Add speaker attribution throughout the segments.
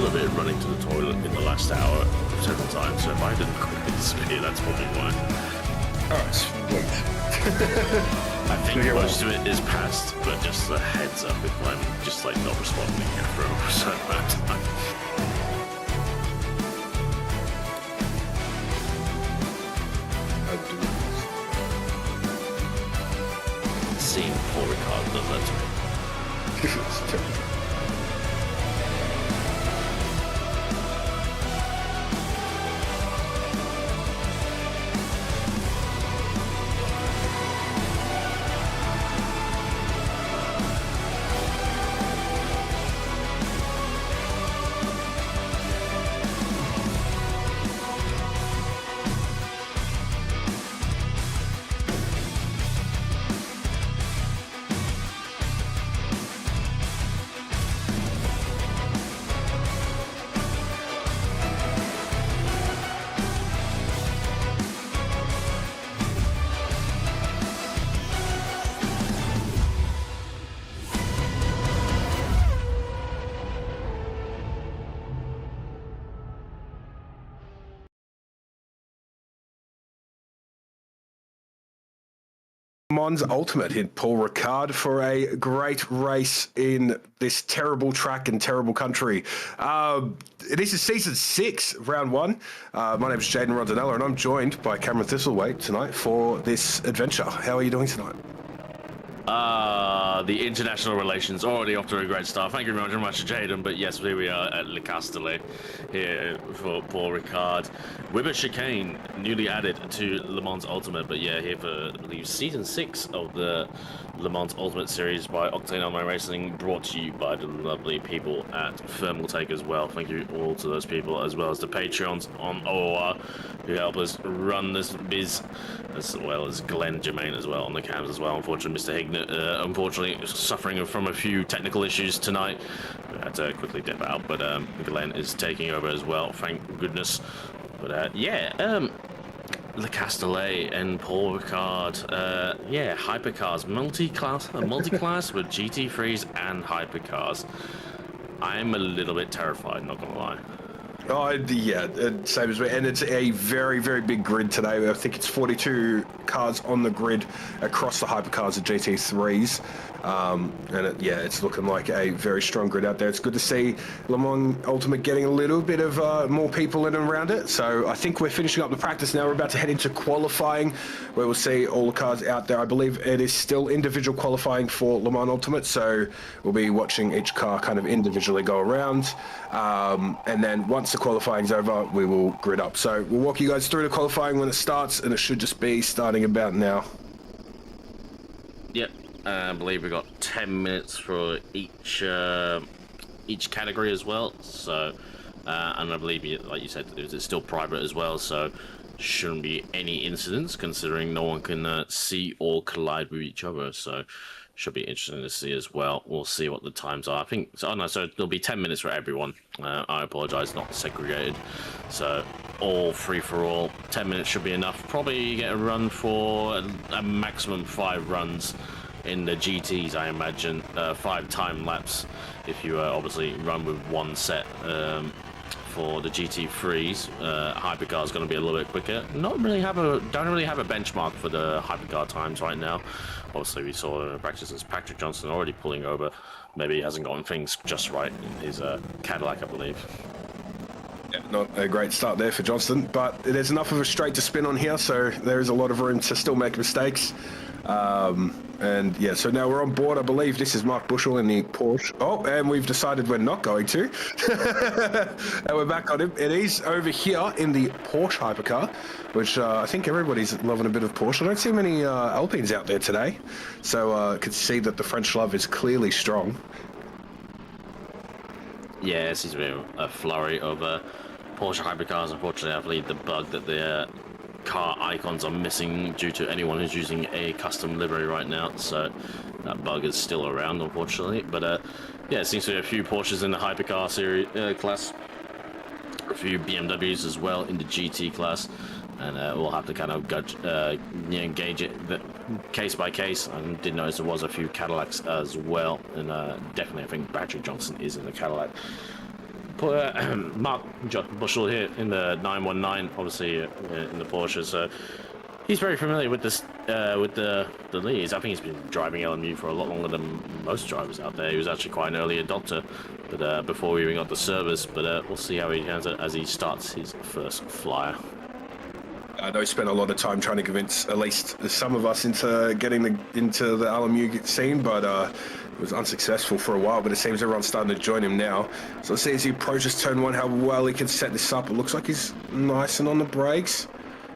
Speaker 1: little bit running to the toilet in the last hour several times, so if I didn't quickly disappear, that's probably why.
Speaker 2: Alright, sweet.
Speaker 1: I think most of it is past, but just a heads up if I'm just like not responding for a certain amount of time. Seeing poor Ricard does that to me.
Speaker 2: It's terrible. Mons Ultimate hit Paul Ricard for a great race in this terrible track and terrible country. This is season 6, round 1. My name is Jaden Rondinella, and I'm joined by Cameron Thistlethwaite tonight for this adventure. How are you doing tonight?
Speaker 1: The international relations already off to a great start. Thank you very much, Jaden. But yes, here we are at Le Castellet here for Paul Ricard. With a chicane newly added to Le Mans Ultimate. But yeah, here for, I believe, season 6 of the Le Mans Ultimate series by Octane Online Racing, brought to you by the lovely people at Thermaltake as well. Thank you all to those people, as well as the Patreons on OOR who help us run this biz, as well as Glenn Germain as well on the cams as well. Unfortunately, Mr. Hignett, unfortunately, suffering from a few technical issues tonight. We had to quickly dip out, but Glenn is taking over as well, thank goodness. But Le Castellet and Paul Ricard, yeah, hypercars, multi-class with GT3s and hypercars. I'm a little bit terrified, not gonna lie.
Speaker 2: Oh, yeah, same as me. And it's a very, very big grid today. I think it's 42 cars on the grid across the hypercars and GT3s. And it's looking like a very strong grid out there. It's good to see Le Mans Ultimate getting a little bit of more people in and around it. So I think we're finishing up the practice now. We're about to head into qualifying, where we'll see all the cars out there. I believe it is still individual qualifying for Le Mans Ultimate, so we'll be watching each car kind of individually go around. And then once the qualifying's over, we will grid up. So we'll walk you guys through the qualifying when it starts, and it should just be starting about now.
Speaker 1: Yep. I believe we got 10 minutes for each category as well. So, and I believe, like you said, it's still private as well. So, shouldn't be any incidents, considering no one can see or collide with each other. So, should be interesting to see as well. We'll see what the times are. I think. So, no, so there'll be 10 minutes for everyone. I apologize, not segregated. So, all free for all. 10 minutes should be enough. Probably get a run for a maximum 5 runs. In the GTs, I imagine 5 time laps if you obviously run with one set. For the GT3s, hypercar is going to be a little bit quicker. Don't really have a benchmark for the hypercar times right now. Obviously, we saw in practices Patrick Johnson already pulling over. Maybe he hasn't gotten things just right in his Cadillac, I believe.
Speaker 2: Yeah, not a great start there for Johnston, but there's enough of a straight to spin on here, so there is a lot of room to still make mistakes. And yeah, so now we're on board. I believe this is Mark Bushell in the Porsche. Oh, and we've decided we're not going to. And we're back on him. It is over here in the Porsche hypercar, which I think everybody's loving a bit of Porsche. I don't see many Alpines out there today, so I could see that the French love is clearly strong.
Speaker 1: Yeah, it seems to be a flurry of Porsche hypercars. Unfortunately, I believe the bug that the car icons are missing due to anyone who's using a custom livery right now, so that bug is still around, unfortunately. But yeah, it seems to be a few Porsches in the hypercar series class, a few BMWs as well in the GT class, and we'll have to kind of gauge it case by case. I did notice there was a few Cadillacs as well, and definitely I think Patrick Johnson is in the Cadillac. Mark Bushell here in the 919, obviously in the Porsche. So he's very familiar with this, with the leads. I think he's been driving LMU for a lot longer than most drivers out there. He was actually quite an early adopter, but before we even got the service. But we'll see how he has it as he starts his first flyer.
Speaker 2: I know he spent a lot of time trying to convince at least some of us into getting into the LMU scene, but it was unsuccessful for a while. But it seems everyone's starting to join him now. So let's see as he approaches turn 1 how well he can set this up. It looks like he's nice and on the brakes.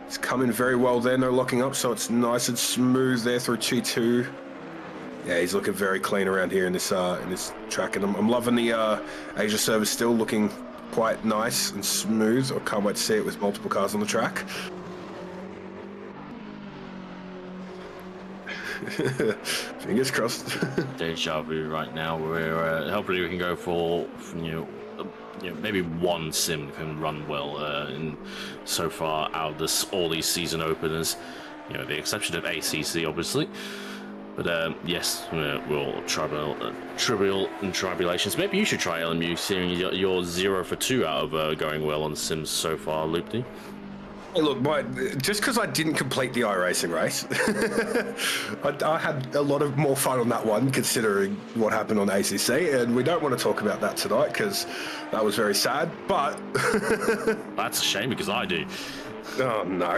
Speaker 2: He's coming very well there, no locking up, so it's nice and smooth there through T2. Yeah, he's looking very clean around here in this track, and I'm loving the Asia service still looking quite nice and smooth. I can't wait to see it with multiple cars on the track. Fingers crossed.
Speaker 1: Deja vu right now. We're hopefully we can go for maybe one sim can run well in so far out of this all these season openers. The exception of ACC, obviously. But yes, we'll trivial and tribulations. Maybe you should try LMU, seeing you're 0 for 2 out of going well on sims so far, Loopty.
Speaker 2: Hey, look, just because I didn't complete the iRacing race, I had a lot of more fun on that one, considering what happened on ACC, and we don't want to talk about that tonight because that was very sad. But
Speaker 1: that's a shame because I do.
Speaker 2: Oh no!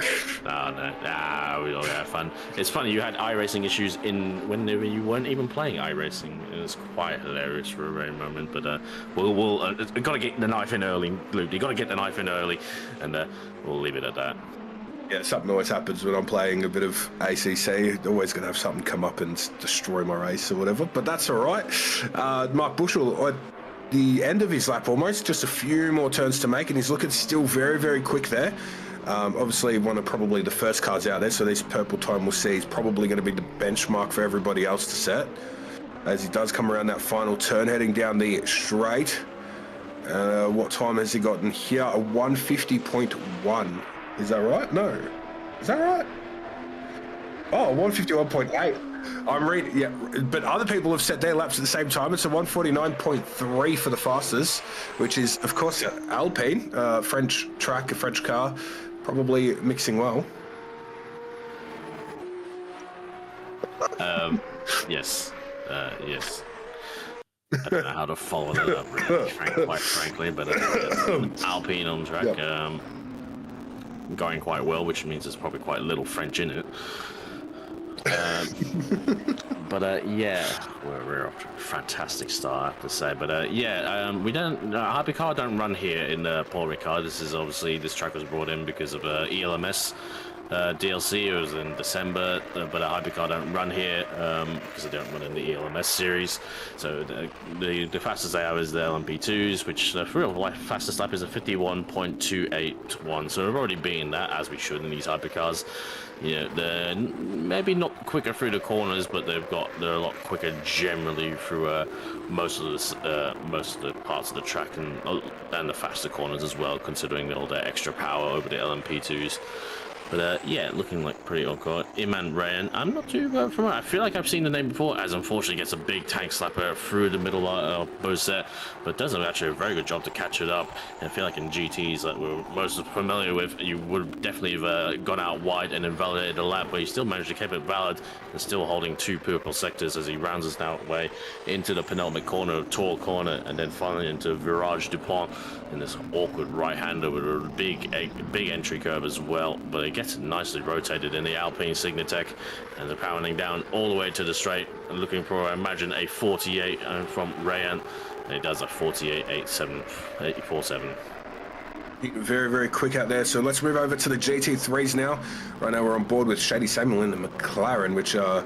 Speaker 1: We all had fun. It's funny you had iRacing issues when you weren't even playing iRacing. It was quite hilarious for a very moment. But we'll got to get the knife in early, Luke. You got to get the knife in early, and we'll leave it at that.
Speaker 2: Yeah, something always happens when I'm playing a bit of ACC. Always going to have something come up and destroy my race or whatever. But that's all right. Mark Bushell, at the end of his lap, almost just a few more turns to make, and he's looking still very, very quick there. Obviously one of probably the first cars out there, so this purple time we'll see is probably going to be the benchmark for everybody else to set. As he does come around that final turn, heading down the straight. What time has he gotten here? A 150.1. Is that right? No. Is that right? Oh, 151.8. I'm reading, yeah, but other people have set their laps at the same time. It's a 149.3 for the fastest, which is, of course, Alpine, French track, a French car, probably mixing well.
Speaker 1: Yes. Yes. I don't know how to follow that up, really, quite frankly, but Alpine on track, going quite well, which means there's probably quite little French in it. But yeah, we're off to a fantastic start, I have to say. But we don't, Hypercar don't run here in Paul Ricard. This track was brought in because of ELMS DLC. It was in December, but Hypercar don't run here because they don't run in the ELMS series. So the fastest they have is the LMP2s, which the real life fastest lap is a 51.281. So we've already been that, as we should in these Hypercars. They're maybe not quicker through the corners, but they're a lot quicker generally through most of the parts of the track and the faster corners as well, considering all their extra power over the LMP2s. But yeah, looking like pretty awkward. Iman Rayan, I'm not too familiar. I feel like I've seen the name before, as unfortunately gets a big tank slapper through the middle of Bozet, but does actually a very good job to catch it up. And I feel like in GTs that we're most familiar with, you would definitely have gone out wide and invalidated a lap, but he still managed to keep it valid and still holding 2 purple sectors as he rounds us now way into the penultimate corner of Tour Corner, and then finally into Virage Dupont in this awkward right-hander with a big entry curve as well. But it gets nicely rotated in the Alpine Signatech, and they're pounding down all the way to the straight and looking for, I imagine, a 48 from Rayan, and he does a 48.847.
Speaker 2: Very, very quick out there. So let's move over to the GT3s now. Right now we're on board with Shady Samuel in the McLaren, which is a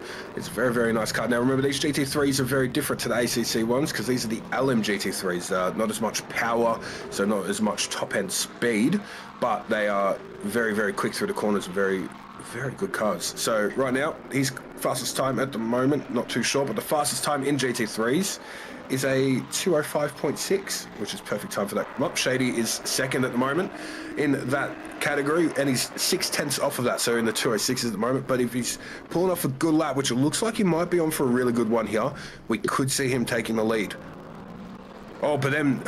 Speaker 2: very, very nice car. Now remember, these GT3s are very different to the ACC ones because these are the LM GT3s. Not as much power, so not as much top-end speed, but they are very, very quick through the corners. Very, very good cars. So right now, his fastest time at the moment, not too sure, but the fastest time in GT3s is a 205.6, which is perfect time for that come up. Shady is second at the moment in that category, and he's 0.6 off of that, so in the 206s at the moment. But if he's pulling off a good lap, which it looks like he might be on for a really good one here, we could see him taking the lead. Oh, but then,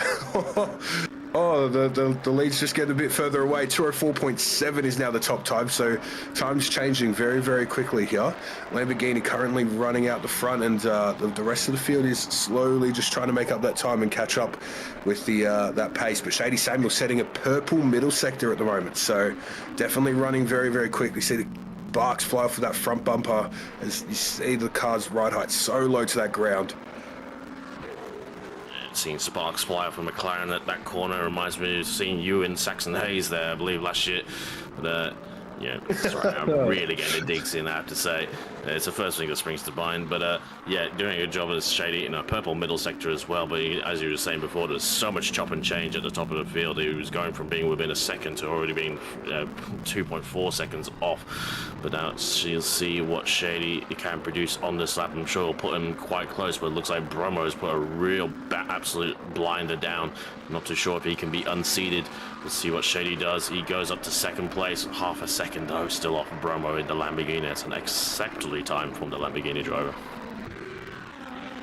Speaker 2: oh, the lead's just getting a bit further away. 204.7 is now the top time, so time's changing very, very quickly here. Lamborghini currently running out the front, and the rest of the field is slowly just trying to make up that time and catch up with the that pace. But Shady Samuel setting a purple middle sector at the moment, so definitely running very, very quick. You see the sparks fly off of that front bumper as you see the car's ride height so low to that ground.
Speaker 1: Seeing sparks fly off from McLaren at that corner reminds me of seeing you in Saxon Hayes there, I believe, last year. But yeah, sorry, I'm really getting the digs in, I have to say. It's the first thing that springs to mind. But yeah, doing a good job as Shady in a purple middle sector as well. But as you were saying before, there's so much chop and change at the top of the field. He was going from being within a second to already being 2.4 seconds off. But now she'll see what Shady can produce on this lap. I'm sure it'll put him quite close, but it looks like Bromo's put a real absolute blinder down. Not too sure if he can be unseated. We'll see what Shady does. He goes up to second place, half a second though, still off Bromo in the Lamborghini. It's an acceptable time from the Lamborghini driver.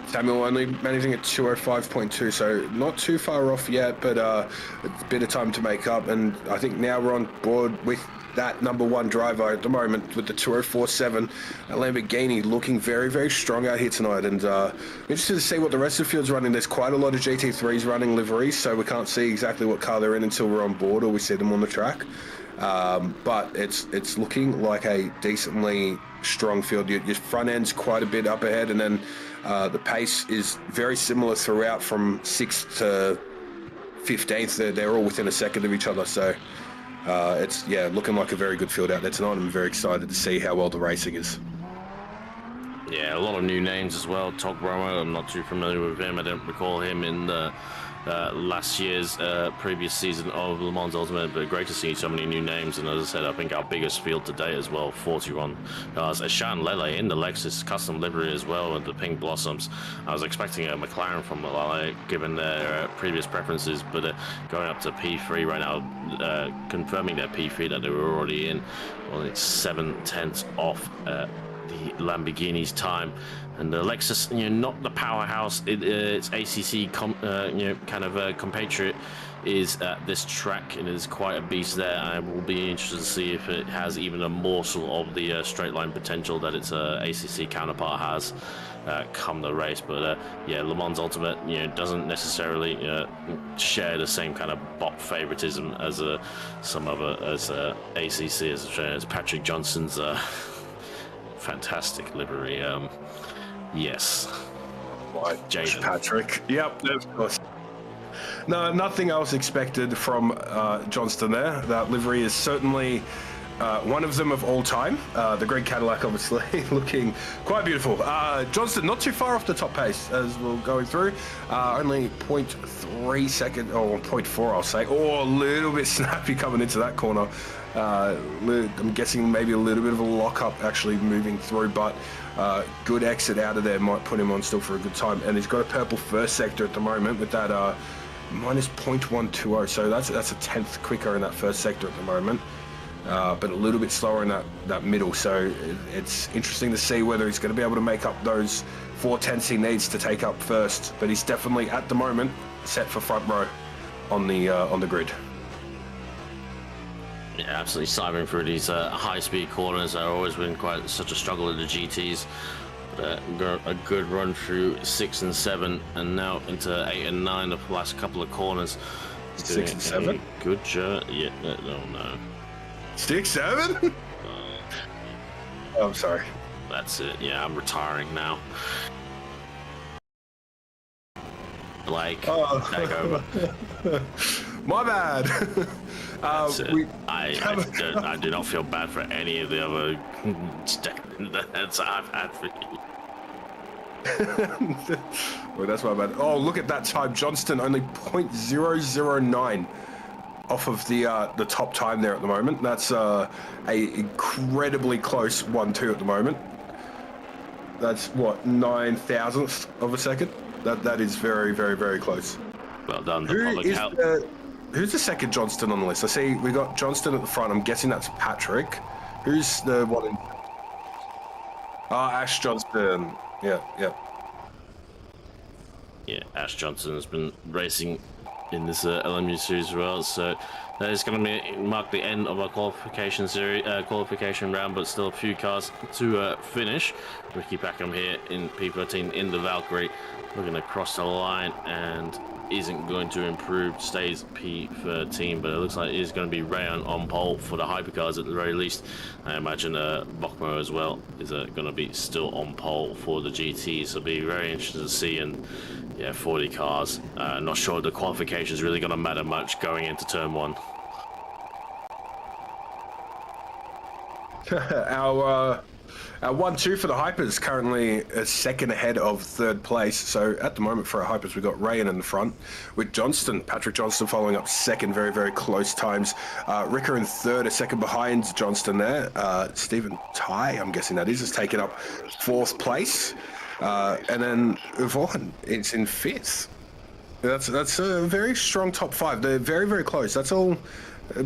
Speaker 2: Samuel only managing at 205.2, so not too far off yet, but a bit of time to make up. And I think now we're on board with that number one driver at the moment with the 204.7. Lamborghini looking very, very strong out here tonight. And interested to see what the rest of the field's running. There's quite a lot of GT3s running liveries, so we can't see exactly what car they're in until we're on board or we see them on the track. But it's looking like a decently strong field. Your front end's quite a bit up ahead, and then the pace is very similar throughout from 6th to 15th. They're all within a second of each other, so it's looking like a very good field out there tonight. I'm very excited to see how well the racing is.
Speaker 1: Yeah, a lot of new names as well. Todd Bromo, I'm not too familiar with him. I don't recall him in the last year's previous season of Le Mans Ultimate, but great to see so many new names. And as I said, I think our biggest field today as well, 41 cars. Ashan Lele in the Lexus custom livery as well with the pink blossoms. I was expecting a McLaren from Lele given their previous preferences, but going up to P3 right now, confirming their P3 that they were already in. Well, it's 7/10 off the Lamborghini's time. And the Lexus, not the powerhouse. Its ACC, compatriot is at this track, and is quite a beast there. I will be interested to see if it has even a morsel of the straight line potential that its ACC counterpart has come the race. But yeah, Le Mans Ultimate, doesn't necessarily share the same kind of bot favoritism as some other as ACC as Patrick Johnson's fantastic livery. Yes.
Speaker 2: Right,
Speaker 1: Jaden.
Speaker 2: Patrick. Yep, of course. No, nothing else expected from Johnston there. That livery is certainly one of them of all time. The green Cadillac, obviously, looking quite beautiful. Johnston, not too far off the top pace as we're going through. Only 0.3 second, or 0.4, I'll say. Or a little bit snappy coming into that corner. I'm guessing maybe a little bit of a lock-up actually moving through, but good exit out of there might put him on still for a good time. And he's got a purple first sector at the moment with that minus 0.120, so that's a 10th quicker in that first sector at the moment. But a little bit slower in that middle, so it's interesting to see whether he's going to be able to make up those 4 tenths he needs to take up first. But he's definitely at the moment set for front row on the grid.
Speaker 1: Yeah, absolutely siving through these high-speed corners. They've always been quite such a struggle in the GTs. But a good run through 6 and 7, and now into 8 and 9 the last couple of corners.
Speaker 2: 6 and 7?
Speaker 1: Good job. Yeah, no.
Speaker 2: 6, 7? Oh, I'm sorry.
Speaker 1: That's it. Yeah, I'm retiring now. Blake, take over.
Speaker 2: My bad.
Speaker 1: That's it. I do not feel bad for any of the other that's I've had for you.
Speaker 2: Well, that's my bad. Oh, look at that time. Johnston only 0.009 off of the top time there at the moment. That's a incredibly close 1-2 at the moment. That's what, 9,000th of a second. That is very, very, very close.
Speaker 1: Well done.
Speaker 2: Who's the second Johnston on the list? I see we got Johnston at the front. I'm guessing that's Patrick. Who's the one in? Ash Johnston. Yeah.
Speaker 1: Yeah, Ash Johnson has been racing in this LMU series as well, so that is going to mark the end of our qualification series, qualification round, but still a few cars to finish. Ricky Packham here in P13 in the Valkyrie, looking to cross the line and isn't going to improve, stays P13, but it looks like it is going to be Rayon on pole for the hypercars at the very least. I imagine Bokmo as well is going to be still on pole for the GT, so it'll be very interesting to see. And yeah, 40 cars. Not sure the qualification is really going to matter much going into turn 1.
Speaker 2: Our 1-2 for the Hypers currently a second ahead of third place. So at the moment for our Hypers, we've got Rayan in the front with Johnston, Patrick Johnston following up second, very, very close times. Ricker in third, a second behind Johnston there. Stephen Ty, I'm guessing that is taken up fourth place. And then Vaughan is in fifth. That's a very strong top 5. They're very, very close. That's all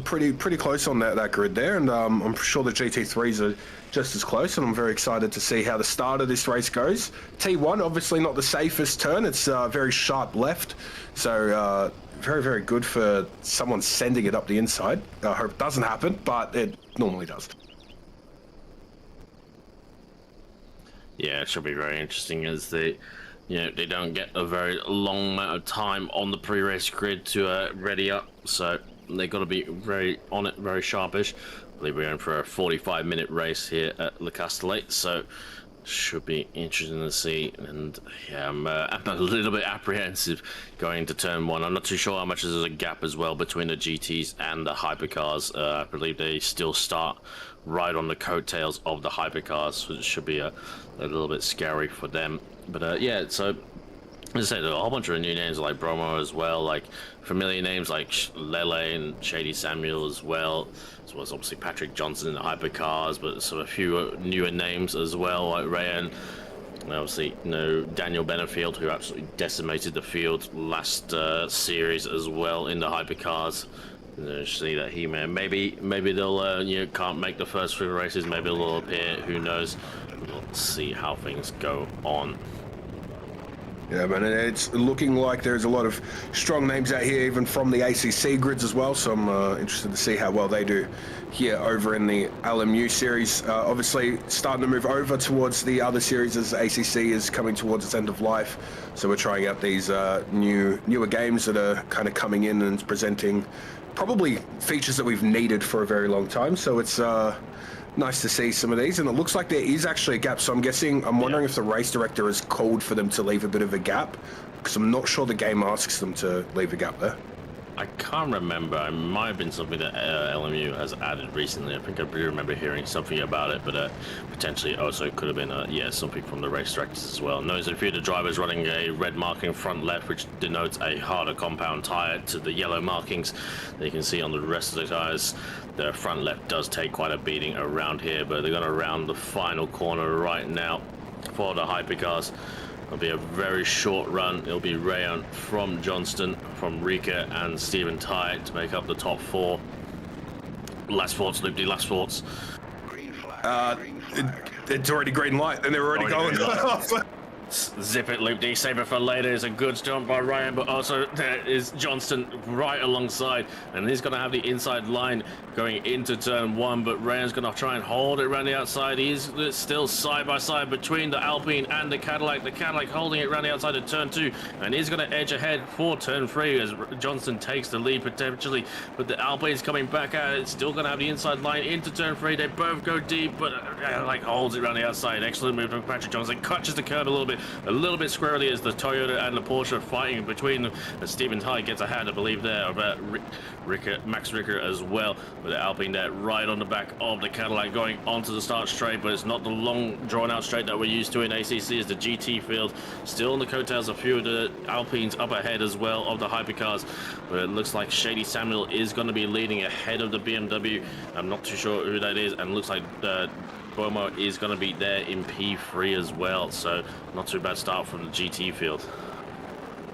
Speaker 2: pretty close on that grid there, and I'm sure the GT3s are just as close, and I'm very excited to see how the start of this race goes. T1, obviously not the safest turn. It's very sharp left, so very, very good for someone sending it up the inside. I hope it doesn't happen, but it normally does.
Speaker 1: Yeah, it should be very interesting as they don't get a very long amount of time on the pre-race grid to ready up, so they got to be very on it, very sharpish. I believe we're going for a 45-minute race here at Le Castellet, so should be interesting to see. And yeah, I'm a little bit apprehensive going into turn 1. I'm not too sure how much there's a gap as well between the GTs and the hypercars. I believe they still start right on the coattails of the hypercars, so it should be a little bit scary for them. But yeah, so as I said, a whole bunch of new names like Bromo as well, like familiar names like Lele and Shady Samuel as well as obviously Patrick Johnson in the hypercars, but sort of a few newer names as well, like Rayan. And obviously, Daniel Benefield, who absolutely decimated the field last series as well in the hypercars. See that he maybe they'll can't make the first 3 races, maybe they'll appear, who knows. We'll see how things go on.
Speaker 2: Yeah, man, it's looking like there's a lot of strong names out here, even from the ACC grids as well, so I'm interested to see how well they do here over in the LMU series. Obviously, starting to move over towards the other series as ACC is coming towards its end of life, so we're trying out these newer games that are kind of coming in and presenting probably features that we've needed for a very long time, so it's nice to see some of these, and it looks like there is actually a gap, so I'm wondering if the race director has called for them to leave a bit of a gap, because I'm not sure the game asks them to leave a gap there.
Speaker 1: I can't remember. It might have been something that LMU has added recently. I think I remember hearing something about it, but potentially also it could have been something from the race directors as well. Notice a few of the drivers running a red marking front left, which denotes a harder compound tyre, to the yellow markings that you can see on the rest of the tyres. The front left does take quite a beating around here, but they're going to round the final corner right now for the hypercars. It'll be a very short run. It'll be Rayon from Johnston, from Rika and Stephen Ty to make up the top 4. Last thoughts, Luke, last thoughts.
Speaker 2: It's already green light, and they're already going.
Speaker 1: Zip it, Luke D. Save it for later. It's a good jump by Ryan, but also there is Johnston right alongside, and he's going to have the inside line going into turn 1, but Ryan's going to try and hold it around the outside. He's still side by side between the Alpine and the Cadillac. The Cadillac holding it around the outside of turn 2, and he's going to edge ahead for turn 3 as Johnston takes the lead potentially, but the Alpine's coming back at it. Still going to have the inside line into turn 3. They both go deep, but Cadillac holds it around the outside. Excellent move from Patrick Johnson. Catches the curb a little bit squarely as the Toyota and the Porsche fighting between them. As Stephen Ty gets ahead, I believe, there about Max Ricker as well, with the Alpine there right on the back of the Cadillac going onto the start straight, but it's not the long drawn out straight that we're used to in ACC as the GT field. Still on the coattails, a few of the Alpines up ahead as well of the hypercars, but it looks like Shady Samuel is going to be leading ahead of the BMW. I'm not too sure who that is, and looks like Bomo is going to be there in P3 as well, so not too bad start from the GT field.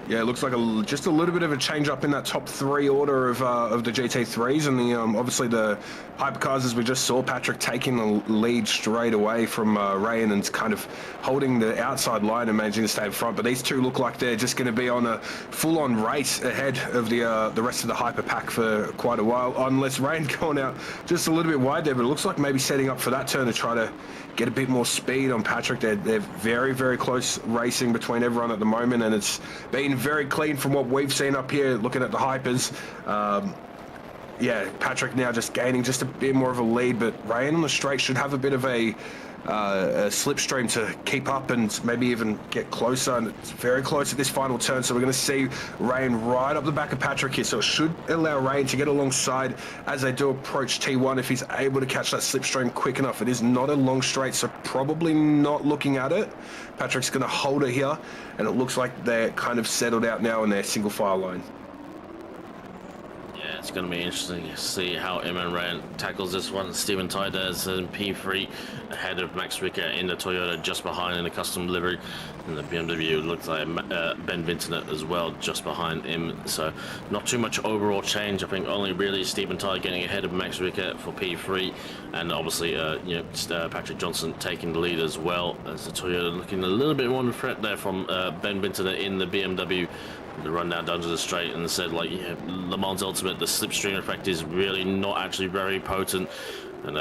Speaker 2: Yeah, it looks like just a little bit of a change up in that top 3 order of the GT3s, and the obviously the hypercars, as we just saw, Patrick taking the lead straight away from Rayan and kind of holding the outside line and managing to stay in front. But these two look like they're just going to be on a full-on race ahead of the rest of the hyper pack for quite a while, unless Rayan going out just a little bit wide there. But it looks like maybe setting up for that turn to try to get a bit more speed on Patrick. They're very, very close racing between everyone at the moment, and it's been very clean from what we've seen up here looking at the hypers. Yeah, Patrick now just gaining just a bit more of a lead, but Rayan on the straight should have a bit of a slipstream to keep up and maybe even get closer, and it's very close at this final turn, so we're going to see Rayan right up the back of Patrick here, so it should allow Rayan to get alongside as they do approach T1 if he's able to catch that slipstream quick enough. It is not a long straight, so probably not looking at it. Patrick's going to hold it here, and it looks like they're kind of settled out now in their single file line.
Speaker 1: It's going to be interesting to see how Eman Rayan tackles this one. Stephen Tidez in P3 ahead of Max Ricker in the Toyota, just behind in the custom livery. And the BMW looks like Ben Vintonet as well, just behind him. So not too much overall change. I think only really Stephen Tidez getting ahead of Max Ricker for P3. And obviously, Patrick Johnson taking the lead as well, as the Toyota looking a little bit more of a threat there from Ben Vintonet in the BMW. The run down to the straight and said, like, yeah, Le Mans Ultimate, the slipstream effect is really not actually very potent, and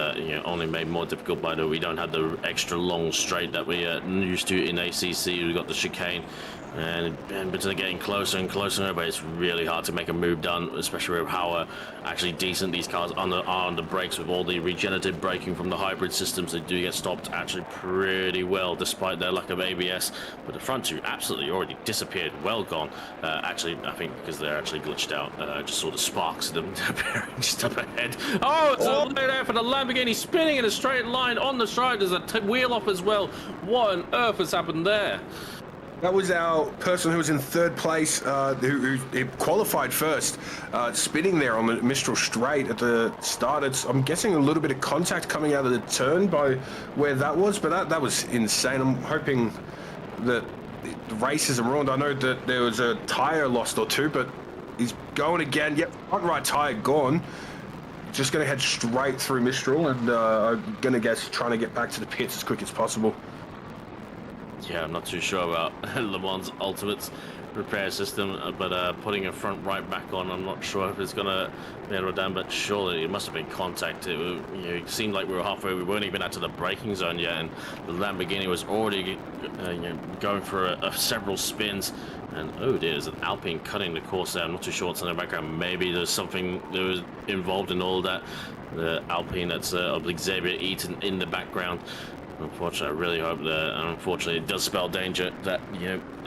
Speaker 1: only made more difficult by the we don't have the extra long straight that we used to in ACC. We got the chicane, and they're getting closer and closer, but it's really hard to make a move done, especially with how actually decent these cars are on the brakes with all the regenerative braking from the hybrid systems. They do get stopped actually pretty well despite their lack of ABS, but the front two absolutely already disappeared, well gone. Actually, I think because they're actually glitched out. Just saw the sparks of them appearing just up ahead. Oh, it's all there for the Lamborghini spinning in a straight line on the stride. There's a wheel off as well. What on earth has happened there?
Speaker 2: That was our person who was in third place, who qualified first, spinning there on the Mistral straight at the start. I'm guessing a little bit of contact coming out of the turn by where that was, but that was insane. I'm hoping that the race isn't ruined. I know that there was a tyre lost or two, but he's going again. Yep, front right tyre gone. Just going to head straight through Mistral, and I'm going to guess trying to get back to the pits as quick as possible.
Speaker 1: Yeah, I'm not too sure about Le Mans Ultimate's repair system, but putting a front right back on, I'm not sure if it's going to narrow down, but surely it must have been contact. It seemed like we were halfway, we weren't even out to the braking zone yet, and the Lamborghini was already going for several spins. And oh, there's an Alpine cutting the course there. I'm not too sure what's in the background. Maybe there's something that was involved in all that. The Alpine that's of Xavier Eaton in the background. Unfortunately, I really hope that, and unfortunately, it does spell danger that,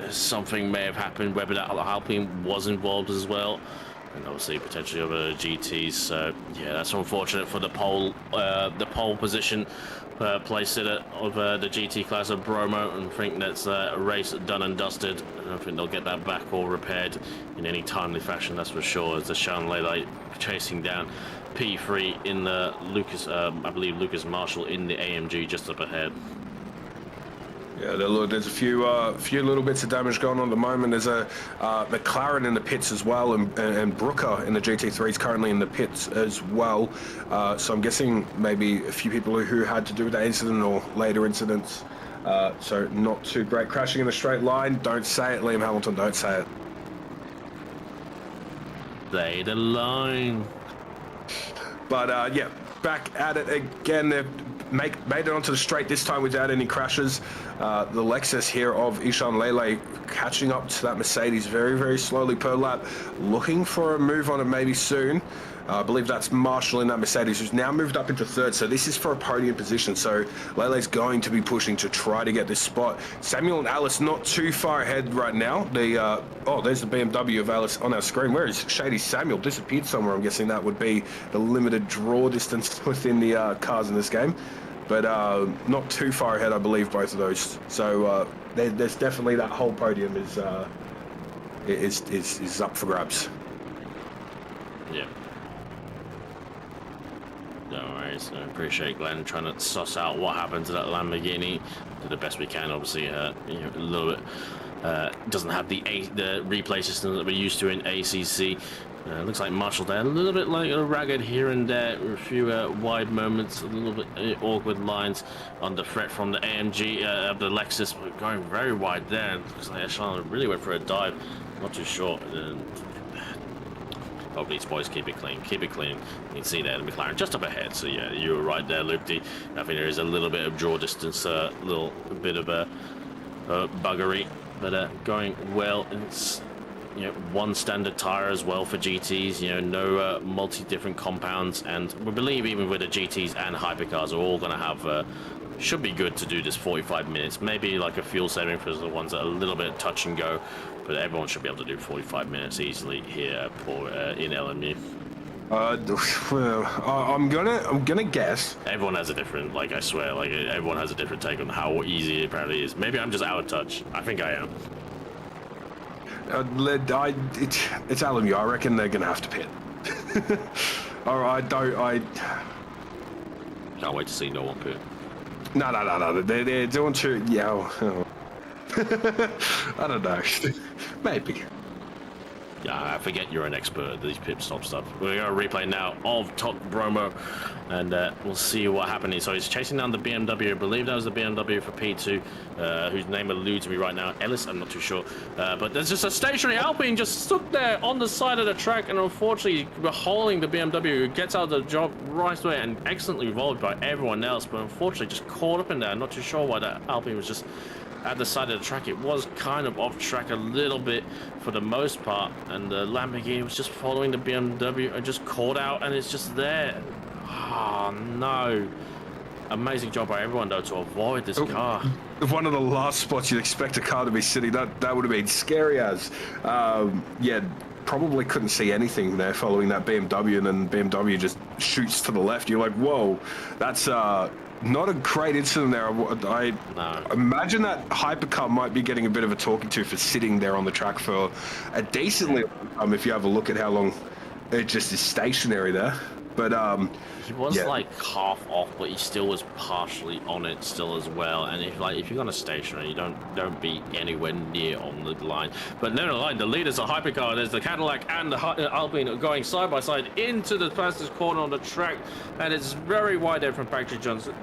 Speaker 1: something may have happened, whether that Alpine was involved as well, and obviously potentially over GTs. So, yeah, that's unfortunate for the pole position place of the GT class of Bromo, and I think that's a race done and dusted. I don't think they'll get that back or repaired in any timely fashion, that's for sure, as the Sean Lele chasing down P3 in the Lucas, I believe Lucas Marshall in the AMG just up ahead.
Speaker 2: Yeah, there's a few little bits of damage going on at the moment. There's a McLaren in the pits as well, and Brooker in the GT3 is currently in the pits as well. So I'm guessing maybe a few people who had to do with that incident or later incidents. So not too great. Crashing in a straight line. Don't say it, Liam Hamilton. Don't say it.
Speaker 1: They the line.
Speaker 2: But yeah, back at it again. They've made it onto the straight this time without any crashes. The Lexus here of Ishan Lele catching up to that Mercedes very, very slowly per lap, looking for a move on it maybe soon. I believe that's Marshall in that Mercedes, who's now moved up into third. So this is for a podium position. So Lele's going to be pushing to try to get this spot. Samuel and Alice not too far ahead right now. There's the BMW of Alice on our screen. Where is Shady Samuel? Disappeared somewhere. I'm guessing that would be the limited draw distance within the cars in this game. But not too far ahead, I believe, both of those. So there's definitely that whole podium is up for grabs.
Speaker 1: Yeah. No worries. I appreciate Glenn trying to suss out what happened to that Lamborghini. Do the best we can, obviously. A little bit Doesn't have the replay system that we're used to in ACC. Looks like Marshall there, a little bit like a ragged here and there, a few wide moments, a little bit awkward lines under threat from the AMG, the Lexus, going very wide there. Looks like Echelon really went for a dive, not too sure. Probably boys keep it clean, keep it clean. You can see there the McLaren just up ahead, so yeah, you were right there, Loopty. I think there is a little bit of draw distance, a little bit of buggery, but going well. It's, you know, one standard tire as well for GTs, you know, no multi-different compounds, and we believe even with the GTs and hypercars are all going to have, should be good to do this 45 minutes, maybe like a fuel saving for the ones that are a little bit touch and go, but everyone should be able to do 45 minutes easily here in LMU.
Speaker 2: I'm gonna guess.
Speaker 1: Everyone has a different, like, I swear, like, everyone has a different take on how easy it apparently is. Maybe I'm just out of touch. I think I am.
Speaker 2: It's LMU. I reckon they're gonna have to pit. I
Speaker 1: can't wait to see no one pit.
Speaker 2: No. They're doing too. Yeah. I don't know. Maybe.
Speaker 1: Yeah, I forget you're an expert at these pit stop stuff. We're going to replay now of Top Bromo, and we'll see what happened. So he's chasing down the BMW. I believe that was the BMW for P2, whose name eludes me right now. Ellis, I'm not too sure. But there's just a stationary Alpine just stuck there on the side of the track, and unfortunately, we're hauling the BMW, who gets out of the job right away and excellently involved by everyone else, but unfortunately just caught up in there. I'm not too sure why that Alpine was just at the side of the track. It was kind of off track a little bit for the most part, and the Lamborghini was just following the BMW and just caught out, and it's just there. Oh no. Amazing job by everyone though to avoid this car.
Speaker 2: One of the last spots you'd expect a car to be sitting, that would have been scary as. Yeah, probably couldn't see anything there following that BMW, and then BMW just shoots to the left. You're like, whoa, that's not a great incident there. I imagine that hypercar might be getting a bit of a talking to for sitting there on the track for a decently long time, if you have a look at how long it just is stationary there. But
Speaker 1: he was like half off, but he still was partially on it still as well. And if you're gonna stationary, you don't be anywhere near on the line. But never mind, the leaders are hypercar. There's the Cadillac and the Alpine going side by side into the fastest corner on the track, and it's very wide there from Patrick Johnson.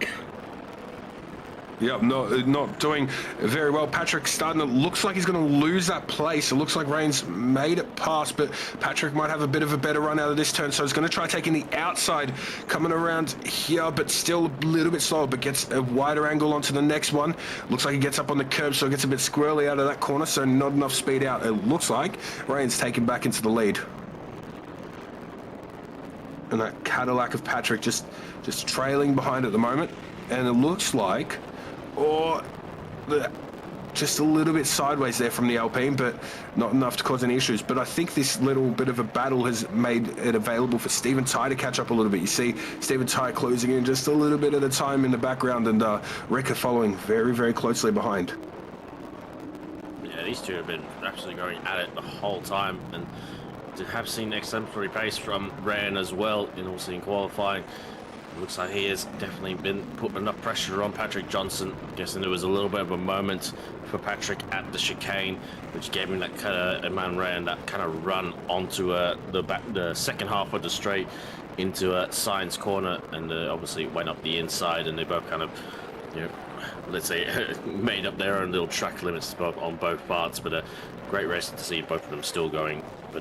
Speaker 2: Yeah, not doing very well. Patrick starting to, looks like he's going to lose that place. It looks like Rain's made it past, but Patrick might have a bit of a better run out of this turn, so he's going to try taking the outside, coming around here, but still a little bit slower, but gets a wider angle onto the next one. Looks like he gets up on the curb, so it gets a bit squirrely out of that corner, so not enough speed out. It looks like Rain's taken back into the lead. And that Cadillac of Patrick just trailing behind at the moment, and it looks like just a little bit sideways there from the Alpine, but not enough to cause any issues. But I think this little bit of a battle has made it available for Stephen Ty to catch up a little bit. You see Stephen Ty closing in just a little bit at a time in the background, and Ricard following very, very closely behind.
Speaker 1: Yeah, these two have been absolutely going at it the whole time, and to have seen exemplary pace from Ryan as well, in also in qualifying. Looks like he has definitely been putting enough pressure on Patrick Johnson. I'm guessing there was a little bit of a moment for Patrick at the chicane, which gave him that kind of Eman Ryan, that kind of run onto the second half of the straight into Science Corner, and obviously went up the inside, and they both kind of, you know, let's say, made up their own little track limits on both parts. But a great race to see both of them still going. But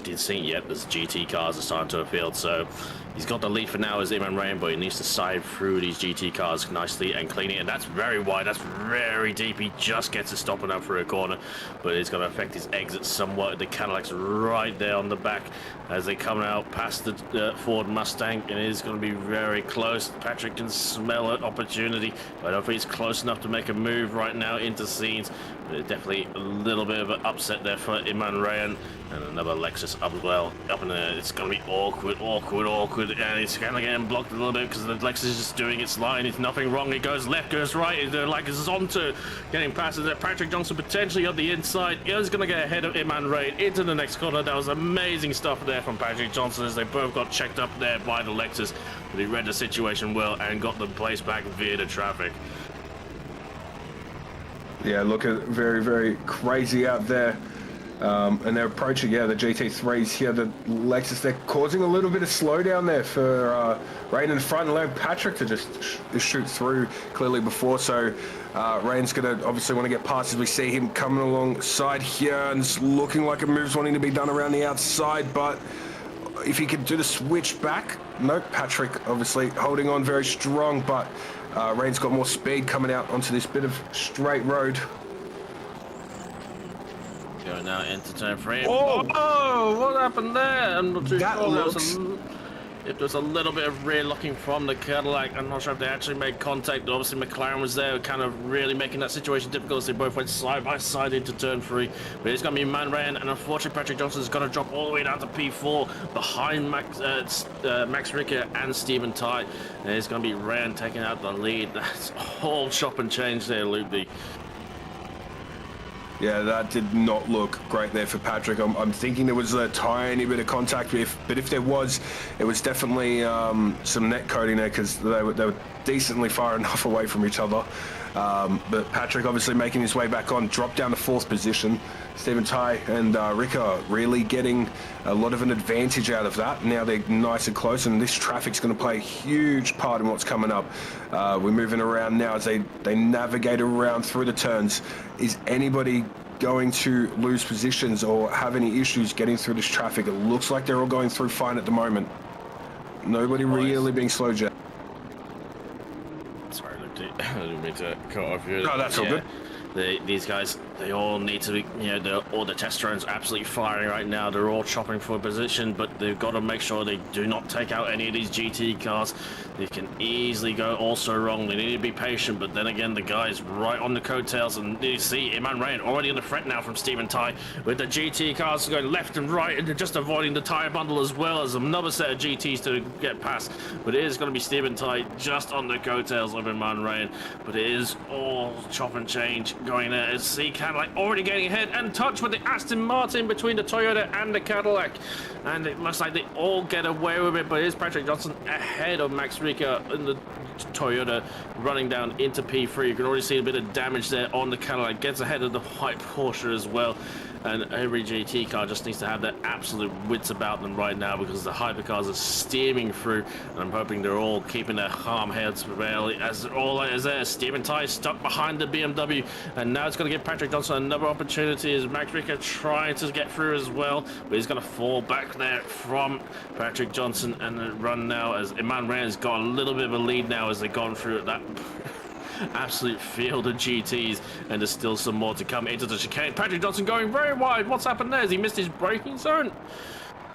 Speaker 1: didn't see it yet. There's GT cars are starting to field, so he's got the lead for now as Iman Rain, but he needs to side through these GT cars nicely and clean it. And that's very wide. That's very deep. He just gets to stop enough for a corner, but it's going to affect his exit somewhat. The Cadillac's right there on the back as they come out past the Ford Mustang, and it is going to be very close. Patrick can smell an opportunity, but I don't think it's close enough to make a move right now into scenes. But definitely a little bit of an upset there for Iman Rayan, and another Lexus up as well. Up in there, it's going to be awkward, and it's kind of getting blocked a little bit because the Lexus is just doing its line. It's nothing wrong. It goes left, goes right. The Lexus is onto getting past it. Patrick Johnson potentially on the inside. He's going to get ahead of Iman Rayan into the next corner. That was amazing stuff there from Patrick Johnson as they both got checked up there by the Lexus. But he read the situation well and got the place back via the traffic.
Speaker 2: Yeah, looking very, very crazy out there. And they're approaching, the GT3s here, the Lexus. They're causing a little bit of slowdown there for Rain in the front and allowing Patrick to just shoot through clearly before. So Rain's going to obviously want to get past as we see him coming alongside here, and it's looking like a move's wanting to be done around the outside, but if he could do the switch back, nope, Patrick obviously holding on very strong, but Rain's got more speed coming out onto this bit of straight road.
Speaker 1: Going now into turn 3.
Speaker 2: Oh!
Speaker 1: Oh, what happened there? I'm not too
Speaker 2: That
Speaker 1: sure.
Speaker 2: looks...
Speaker 1: If there's a little bit of rear locking from the Cadillac, I'm not sure if they actually made contact. Obviously, McLaren was there, kind of really making that situation difficult as they both went side by side into turn 3. But it's going to be Man Ran, and unfortunately, Patrick Johnson's going to drop all the way down to P4 behind Max Ricard and Stephen Ty. And it's going to be Ran taking out the lead. That's all chop and change there, Luby.
Speaker 2: Yeah, that did not look great there for Patrick. I'm thinking there was a tiny bit of contact, but if there was, it was definitely some net coding there, because they were decently far enough away from each other. But Patrick obviously making his way back on, dropped down to 4th position. Stephen Ty and Ricard really getting a lot of an advantage out of that. Now they're nice and close, and this traffic's going to play a huge part in what's coming up. We're moving around now as they navigate around through the turns. Is anybody going to lose positions or have any issues getting through this traffic? It looks like they're all going through fine at the moment. Nobody really being slowed yet.
Speaker 1: Sorry, I didn't mean to cut off you.
Speaker 2: No, that's all good.
Speaker 1: These guys, they all need to be, all the test drones absolutely firing right now. They're all chopping for a position, but they've got to make sure they do not take out any of these GT cars. They can easily go also wrong. They need to be patient, but then again, the guys right on the coattails, and you see Iman Rain already on the front now from Stephen Ty, with the GT cars going left and right, and they're just avoiding the tyre bundle as well as another set of GTs to get past. But it is going to be Stephen Ty just on the coattails of Iman Rain, but it is all chop and change going there as see Cadillac already getting ahead and touch with the Aston Martin between the Toyota and the Cadillac, and it looks like they all get away with it, but here's Patrick Johnson ahead of Max Ricard in the Toyota running down into P3. You can already see a bit of damage there on the Cadillac, gets ahead of the white Porsche as well. And every GT car just needs to have their absolute wits about them right now, because the hypercars are steaming through, and I'm hoping they're all keeping their calm heads prevail as all is there. Stephen Ty stuck behind the BMW, and now it's going to give Patrick Johnson another opportunity as Max Ricard trying to get through as well, but he's going to fall back there from Patrick Johnson and run now as Iman Rain's got a little bit of a lead now as they've gone through that absolute field of GTs, and there's still some more to come into the chicane. Patrick Johnson going very wide. What's happened there? Has he missed his braking zone?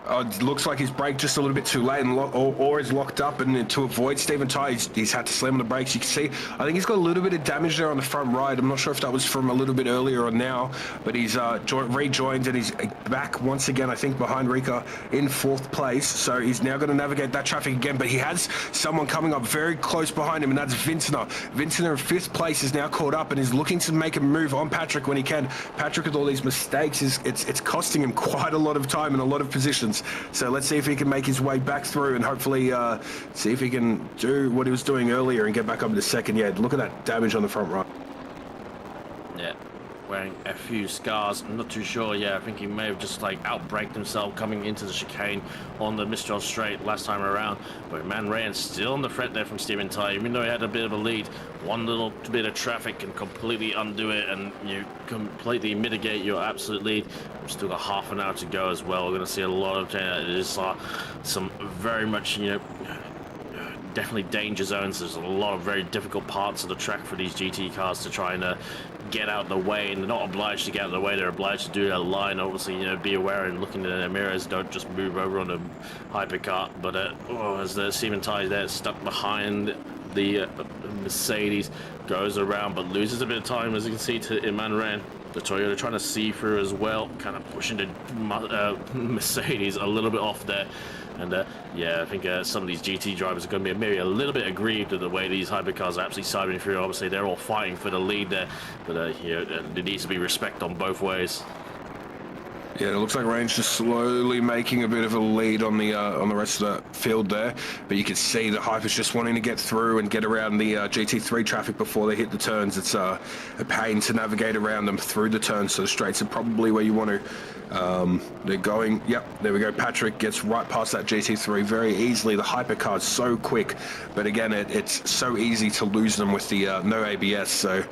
Speaker 2: It looks like he's braked just a little bit too late, and or is locked up, and to avoid Stephen Ty, he's had to slam on the brakes. You can see, I think he's got a little bit of damage there on the front right. I'm not sure if that was from a little bit earlier or now, but he's rejoined, and he's back once again, I think, behind Ricard in 4th place. So he's now going to navigate that traffic again, but he has someone coming up very close behind him, and that's Vincenter. Vincenter in 5th place is now caught up and is looking to make a move on Patrick when he can. Patrick, with all these mistakes, it's costing him quite a lot of time and a lot of positions. So let's see if he can make his way back through, and hopefully see if he can do what he was doing earlier and get back up to 2nd. Yeah, look at that damage on the front right.
Speaker 1: Yeah, wearing a few scars. I'm not too sure. Yeah, I think he may have just like outbraked himself coming into the chicane on the Mistral Straight last time around. But Man Rain still on the threat there from Stephen Ty, even though he had a bit of a lead. One little bit of traffic can completely undo it, and you completely mitigate your absolute lead. We've still got half an hour to go as well. We're going to see a lot of some very much, definitely danger zones. There's a lot of very difficult parts of the track for these GT cars to try and get out of the way, and they're not obliged to get out of the way. They're obliged to do their line. Obviously, be aware and looking in their mirrors. Don't just move over on a hypercar. But as the Stephen Ty there stuck behind the Mercedes, goes around but loses a bit of time, as you can see, to Iman Rain. The Toyota trying to see through as well, kind of pushing the Mercedes a little bit off there. And yeah, I think some of these GT drivers are going to be maybe a little bit aggrieved at the way these hypercars are actually siding through. Obviously, they're all fighting for the lead there, but there needs to be respect on both ways.
Speaker 2: Yeah, it looks like Range just slowly making a bit of a lead on the rest of the field there, but you can see the Hyper's just wanting to get through and get around the GT3 traffic before they hit the turns. It's a pain to navigate around them through the turns, so the straights are probably where you want to. They're going, yep, there we go. Patrick gets right past that GT3 very easily. The Hypercar's so quick, but again, it's so easy to lose them with the no ABS, so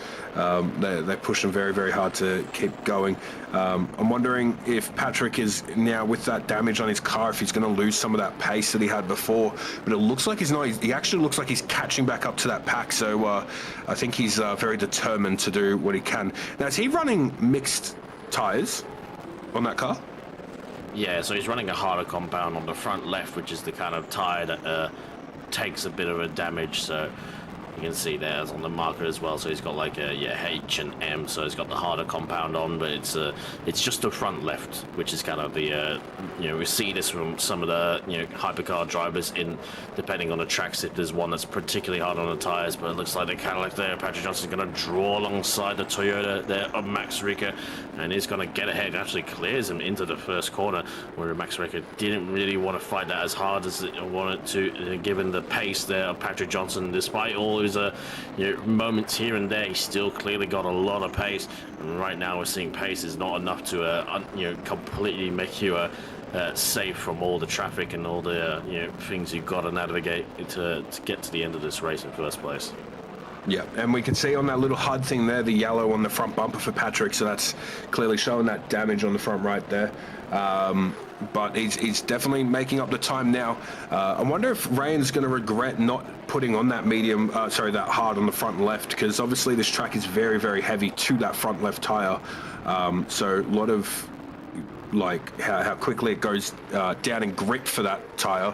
Speaker 2: they push them very, very hard to keep going. I'm wondering if Patrick is now, with that damage on his car, if he's going to lose some of that pace that he had before, but it looks like he's not. He actually looks like he's catching back up to that pack, so I think he's very determined to do what he can. Now, is he running mixed tyres on that car?
Speaker 1: Yeah, so he's running a harder compound on the front left, which is the kind of tyre that takes a bit of a damage, so you can see there's on the marker as well. So he's got like a H and M, so he's got the harder compound on, but it's just the front left, which is kind of the we see this from some of the hypercar drivers in, depending on the tracks, if there's one that's particularly hard on the tires. But it looks like the Cadillac there, Patrick Johnson's going to draw alongside the Toyota there of Max Ricard, and he's going to get ahead. Actually clears him into the first corner, where Max Ricard didn't really want to fight that as hard as it wanted to, given the pace there of Patrick Johnson. Despite all his moments here and there, he's still clearly got a lot of pace, and right now we're seeing pace is not enough to completely make you safe from all the traffic and all the things you've got to navigate to get to the end of this race in first place.
Speaker 2: Yeah, and we can see on that little HUD thing there, the yellow on the front bumper for Patrick, so that's clearly showing that damage on the front right there. But he's definitely making up the time now. I wonder if Ryan's going to regret not putting on that that hard on the front left, because obviously this track is very, very heavy to that front left tire. So a lot of how quickly it goes down in grip for that tire.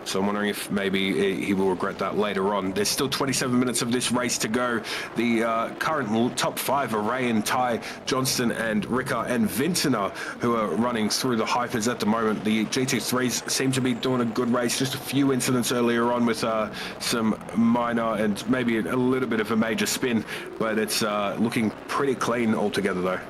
Speaker 2: So I'm wondering if maybe he will regret that later on. There's still 27 minutes of this race to go. The current top five are Ray and Ty, Johnston and Ricard and Vintner, who are running through the Hypers at the moment. The GT3s seem to be doing a good race. Just a few incidents earlier on with some minor and maybe a little bit of a major spin, but it's looking pretty clean altogether though.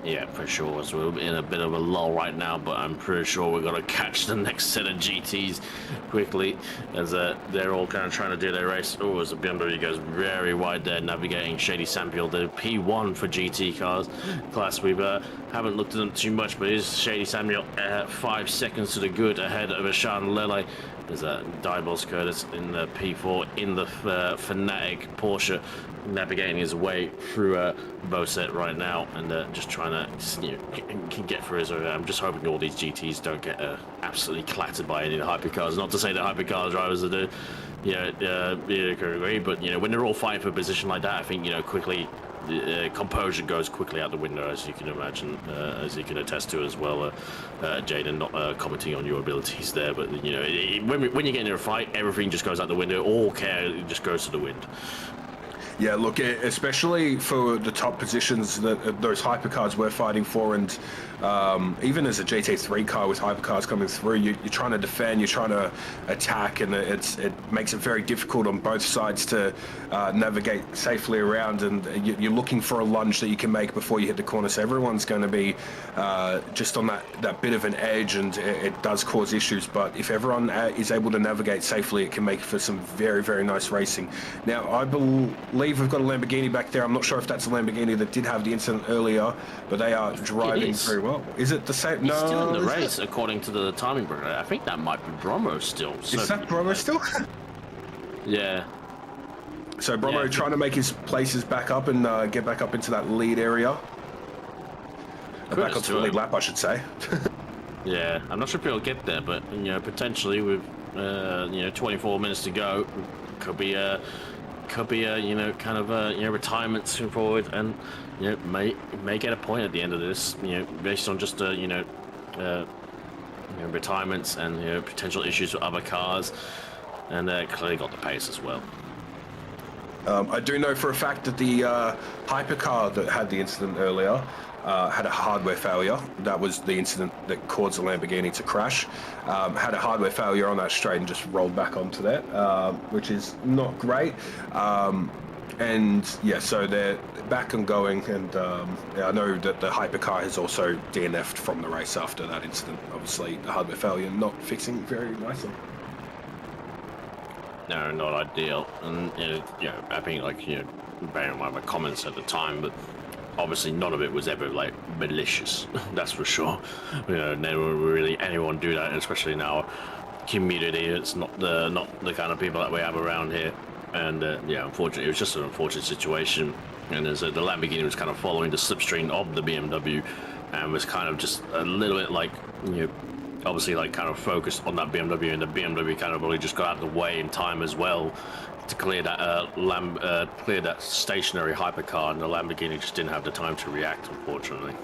Speaker 1: Yeah, for sure. So we're in a bit of a lull right now, but I'm pretty sure we're going to catch the next set of GTs quickly, as they're all kind of trying to do their race. Oh, as the BMW goes very wide there, navigating Shady Sampiel, the P1 for GT cars class. We haven't looked at them too much, but is Shady Samuel 5 seconds to the good ahead of Ashan Lele. There's Dybos Curtis in the P4 in the Fanatic Porsche, navigating his way through Boset right now, and just trying to can get through his. I'm just hoping all these GTs don't get absolutely clattered by any of the hypercars. Not to say that hypercar drivers are the agree, but when they're all fighting for a position like that, I think quickly. Composure goes quickly out the window, as you can imagine, as you can attest to as well, Jaden. Not commenting on your abilities there, but when you get into a fight, everything just goes out the window. All care just goes to the wind.
Speaker 2: Yeah, look, especially for the top positions that those hypercars we're fighting for, and even as a GT3 car with hypercars coming through, you're trying to defend, you're trying to attack, and it makes it very difficult on both sides to navigate safely around, and you're looking for a lunge that you can make before you hit the corner, so everyone's going to be just on that bit of an edge, and it does cause issues, but if everyone is able to navigate safely, it can make for some very, very nice racing. Now, I believe we've got a Lamborghini back there. I'm not sure if that's a Lamborghini that did have the incident earlier, but they are driving very well. Is it the same?
Speaker 1: He's
Speaker 2: no,
Speaker 1: still in the race, according to the timing book. I think that might be Bromo still. So,
Speaker 2: is that Bromo still?
Speaker 1: Yeah.
Speaker 2: So Bromo trying to make his places back up and get back up into that lead area. Back onto the lead lap, I should say.
Speaker 1: Yeah, I'm not sure if he'll get there, but potentially with 24 minutes to go, could be a kind of retirement soon forward, and may get a point at the end of this, based on just retirements and potential issues with other cars, and clearly got the pace as well.
Speaker 2: I do know for a fact that the hypercar that had the incident earlier had a hardware failure. That was the incident that caused the Lamborghini to crash. Had a hardware failure on that straight and just rolled back onto that, which is not great. And yeah, so they're back and going, and yeah, I know that the hypercar has also DNF'd from the race after that incident. Obviously, the hardware failure not fixing very nicely.
Speaker 1: No, not ideal. And I think bearing in mind my comments at the time, but obviously none of it was ever like malicious. That's for sure. Never really anyone do that, especially in our community. It's not the kind of people that we have around here. And yeah, unfortunately, it was just an unfortunate situation. And as the Lamborghini was kind of following the slipstream of the BMW, and was kind of just a little bit like obviously like kind of focused on that BMW, and the BMW kind of really just got out of the way in time as well to clear that clear that stationary hypercar, and the Lamborghini just didn't have the time to react, unfortunately.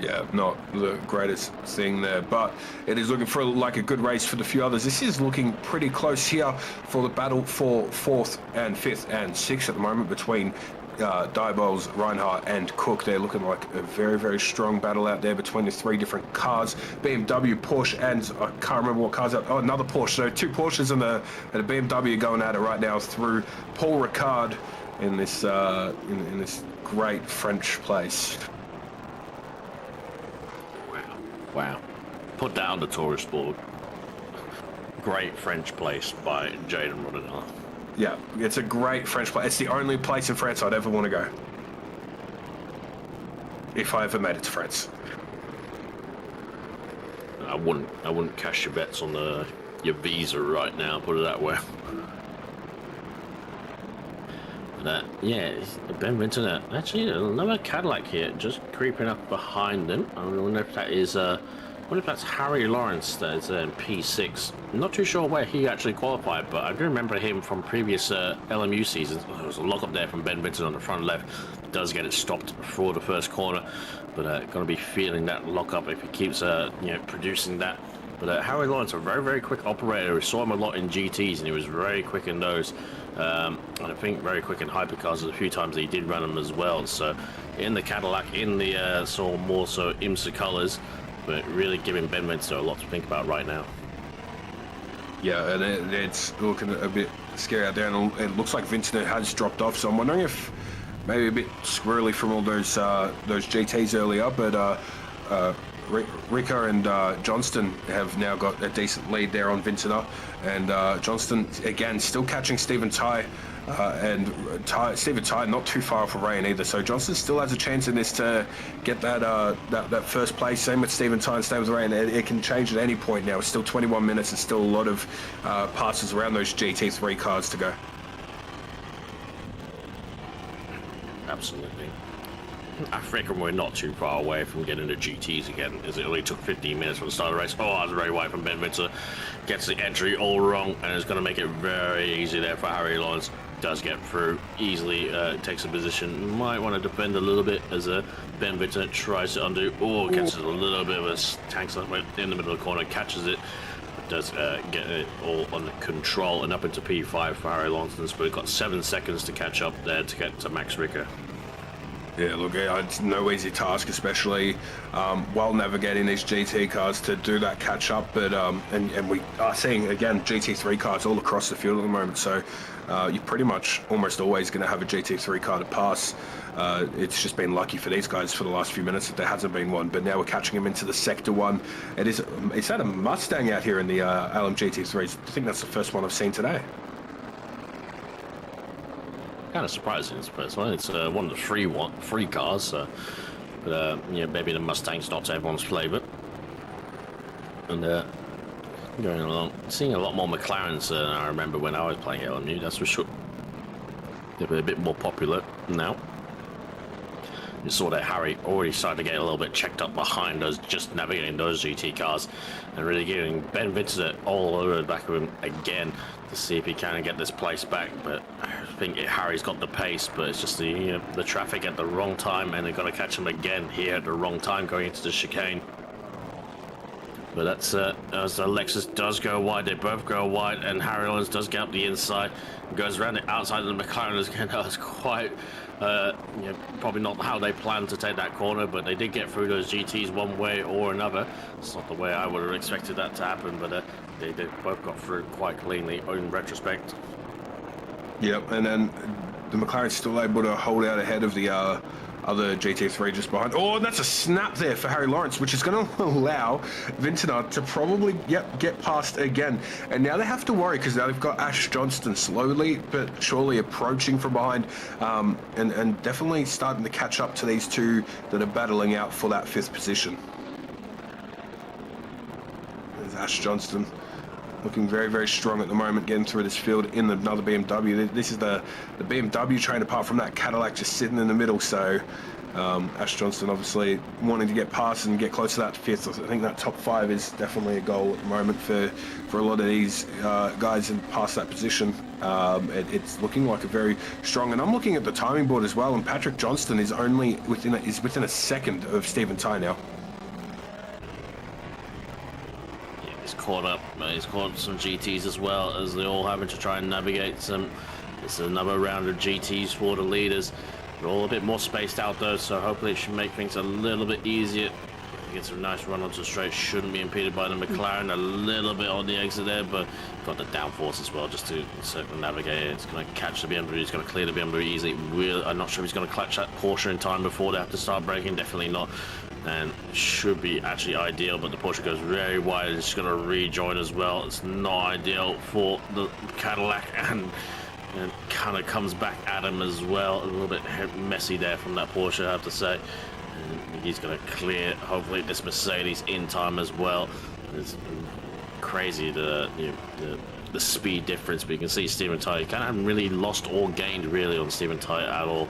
Speaker 2: Yeah, not the greatest thing there, but it is looking for like a good race for the few others. This is looking pretty close here for the battle for 4th and 5th and 6th at the moment between Diebold, Reinhardt and Cook. They're looking like a very, very strong battle out there between the 3 different cars. BMW, Porsche, and I can't remember what cars out. Oh, another Porsche. So 2 Porsches and a BMW going at it right now through Paul Ricard in this in this great French place.
Speaker 1: Wow. Put down the tourist board. Great French place by Jaden Rodinal.
Speaker 2: Yeah, it's a great French place. It's the only place in France I'd ever want to go. If I ever made it to France.
Speaker 1: I wouldn't cash your bets on your visa right now, put it that way. Yeah, Ben Vinton, actually another Cadillac here, just creeping up behind him. I wonder if that is, I wonder if that's Harry Lawrence that is in P6. I'm not too sure where he actually qualified, but I do remember him from previous LMU seasons. There was a lock up there from Ben Vinton on the front left. Does get it stopped before the first corner, but going to be feeling that lock up if he keeps producing that. But Harry Lawrence, a very, very quick operator. We saw him a lot in GTs, and he was very quick in those. And I think very quick in hypercars. A few times he did run them as well. So in the Cadillac, in the more so IMSA colours, but really giving Ben Vinton a lot to think about right now.
Speaker 2: Yeah, and it's looking a bit scary out there, and it looks like Vincent has dropped off. So I'm wondering if maybe a bit squirrely from all those GTs earlier, but Ricard and Johnston have now got a decent lead there on Vincent, and Johnston again still catching Stephen Ty, and Stephen Ty not too far off a rain either. So Johnston still has a chance in this to get that first place. Same with Stephen Ty and same with rain. It can change at any point now. It's still 21 minutes and still a lot of passes around those GT3 cars to go.
Speaker 1: Absolutely. I reckon we're not too far away from getting the GTs again, as it only took 15 minutes from the start of the race. Oh, I was very wide from Ben Vinton. Gets the entry all wrong, and it's going to make it very easy there for Harry Lawrence. Does get through easily, takes a position. Might want to defend a little bit as Ben Vinton tries to undo. Oh, catches a little bit of a tank in the middle of the corner, catches it. Does get it all under control and up into P5 for Harry Lawrence, but we've got 7 seconds to catch up there to get to Max Ricker.
Speaker 2: Yeah, look, it's no easy task, especially while navigating these GT cars to do that catch up. But and we are seeing again GT3 cars all across the field at the moment. So you're pretty much almost always going to have a GT3 car to pass. It's just been lucky for these guys for the last few minutes that there hasn't been one. But now we're catching them into the Sector 1. It's had a Mustang out here in the LM GT3s. I think that's the first one I've seen today.
Speaker 1: Kind of surprising, this first one. It's one of the free cars, but maybe the Mustang's not to everyone's flavour. And going along, seeing a lot more McLarens than I remember when I was playing LMU. That's for sure. They're a bit more popular now. You saw that Harry already started to get a little bit checked up behind us, just navigating those GT cars, and really giving Ben Vinton all over the back of him again to see if he can get this place back. But I think Harry's got the pace, but it's just the traffic at the wrong time, and they've got to catch him again here at the wrong time going into the chicane. But that's as the Lexus does go wide, they both go wide, and Harry Lawrence does get up the inside, goes around the outside of the McLaren again. That was quite, probably not how they planned to take that corner, but they did get through those GTs one way or another. It's not the way I would have expected that to happen, but they both got through quite cleanly in retrospect.
Speaker 2: Yep, and then the McLaren's still able to hold out ahead of the other GT3 just behind. Oh, and that's a snap there for Harry Lawrence, which is going to allow Vintner to probably, get past again. And now they have to worry because now they've got Ash Johnston slowly but surely approaching from behind, and definitely starting to catch up to these two that are battling out for that 5th position. There's Ash Johnston. Looking very, very strong at the moment, getting through this field in another BMW. This is the BMW train, apart from that Cadillac just sitting in the middle. So Ash Johnston obviously wanting to get past and get close to that 5th. I think that top 5 is definitely a goal at the moment for a lot of these guys and past that position. It's looking like a very strong, and I'm looking at the timing board as well, and Patrick Johnston is only within a second of Stephen Ty now.
Speaker 1: Caught up. He's caught some GTs as well, as they're all having to try and navigate some. This is another round of GTs for the leaders. They're all a bit more spaced out though, so hopefully it should make things a little bit easier. Get some nice run onto the straight, shouldn't be impeded by the McLaren. A little bit on the exit there, but got the downforce as well just to circumnavigate it. It's going to catch the BMW, it's going to clear the BMW easily. I'm not sure if he's going to clutch that Porsche in time before they have to start braking, definitely not. And should be actually ideal, but the Porsche goes very wide. It's going to rejoin as well. It's not ideal for the Cadillac, and kind of comes back at him as well. A little bit messy there from that Porsche, I have to say. And he's going to clear, hopefully, this Mercedes in time as well. It's crazy the speed difference, but you can see Stephen Ty kind of haven't really lost or gained really on Stephen Ty at all,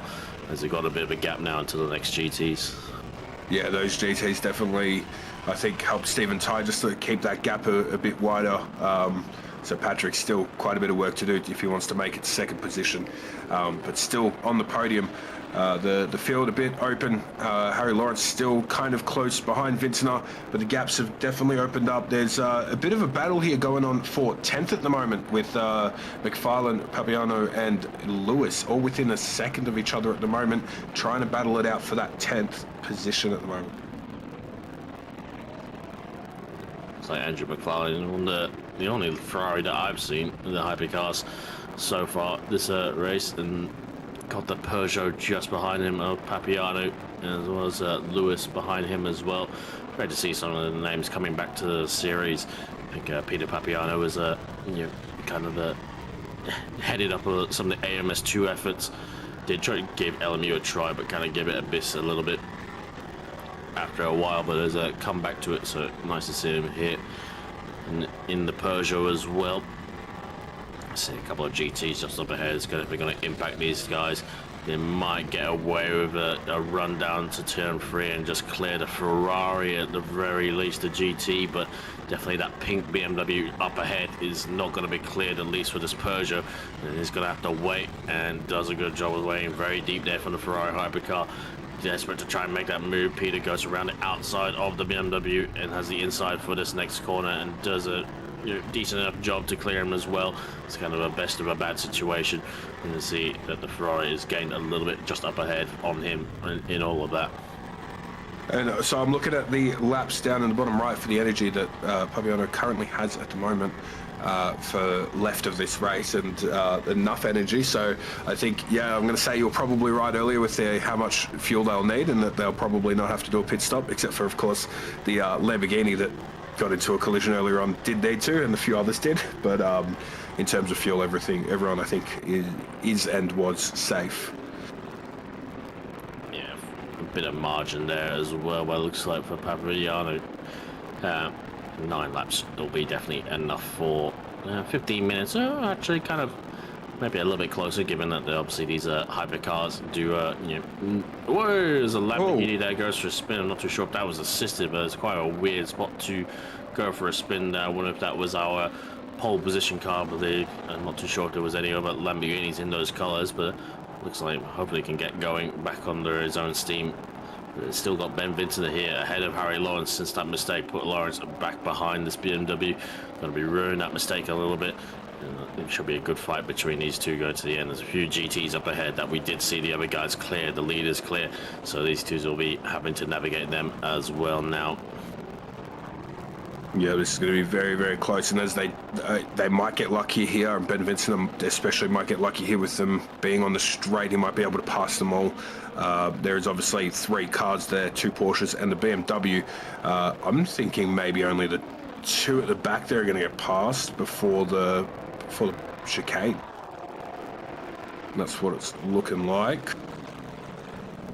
Speaker 1: as he got a bit of a gap now into the next GTs.
Speaker 2: Yeah, those GTs definitely, I think, help Stephen Ty just to keep that gap a bit wider. So Patrick's still quite a bit of work to do if he wants to make it 2nd position, but still on the podium. The field a bit open. Harry Lawrence still kind of close behind Vintner, but the gaps have definitely opened up. There's a bit of a battle here going on for 10th at the moment, with McFarlane, Papiano and Lewis all within a second of each other at the moment, trying to battle it out for that 10th position at the moment.
Speaker 1: It's like Andrew McFarlane on the only Ferrari that I've seen in the hypercars so far this race, and got the Peugeot just behind him of Papiano, as well as Lewis behind him as well. Great to see some of the names coming back to the series. I think Peter Papiano was kind of headed up some of the AMS2 efforts. Did try to give LMU a try, but kind of give it a little bit after a while, but has come back to it, so nice to see him here in the Peugeot as well. I see a couple of GTs just up ahead. They're going to impact these guys. They might get away with a run down to turn 3 and just clear the Ferrari at the very least, the GT, but definitely that pink BMW up ahead is not going to be cleared, at least for this Peugeot, and he's going to have to wait, and does a good job of waiting very deep there from the Ferrari hypercar. Desperate to try and make that move. Peter goes around the outside of the BMW and has the inside for this next corner, and does a decent enough job to clear him as well. It's kind of a best of a bad situation, and you see that the Ferrari has gained a little bit just up ahead on him in all of that.
Speaker 2: And so I'm looking at the laps down in the bottom right for the energy that Papiano currently has at the moment for left of this race, and enough energy. So I think, I'm going to say you're probably right earlier with how much fuel they'll need, and that they'll probably not have to do a pit stop, except for, of course, the Lamborghini that got into a collision earlier on did need to, and a few others did. But in terms of fuel, everyone I think is and was safe.
Speaker 1: Yeah, a bit of margin there as well, but it looks like for Papiano. 9 laps will be definitely enough for 15 minutes. Actually, kind of maybe a little bit closer, given that obviously these hypercars do. Whoa, there's a Lamborghini that goes for a spin. I'm not too sure if that was assisted, but it's quite a weird spot to go for a spin there. I wonder if that was our pole position car, I believe. I'm not too sure if there was any other Lamborghinis in those colors, but looks like hopefully he can get going back under his own steam. It's still got Ben Vintner here ahead of Harry Lawrence, since that mistake put Lawrence back behind this BMW. Going to be ruining that mistake a little bit. And it should be a good fight between these two going to the end. There's a few GTs up ahead that we did see the other guys clear, the leaders clear. So these two will be having to navigate them as well now.
Speaker 2: Yeah, this is going to be very, very close, and as they might get lucky here, and Ben Vincent especially might get lucky here with them being on the straight. He might be able to pass them all. There is obviously 3 cars there, 2 Porsches and the BMW. I'm thinking maybe only the 2 at the back there are going to get passed before the chicane. That's what it's looking like.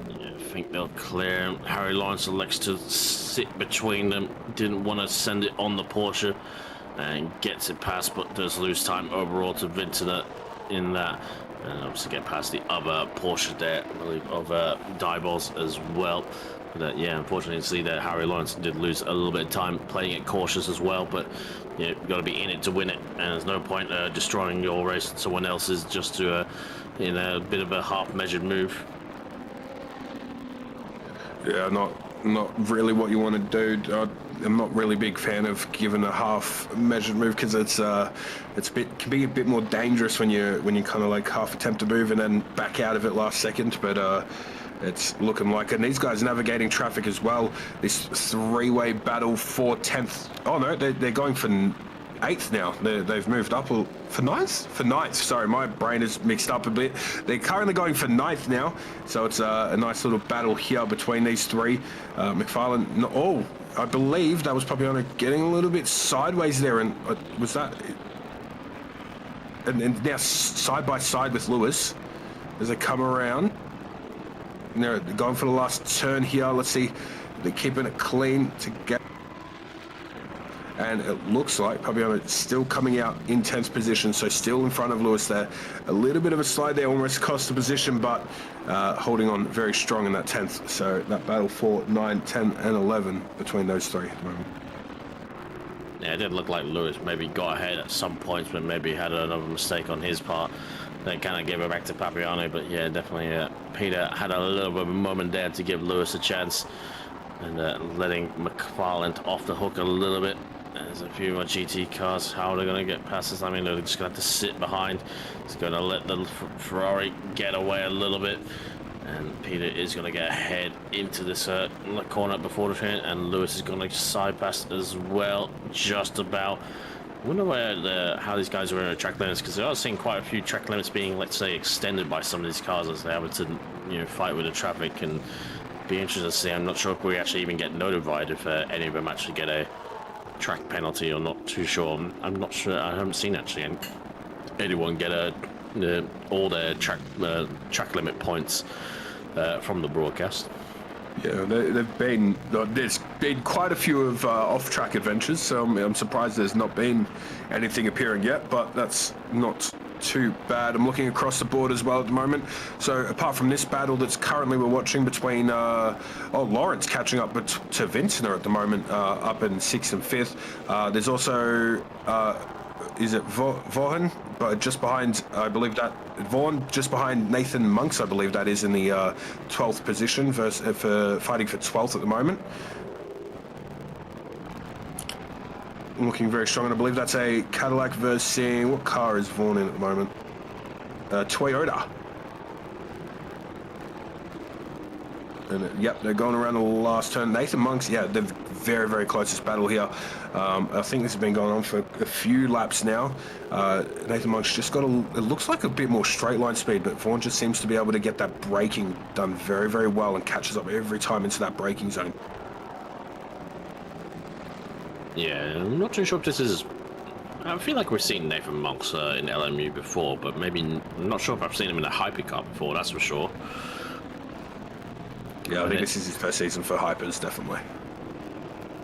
Speaker 1: I think they'll clear. Harry Lawrence elects to sit between them. Didn't want to send it on the Porsche and gets it past, but does lose time overall to Vincent in that. And obviously get past the other Porsche there, I believe, of Diebols as well. But yeah, unfortunately, see that Harry Lawrence did lose a little bit of time playing it cautious as well. But yeah, you've got to be in it to win it, and there's no point destroying your race and someone else's just to in a bit of a half-measured move.
Speaker 2: Yeah, not really what you want to do. I'm not really a big fan of giving a half-measured move because can be a bit more dangerous when you kind of like half attempt to move and then back out of it last second. But it's looking like, and these guys navigating traffic as well. This 3-way battle for 10th. Oh no, they're going for 8th now. They've moved up for 9th? For 9th, sorry, my brain is mixed up a bit. They're currently going for 9th now, so it's a nice little battle here between these 3. McFarlane, I believe that was probably on getting a little bit sideways there, and was that... And now side by side with Lewis as they come around. They're going for the last turn here. Let's see, they're keeping it clean to get... And it looks like Pabiano still coming out in 10th position, so still in front of Lewis there. A little bit of a slide there, almost cost the position, but holding on very strong in that 10th. So that battle for 9, 10, and 11 between those 3 at the moment.
Speaker 1: Yeah, it did look like Lewis maybe got ahead at some points, but maybe had another mistake on his part. They kind of gave it back to Papiano, but yeah, definitely Peter had a little bit of a moment there to give Lewis a chance, and letting McFarland off the hook a little bit. There's a few more GT cars. How are they going to get past this? I mean, they're just going to have to sit behind. It's going to let the Ferrari get away a little bit. And Peter is going to get ahead into this corner before the turn. And Lewis is going to side pass as well, just about. I wonder how these guys are in track limits, because they are seeing quite a few track limits being, let's say, extended by some of these cars as they have to, fight with the traffic. And be interested to see. I'm not sure if we actually even get notified if any of them actually get a track penalty or not. Too sure. I'm not sure. I haven't seen actually anyone get all their track limit points from the broadcast.
Speaker 2: Yeah, there's been quite a few of off-track adventures, so I'm surprised there's not been anything appearing yet, but that's not too bad. I'm looking across the board as well at the moment. So apart from this battle that's currently we're watching between Lawrence catching up to Vincent at the moment, up in 6th and 5th. There's also is it Vaughan, but just behind, I believe that Vaughan, just behind Nathan Monks, I believe that is in the 12th position for fighting for 12th at the moment. Looking very strong, and I believe that's a Cadillac versus, what car is Vaughan in at the moment? Toyota. And yep, they're going around the last turn. Nathan Monks, yeah, they're very, very closest battle here. I think this has been going on for a few laps now. Nathan Monks just got it looks like a bit more straight line speed, but Vaughan just seems to be able to get that braking done very, very well and catches up every time into that braking zone.
Speaker 1: Yeah, I'm not too sure if this is... I feel like we've seen Nathan Monks in LMU before, but maybe... I'm not sure if I've seen him in a hypercar before, that's for sure.
Speaker 2: Yeah, I think this is his first season for Hypers, definitely.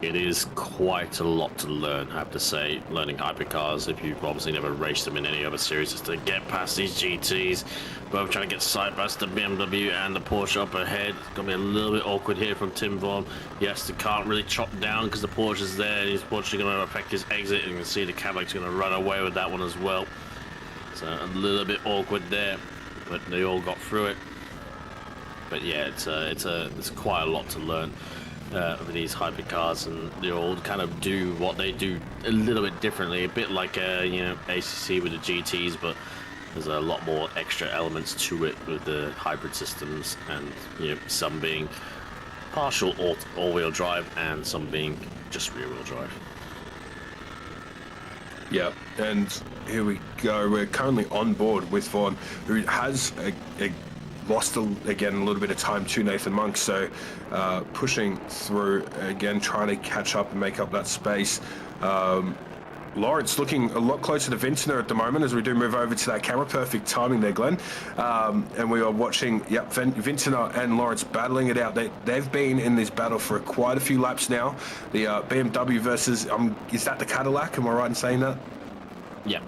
Speaker 1: It is quite a lot to learn, I have to say, learning hypercars. If you've obviously never raced them in any other series, just to get past these GTs, both trying to get side past the BMW and the Porsche up ahead. It's going to be a little bit awkward here from Tim Vaughan. Yes, they can't really chop down because the Porsche is there. He's unfortunately going to affect his exit. You can see the Cadillac's going to run away with that one as well. So a little bit awkward there, but they all got through it. But yeah, it's quite a lot to learn with these hypercars, and they all kind of do what they do a little bit differently, a bit like ACC with the GTs, but there's a lot more extra elements to it with the hybrid systems, and some being partial all-wheel drive and some being just rear-wheel drive.
Speaker 2: Yeah, and here we go. We're currently on board with Vaughn, who has lost again a little bit of time to Nathan Monk. So pushing through again, trying to catch up and make up that space. Lawrence looking a lot closer to Vintner at the moment as we do move over to that camera. Perfect timing there, Glenn. And we are watching, Vintner and Lawrence battling it out. They've been in this battle for quite a few laps now. The BMW versus, is that the Cadillac? Am I right in saying that?
Speaker 1: Yeah.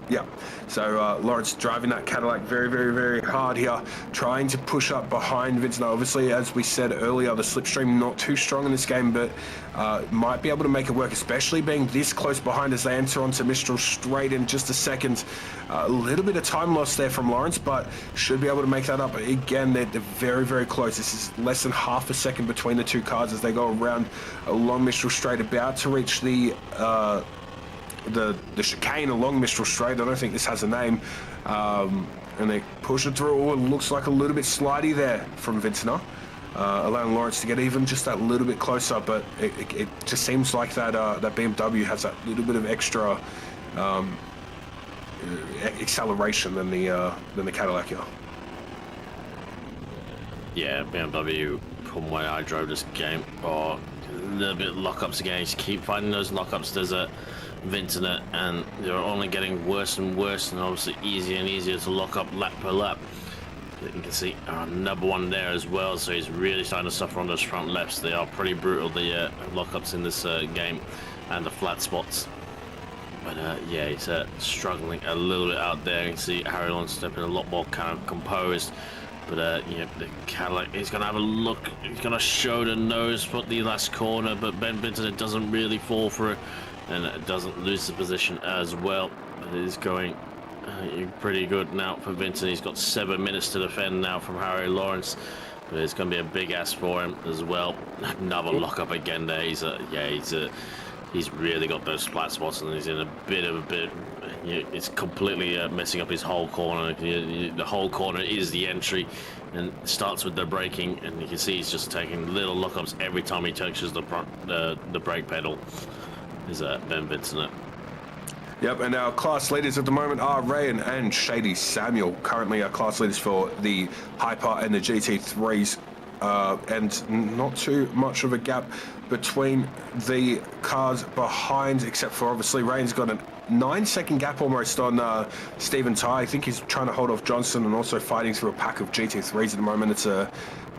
Speaker 2: Yeah, so Lawrence driving that Cadillac very, very, very hard here, trying to push up behind Vincent. Obviously, as we said earlier, the slipstream not too strong in this game, but might be able to make it work, especially being this close behind as they enter onto Mistral straight in just a second. A little bit of time lost there from Lawrence, but should be able to make that up. Again, they're very, very close. This is less than half a second between the two cars as they go around along Mistral straight, about to reach the chicane along Mistral Straight. I don't think this has a name. And they push it through. Oh, it looks like a little bit slidey there from Vintner, allowing Lawrence to get even just that little bit closer. But it just seems like that that BMW has that little bit of extra acceleration than the Cadillac here.
Speaker 1: Yeah, BMW, from when I drove this game, a little bit lockups again. You keep finding those lockups. There's a Vintner, and they're only getting worse and worse, and obviously easier and easier to lock up lap per lap. You can see another one there as well, so he's really starting to suffer on those front laps. They are pretty brutal, the lockups in this game, and the flat spots. But yeah, he's struggling a little bit out there. You can see Harry Lawrence stepping a lot more kind of composed. But yeah, the Cadillac, he's going to have a look. He's going to show the nose for the last corner, but Ben Vintner doesn't really fall for it, and it doesn't lose the position as well. But it is going pretty good now for Vintner. He's got 7 minutes to defend now from Harry Lawrence. But it's going to be a big ask for him as well. Another lockup again there. He's really got those flat spots, and he's in a bit. It's completely messing up his whole corner. The whole corner is the entry, and it starts with the braking, and you can see he's just taking little lockups every time he touches the brake pedal. Is Ben Vintner.
Speaker 2: Yep, and our class leaders at the moment are Rayan and Shady Samuel. Currently our class leaders for the Hyper and the GT3s. And not too much of a gap between the cars behind, except for obviously Rain's got a 9-second gap almost on Stephen Ty. I think he's trying to hold off Johnson and also fighting through a pack of GT3s at the moment. It's a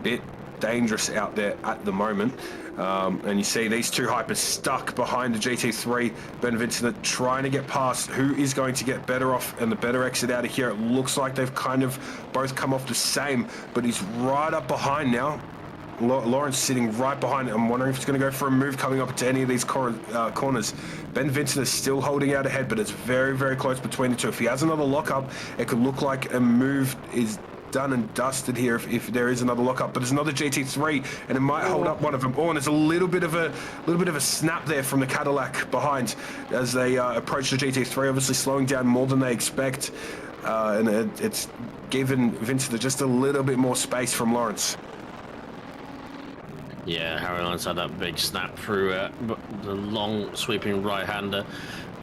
Speaker 2: bit dangerous out there at the moment. And you see these two Hypers stuck behind the GT3. Ben Vintner trying to get past who is going to get better off and the better exit out of here. It looks like they've kind of both come off the same, but he's right up behind now. Lawrence sitting right behind. I'm wondering if he's going to go for a move coming up to any of these corners. Ben Vintner is still holding out ahead, but it's very, very close between the two. If he has another lockup, it could look like a move is done and dusted here if there is another lockup. But there's another GT3, and it might hold up one of them. Oh, and there's a little bit of a snap there from the Cadillac behind as they approach the GT3, obviously slowing down more than they expect, and it's given Vintner just a little bit more space from Lawrence.
Speaker 1: Yeah, Harry Lawrence had that big snap through the long sweeping right-hander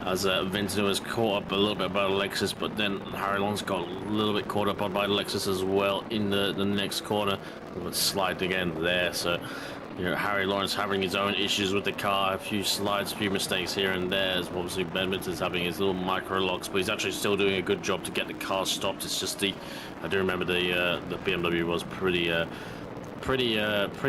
Speaker 1: as Vintner was caught up a little bit by the Lexus, but then Harry Lawrence got a little bit caught up by the Lexus as well in the next corner, but slide again there. So, you know, Harry Lawrence having his own issues with the car, a few slides, a few mistakes here and there. As obviously Ben Vintner's having his little micro locks, but he's actually still doing a good job to get the car stopped. It's just I do remember the BMW was pretty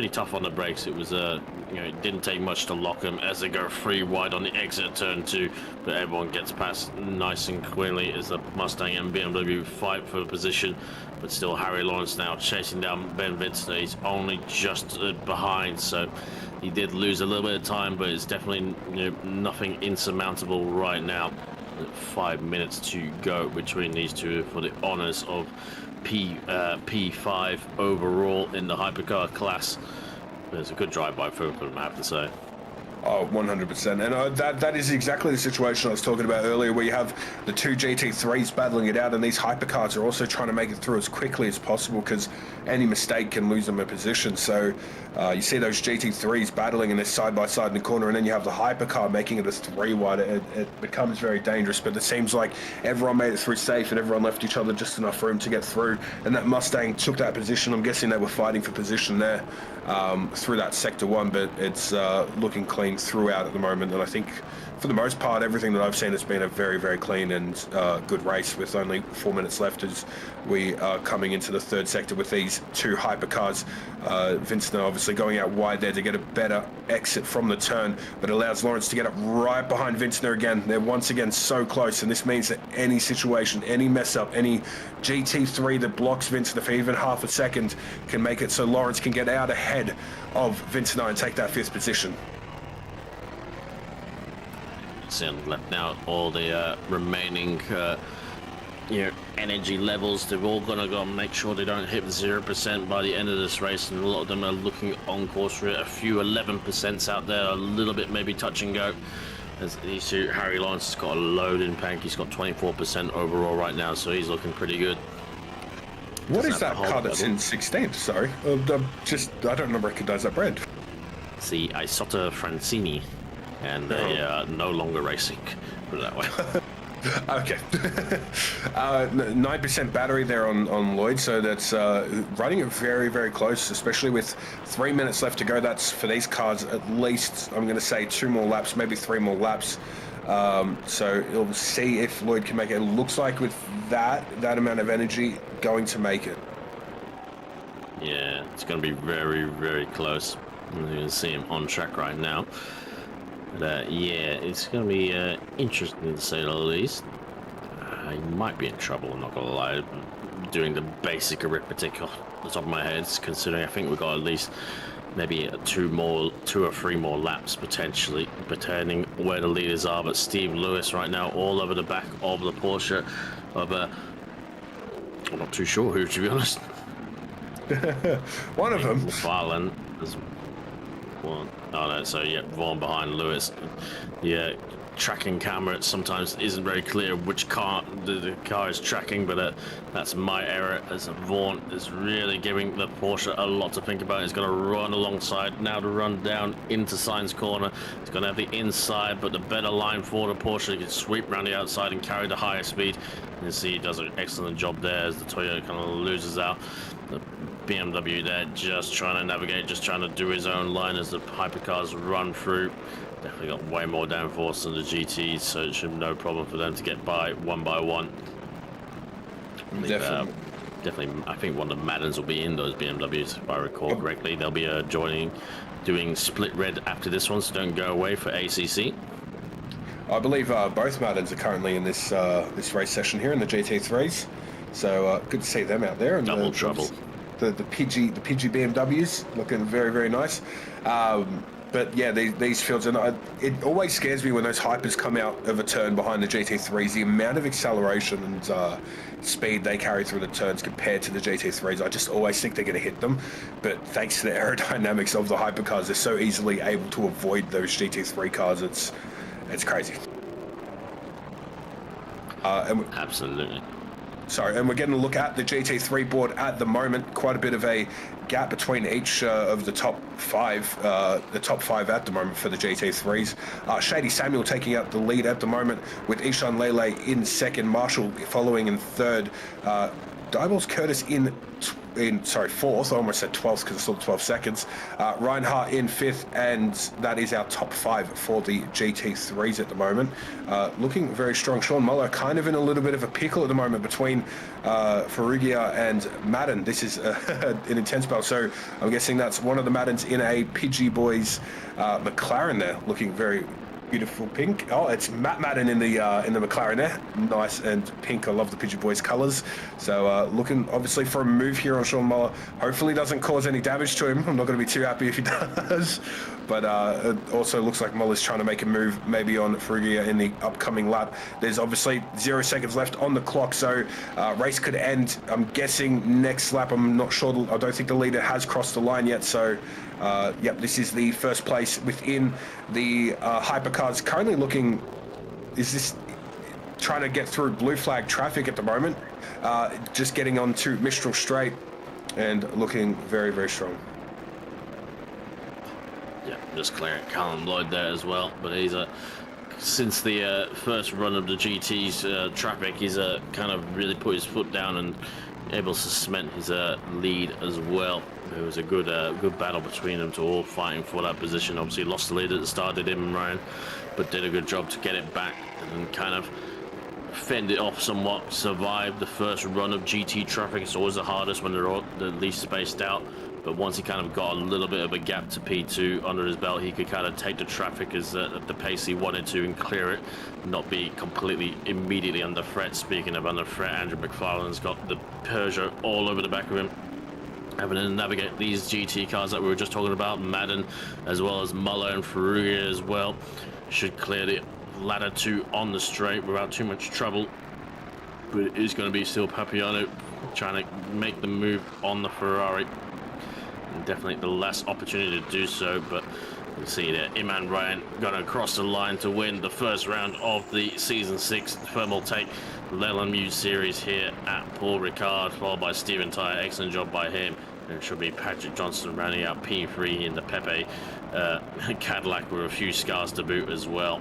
Speaker 1: tough on the brakes. It was it didn't take much to lock them as they go free wide on the exit turn 2, but everyone gets past nice and cleanly as the Mustang and BMW fight for position. But still, Harry Lawrence now chasing down Ben Vintner. He's only just behind, so he did lose a little bit of time, but it's definitely nothing insurmountable right now. 5 minutes to go between these two for the honors of P5 overall in the hypercar class. It's a good drive-by for them, I have to say.
Speaker 2: Oh, 100%. And that is exactly the situation I was talking about earlier, where you have the two GT3s battling it out, and these hypercars are also trying to make it through as quickly as possible, because any mistake can lose them a position. So you see those GT3s battling, and they're side by side in the corner, and then you have the hypercar making it a 3 wide. It becomes very dangerous, but it seems like everyone made it through safe, and everyone left each other just enough room to get through. And that Mustang took that position. I'm guessing they were fighting for position there through that Sector 1, but it's looking clean throughout at the moment. And I think for the most part, everything that I've seen has been a very, very clean and good race, with only 4 minutes left as we are coming into the third sector with these two hypercars. Vincent obviously going out wide there to get a better exit from the turn, but allows Lawrence to get up right behind Vincent again. They're once again so close, and this means that any situation, any mess up, any GT3 that blocks Vincent for even half a second can make it so Lawrence can get out ahead of Vincent and take that 5th position.
Speaker 1: See on the left now, all the remaining energy levels, they're all gonna go and make sure they don't hit 0% by the end of this race, and a lot of them are looking on course for it. A few 11% out there, a little bit maybe touch and go. As these two, Harry Lawrence has got a load in tank. He's got 24% overall right now, so he's looking pretty good.
Speaker 2: What is that car that's in 16th? Sorry, I don't recognize that brand.
Speaker 1: It's the Isotta Francini, and they are no longer racing, put it that way.
Speaker 2: Okay. 9% battery there on Lloyd, so that's running it very, very close, especially with 3 minutes left to go. That's for these cars at least, I'm going to say 2 more laps, maybe 3 more laps. So we'll see if Lloyd can make it. It looks like with that amount of energy, going to make it.
Speaker 1: Yeah, it's going to be very, very close. You can see him on track right now. But yeah, it's going to be interesting to say the least. I might be in trouble, I'm not going to lie, doing the basic arithmetic off the top of my head, considering I think we've got at least maybe 2 or 3 more laps potentially, depending where the leaders are. But Steve Lewis right now all over the back of the Porsche of I'm not too sure who, to be honest.
Speaker 2: One of them.
Speaker 1: McFarlane is one. Oh no, so yeah, Vaughan behind Lewis. Yeah, tracking camera sometimes isn't very clear which car the car is tracking, but that's my error, as Vaughan is really giving the Porsche a lot to think about. He's going to run alongside now to run down into Sainz corner. He's going to have the inside, but the better line for the Porsche. He can sweep around the outside and carry the higher speed. You see he does an excellent job there as the Toyota kind of loses out. The BMW there just trying to navigate, just trying to do his own line as the hypercars run through. Definitely got way more downforce than the GTs, so it should be no problem for them to get by one. Definitely, I think one of the Maddens will be in those BMWs, if I recall correctly. They'll be doing split red after this one, so don't go away for ACC.
Speaker 2: I believe both Maddens are currently in this race session here in the GT3s, so good to see them out there. And
Speaker 1: double trouble.
Speaker 2: The PG BMWs looking very, very nice. But yeah, these fields, and it always scares me when those hypers come out of a turn behind the GT3s. The amount of acceleration and speed they carry through the turns compared to the GT3s, I just always think they're going to hit them. But thanks to the aerodynamics of the hypercars, they're so easily able to avoid those GT3 cars. It's crazy.
Speaker 1: Absolutely.
Speaker 2: Sorry, and we're getting a look at the GT3 board at the moment. Quite a bit of a gap between each of the top 5. The top 5 at the moment for the GT3s. Shady Samuel taking out the lead at the moment, with Ishan Lele in second, Marshall following in third, Diebold's Curtis in fourth. I almost said 12th because it's still 12 seconds. Reinhardt in fifth, and that is our top 5 for the GT3s at the moment. Looking very strong. Sean Muller kind of in a little bit of a pickle at the moment between Ferrugia and Madden. This is an intense battle. So I'm guessing that's one of the Maddens in a Pidgey Boys McLaren there, looking very beautiful pink. Oh, it's Matt Madden in the McLaren there. Nice and pink. I love the Pidgey Boys colours. So looking obviously for a move here on Sean Muller. Hopefully doesn't cause any damage to him. I'm not going to be too happy if he does. But it also looks like Muller's trying to make a move maybe on Ferrugia in the upcoming lap. There's obviously 0 seconds left on the clock, so race could end, I'm guessing, next lap. I'm not sure. I don't think the leader has crossed the line yet. So, yep, this is the first place within the hypercars. Currently looking, is this trying to get through blue flag traffic at the moment? Just getting onto Mistral Straight and looking very, very strong.
Speaker 1: Yeah, just clearing Callum Lloyd there as well, but he's since the first run of the GT's traffic, he's kind of really put his foot down and able to cement his lead as well. It was a good battle between them, to all fighting for that position. Obviously lost the lead at the start, did him and Ryan, but did a good job to get it back and kind of fend it off somewhat, survived the first run of GT traffic. It's always the hardest when they're all the least spaced out. But once he kind of got a little bit of a gap to P2 under his belt, he could kind of take the traffic at the pace he wanted to and clear it, not be completely immediately under threat. Speaking of under threat, Andrew McFarlane's got the Peugeot all over the back of him, having to navigate these GT cars that we were just talking about. Madden, as well as Muller and Ferrugia as well, should clear the ladder 2 on the straight without too much trouble. But it is going to be still Papiano trying to make the move on the Ferrari. Definitely the last opportunity to do so, but you see that Iman Ryan going to cross the line to win the first round of the Season 6 Thermaltake LMU series here at Paul Ricard, followed by Stephen Tyre. Excellent job by him. And it should be Patrick Johnson rounding out P3 in the Pepe Cadillac with a few scars to boot as well.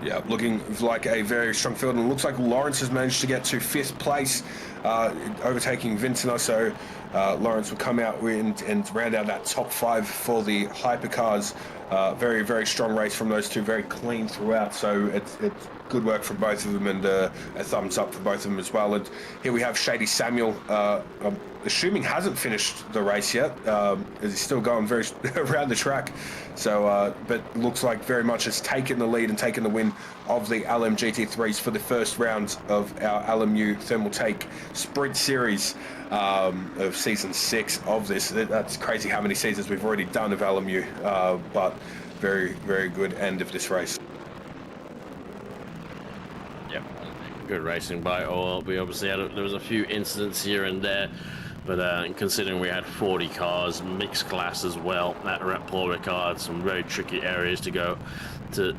Speaker 2: Yeah, looking like a very strong field, and it looks like Lawrence has managed to get to 5th place, overtaking Vincent. So Lawrence will come out and round out that top 5 for the hypercars. Very, very strong race from those two, very clean throughout. So it's good work from both of them, and a thumbs up for both of them as well. And here we have Shady Samuel, I'm assuming hasn't finished the race yet, as he's still going very around the track. So, but looks like very much has taken the lead and taken the win of the LM GT3s for the first round of our LMU Thermaltake Sprint Series of Season 6 of this. That's crazy how many seasons we've already done of LMU, but very, very good end of this race.
Speaker 1: Yep, good racing by all. We obviously had there was a few incidents here and there, but considering we had 40 cars, mixed class as well, at Paul Ricard, some very tricky areas to go to,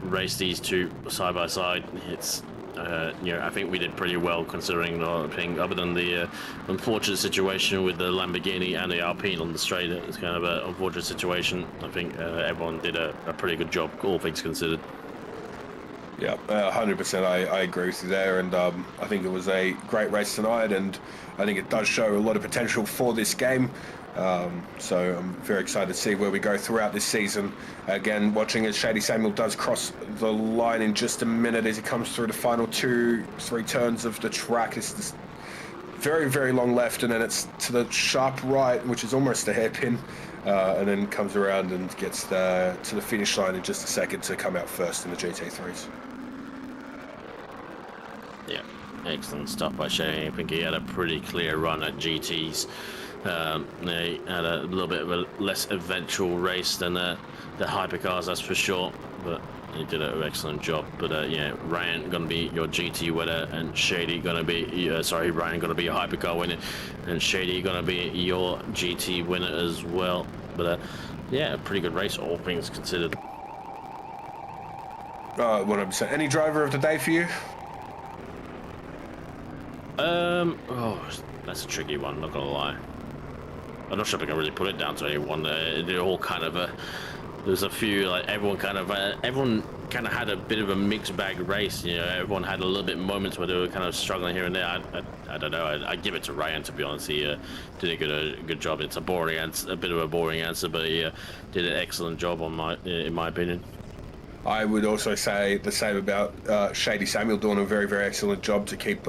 Speaker 1: race these two side by side. It's I think we did pretty well considering the thing, other than the unfortunate situation with the Lamborghini and the Alpine on the straight. It's kind of an unfortunate situation. I think everyone did a pretty good job, all things considered.
Speaker 2: Yeah, 100%. I agree with you there, and I think it was a great race tonight, and I think it does show a lot of potential for this game. So I'm very excited to see where we go throughout this season. Again, watching as Shady Samuel does cross the line in just a minute as he comes through the final 2-3 turns of the track. It's this very, very long left, and then it's to the sharp right, which is almost a hairpin, and then comes around and gets to the finish line in just a second to come out first in the GT3s.
Speaker 1: Yeah, excellent stuff by Shady. I think he had a pretty clear run at GTs. They had a little bit of a less eventual race than the hypercars, that's for sure, but he did an excellent job. But yeah, Ryan gonna be your GT winner, and Shady gonna be Ryan gonna be your hypercar winner, and Shady gonna be your GT winner as well. But yeah, a pretty good race, all things considered.
Speaker 2: 100%. Any driver of the day for you?
Speaker 1: Oh, that's a tricky one, not gonna lie. I'm not sure if I can really put it down to anyone. They're all kind of there's a few, like, everyone kind of had a bit of a mixed bag race. Everyone had a little bit moments where they were kind of struggling here and there. I don't know. I give it to Ryan, to be honest. He did a good job. It's a boring answer, a bit of a boring answer, but he did an excellent job in my opinion.
Speaker 2: I would also say the same about Shady Samuel doing a very, very excellent job to keep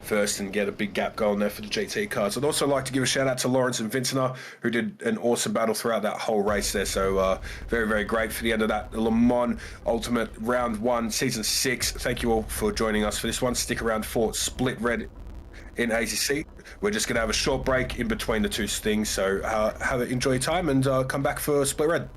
Speaker 2: first and get a big gap going there for the GT cars. I'd also like to give a shout out to Lawrence and Vincent, who did an awesome battle throughout that whole race there. So very, very great for the end of that Le Mans Ultimate Round 1, Season 6. Thank you all for joining us for this one. Stick around for Split Red in ACC. We're just going to have a short break in between the two things. So enjoy your time and come back for Split Red.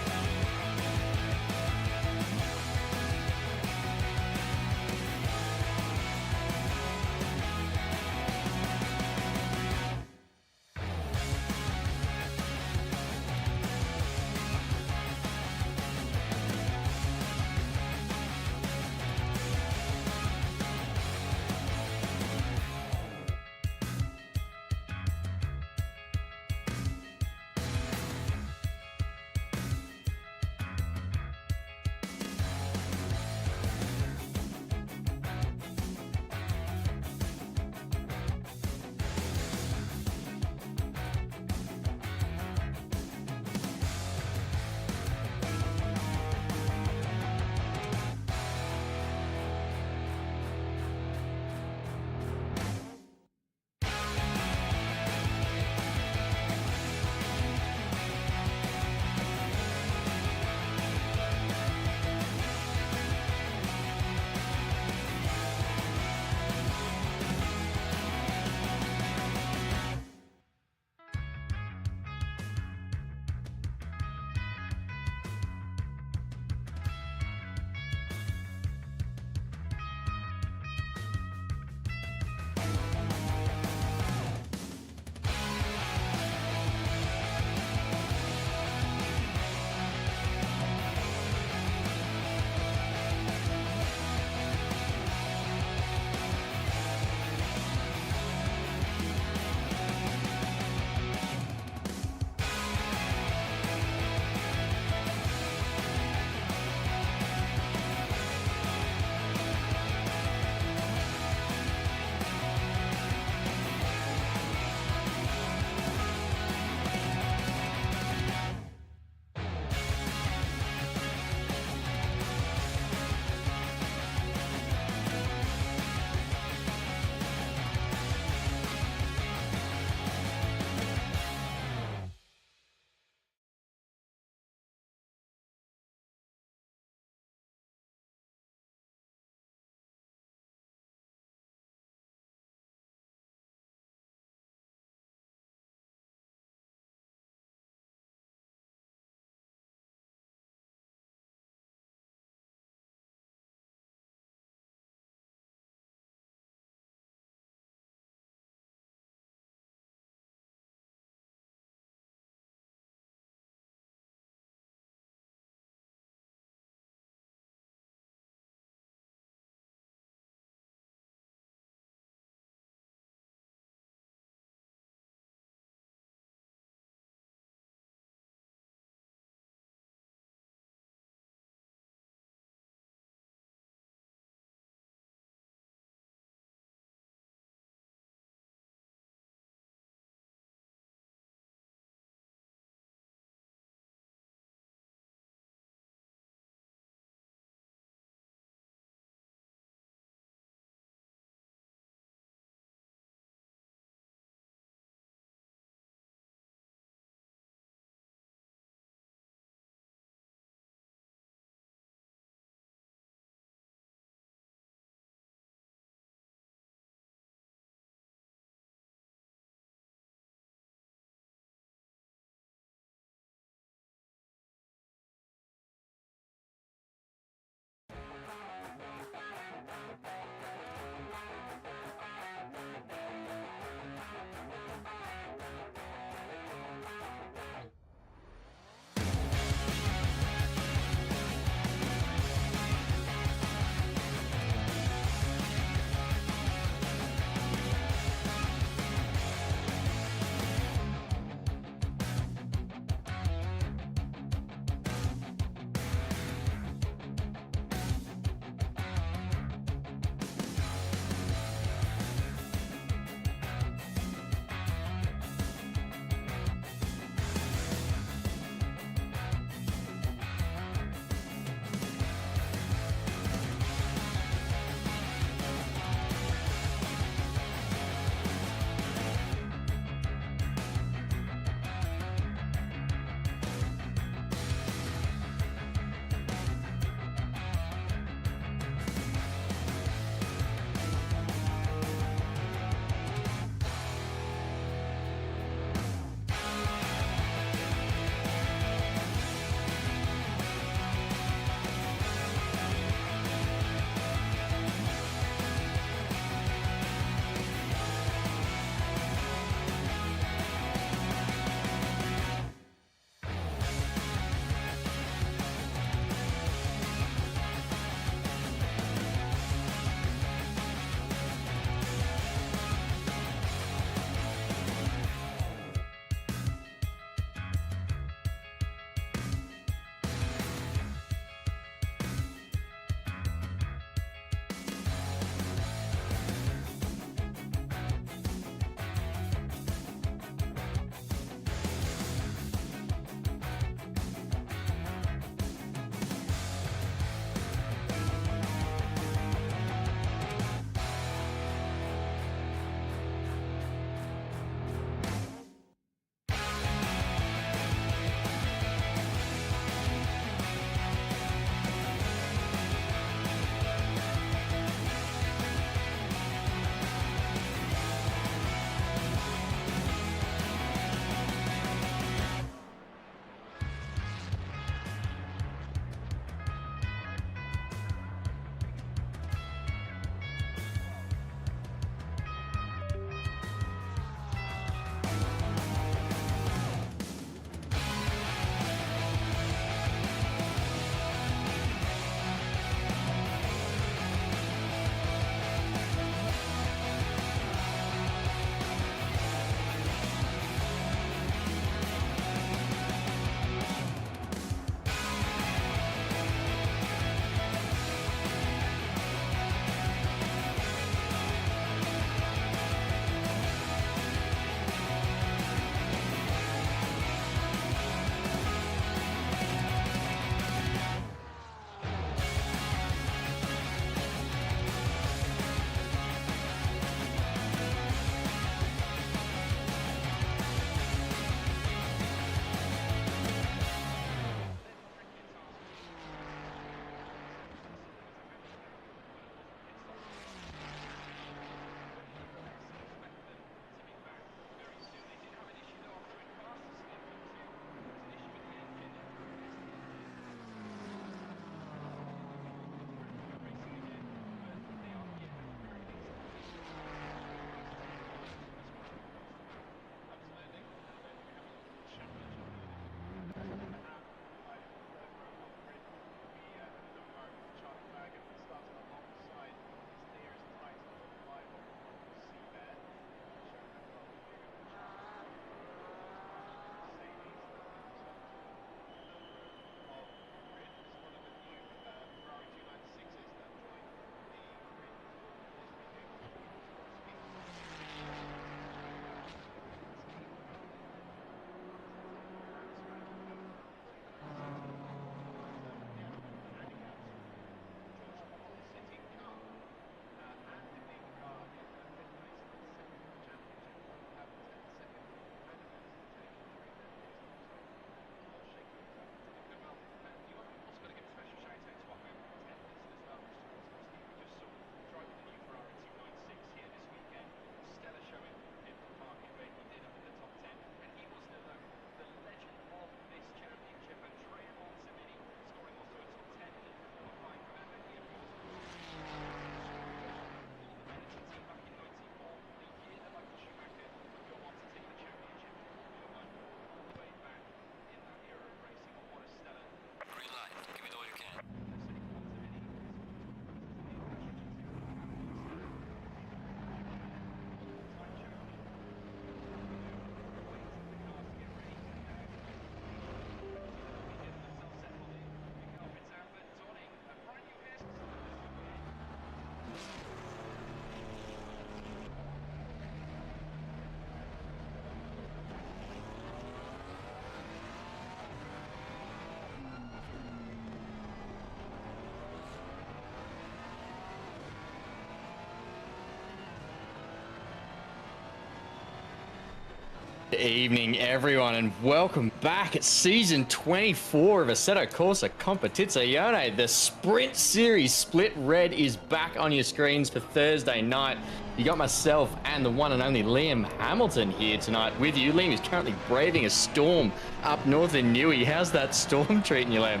Speaker 3: Good evening, everyone, and welcome back at season 24 of Assetto Corsa Competizione. The Sprint Series Split Red is back on your screens for Thursday night. You got myself and the one and only Liam Hamilton here tonight with you. Liam is currently braving a storm up north in Newey. How's that storm treating you, Liam?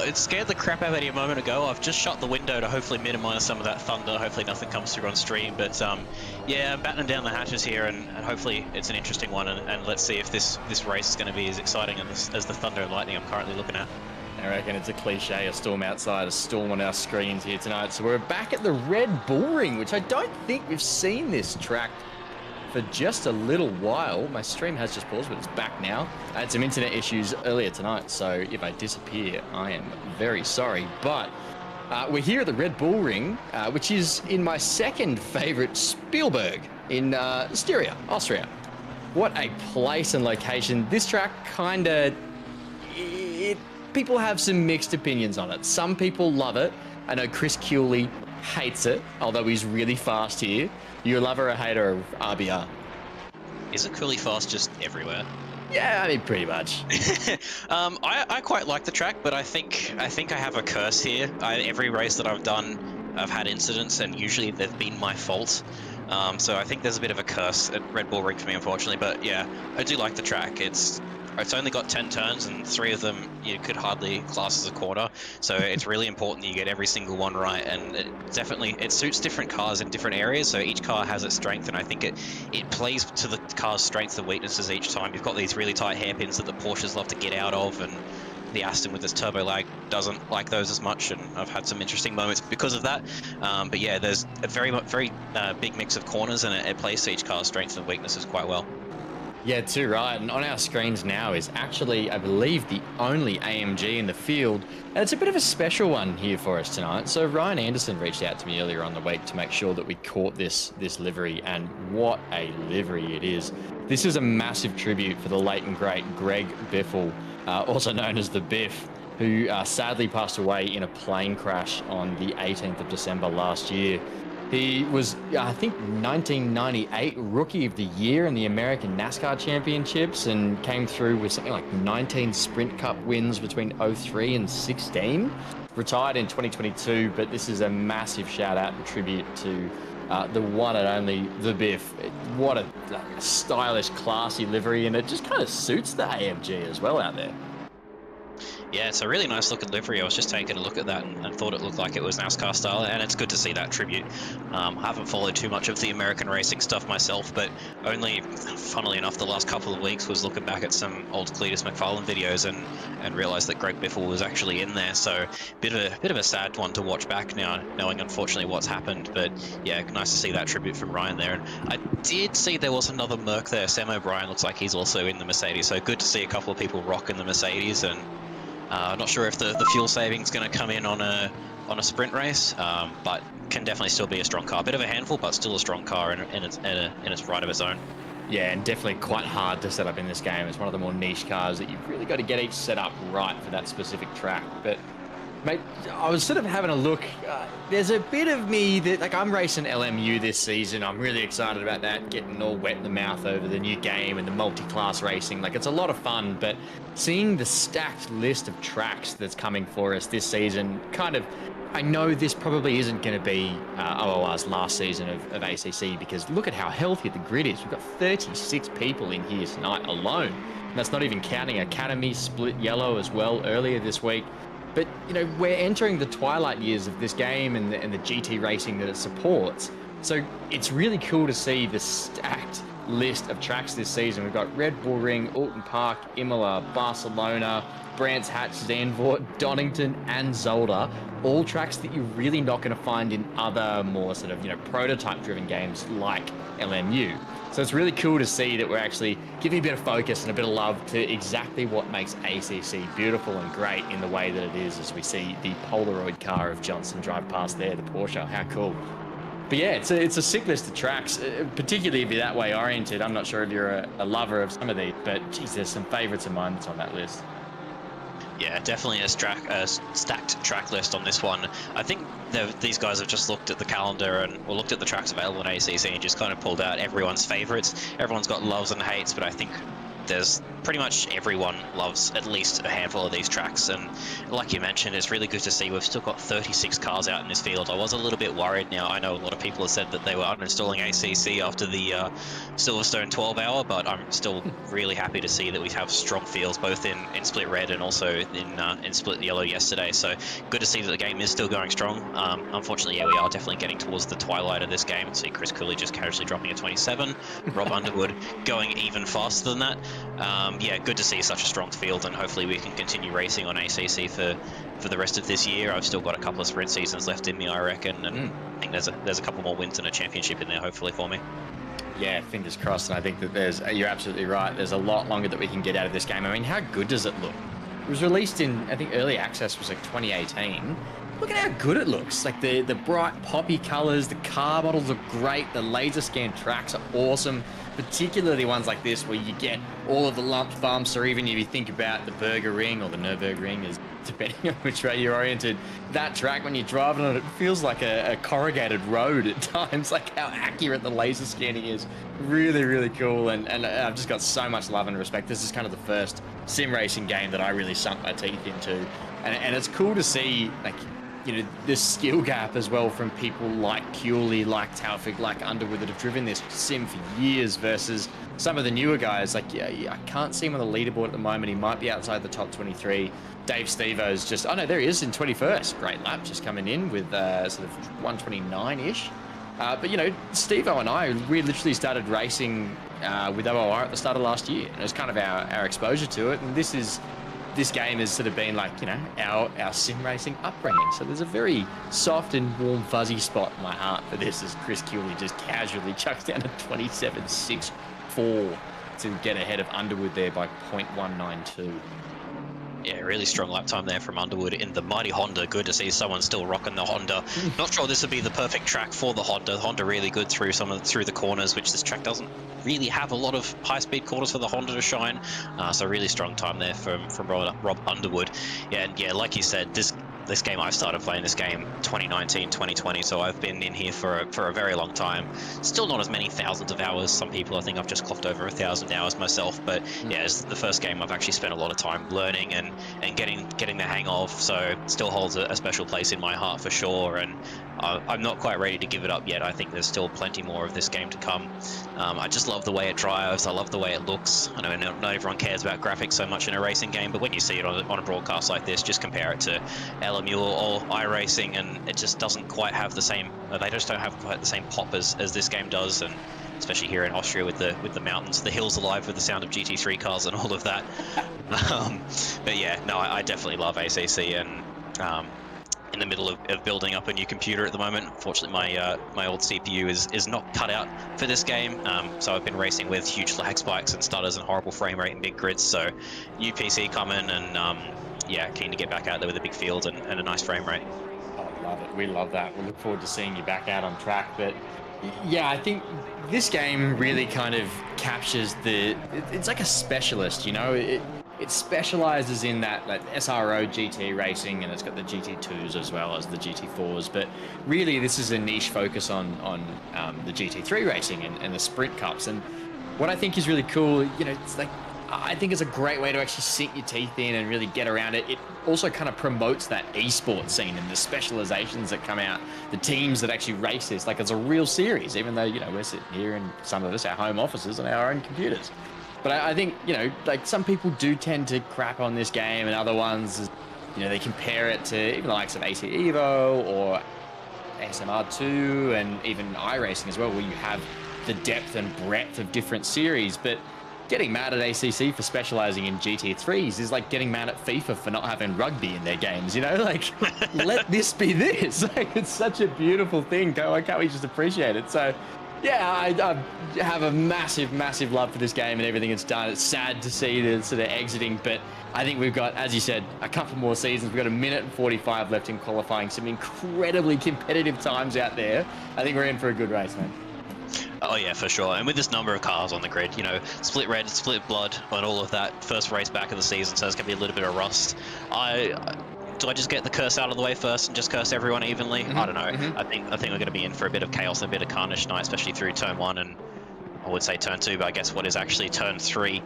Speaker 4: It scared the crap out of me a moment ago. I've just shut the window to hopefully minimize some of that thunder. Hopefully nothing comes through on stream. But yeah, I'm battening down the hatches here, and hopefully it's an interesting one. And let's see if this race is going to be as exciting as the thunder and lightning I'm currently looking at.
Speaker 3: I reckon it's a cliche, a storm outside, a storm on our screens here tonight. So we're back at the Red Bull Ring, which I don't think we've seen this track for just a little while. My stream has just paused, but it's back now. I had some internet issues earlier tonight, so if I disappear, I am very sorry. But we're here at the Red Bull Ring, which is in my second favorite Spielberg in Styria, Austria. What a place and location. This track people have some mixed opinions on it. Some people love it. I know Chris Cooley hates it, although he's really fast here. You a lover or hater of RBR?
Speaker 4: Isn't Cooley fast just everywhere?
Speaker 3: Yeah, I mean, pretty much.
Speaker 4: I quite like the track, but I think I have a curse here. Every race that I've done, I've had incidents, and usually they've been my fault. So I think there's a bit of a curse at Red Bull Ring for me, unfortunately. But yeah, I do like the track. It's only got 10 turns, and 3 of them you could hardly class as a quarter. So it's really important that you get every single one right, and it suits different cars in different areas. So each car has its strength, and I think it plays to the car's strengths and weaknesses each time. You've got these really tight hairpins that the Porsches love to get out of, and the Aston with its turbo lag doesn't like those as much, and I've had some interesting moments because of that. But yeah, there's a very big mix of corners, and it plays to each car's strengths and weaknesses quite well.
Speaker 3: Yeah, too right. And on our screens now is actually, I believe, the only AMG in the field. And it's a bit of a special one here for us tonight. So Ryan Anderson reached out to me earlier on the week to make sure that we caught this livery, and what a livery it is. This is a massive tribute for the late and great Greg Biffle, also known as the Biff, who sadly passed away in a plane crash on the 18th of December last year. He was, I think, 1998 Rookie of the Year in the American NASCAR Championships, and came through with something like 19 Sprint Cup wins between 03 and 16. Retired in 2022, but this is a massive shout out and tribute to the one and only The Biff. What a stylish, classy livery, and it just kind of suits the AMG as well out there.
Speaker 4: Yeah, it's a really nice looking livery. I was just taking a look at that and thought it looked like it was NASCAR style, and it's good to see that tribute. I haven't followed too much of the American racing stuff myself, but only, funnily enough, the last couple of weeks was looking back at some old Cletus McFarlane videos and realised that Greg Biffle was actually in there. So bit of a sad one to watch back now, knowing unfortunately what's happened. But yeah, nice to see that tribute from Ryan there. And I did see there was another Merc there. Sam O'Brien looks like he's also in the Mercedes. So good to see a couple of people rocking the Mercedes. And not sure if the fuel saving is going to come in on a sprint race, but can definitely still be a strong car. Bit of a handful, but still a strong car in its right of its own.
Speaker 3: Yeah, and definitely quite hard to set up in this game. It's one of the more niche cars that you've really got to get each set up right for that specific track. But mate, I was sort of having a look. There's a bit of me that, like, I'm racing LMU this season. I'm really excited about that, getting all wet in the mouth over the new game and the multi-class racing. Like, it's a lot of fun, but seeing the stacked list of tracks that's coming for us this season, kind of, I know this probably isn't going to be OOR's last season of ACC, because look at how healthy the grid is. We've got 36 people in here tonight alone. And that's not even counting Academy split yellow as well earlier this week. But, you know, we're entering the twilight years of this game and the GT racing that it supports. So it's really cool to see the stacked list of tracks this season. We've got Red Bull Ring, Alton Park, Imola, Barcelona, Brands Hatch, Zandvoort, Donington, and Zolder. All tracks that you're really not going to find in other more sort of, you know, prototype-driven games like LMU. So it's really cool to see that we're actually giving a bit of focus and a bit of love to exactly what makes ACC beautiful and great in the way that it is, as we see the Polaroid car of Johnson drive past there, the Porsche. How cool. But yeah, it's a sick list of tracks, particularly if you're that way oriented. I'm not sure if you're a lover of some of these, but geez, there's some favourites of mine that's on that list.
Speaker 4: Yeah, definitely a stacked track list on this one. I think these guys have just looked at the calendar or looked at the tracks available in ACC and just kind of pulled out everyone's favorites. Everyone's got loves and hates, but I think there's pretty much everyone loves at least a handful of these tracks. And like you mentioned, it's really good to see we've still got 36 cars out in this field. I was a little bit worried. Now, I know a lot of people have said that they were uninstalling ACC after the Silverstone 12 hour, but I'm still really happy to see that we have strong fields both in Split Red and also in Split Yellow yesterday. So good to see that the game is still going strong. Unfortunately, yeah, we are definitely getting towards the twilight of this game. See Chris Cooley just casually dropping a 27, Rob Underwood going even faster than that. Yeah, good to see such a strong field, and hopefully we can continue racing on ACC for the rest of this year. I've still got a couple of sprint seasons left in me, I reckon, and I think there's a couple more wins and a championship in there, hopefully, for me.
Speaker 3: Yeah, fingers crossed, and I think that you're absolutely right. There's a lot longer that we can get out of this game. I mean, how good does it look? It was released in, I think, early access was like 2018. Look at how good it looks. Like the bright poppy colors, the car models are great, the laser scan tracks are awesome, particularly ones like this where you get all of the lumped bumps, or even if you think about the Burger Ring or the Nürburgring, is depending on which way you're oriented. That track, when you're driving on it, feels like a corrugated road at times, like how accurate the laser scanning is. Really, really cool, and I've just got so much love and respect. This is kind of the first sim racing game that I really sunk my teeth into, and it's cool to see, like, you know, this skill gap as well from people like Cooley, like Taufik, like Underwood that have driven this sim for years versus some of the newer guys. Like, yeah, I can't see him on the leaderboard at the moment. He might be outside the top 23. Dave Stevo's just, oh no, there he is in 21st. Great lap, just coming in with sort of 129-ish. But, you know, Stevo and I, we literally started racing with OOR at the start of last year. And it was kind of our exposure to it. And this game has sort of been like, you know, our sim racing upbringing. So there's a very soft and warm, fuzzy spot in my heart for this, as Chris Cooley just casually chucks down a 27.64 to get ahead of Underwood there by 0.192.
Speaker 4: Yeah, really strong lap time there from Underwood in the mighty Honda. Good to see someone still rocking the Honda. Not sure this would be the perfect track for the Honda. Honda really good through through the corners, which this track doesn't really have a lot of high-speed corners for the Honda to shine. So really strong time there from Rob Underwood. Yeah, and yeah, like you said, this game, I started playing this game 2019, 2020, so I've been in here for a very long time. Still not as many thousands of hours. Some people, I think I've just clocked over 1,000 hours myself, but yeah, it's the first game I've actually spent a lot of time learning and getting the hang of, so still holds a special place in my heart for sure, and I'm not quite ready to give it up yet. I think there's still plenty more of this game to come. I just love the way it drives. I love the way it looks. I know not everyone cares about graphics so much in a racing game, but when you see it on a broadcast like this, just compare it to LMU or iRacing, and it just doesn't quite have the same. They just don't have quite the same pop as this game does, and especially here in Austria with the mountains, the hills alive with the sound of GT3 cars and all of that. But yeah, no, I definitely love ACC, and in the middle of building up a new computer at the moment. Unfortunately, my old CPU is not cut out for this game, so I've been racing with huge lag spikes and stutters and horrible frame rate and big grids. So new PC coming, and yeah, keen to get back out there with a big field and a nice frame rate.
Speaker 3: I love it. We love that. We look forward to seeing you back out on track. But yeah, I think this game really kind of captures it's like a specialist, you know. It specializes in that SRO GT racing, and it's got the GT2s as well as the GT4s. But really, this is a niche focus on the GT3 racing and the sprint cups. And what I think is really cool, you know, it's like, I think it's a great way to actually sink your teeth in and really get around it. It also kind of promotes that esports scene and the specializations that come out, the teams that actually race this. Like, it's a real series, even though, you know, we're sitting here in some of us, our home offices and our own computers. But I think, you know, like, some people do tend to crap on this game, and other ones, you know, they compare it to even the likes of AC Evo or ASMR2 and even iRacing as well, where you have the depth and breadth of different series. But getting mad at ACC for specializing in GT3s is like getting mad at FIFA for not having rugby in their games, you know? Like, let this be this. Like, it's such a beautiful thing. Why can't we just appreciate it? So, yeah, I have a massive, massive love for this game and everything it's done. It's sad to see the sort of exiting, but I think we've got, as you said, a couple more seasons. We've got 1 minute and 45 left in qualifying. Some incredibly competitive times out there. I think we're in for a good race, man.
Speaker 4: Oh yeah, for sure. And with this number of cars on the grid, you know, split red, split blood, and all of that, first race back of the season, so there's going to be a little bit of rust. Do I just get the curse out of the way first and just curse everyone evenly? I don't know. I think we're going to be in for a bit of chaos and a bit of carnage tonight, especially through turn 1 and I would say turn 2, but I guess what is actually turn 3.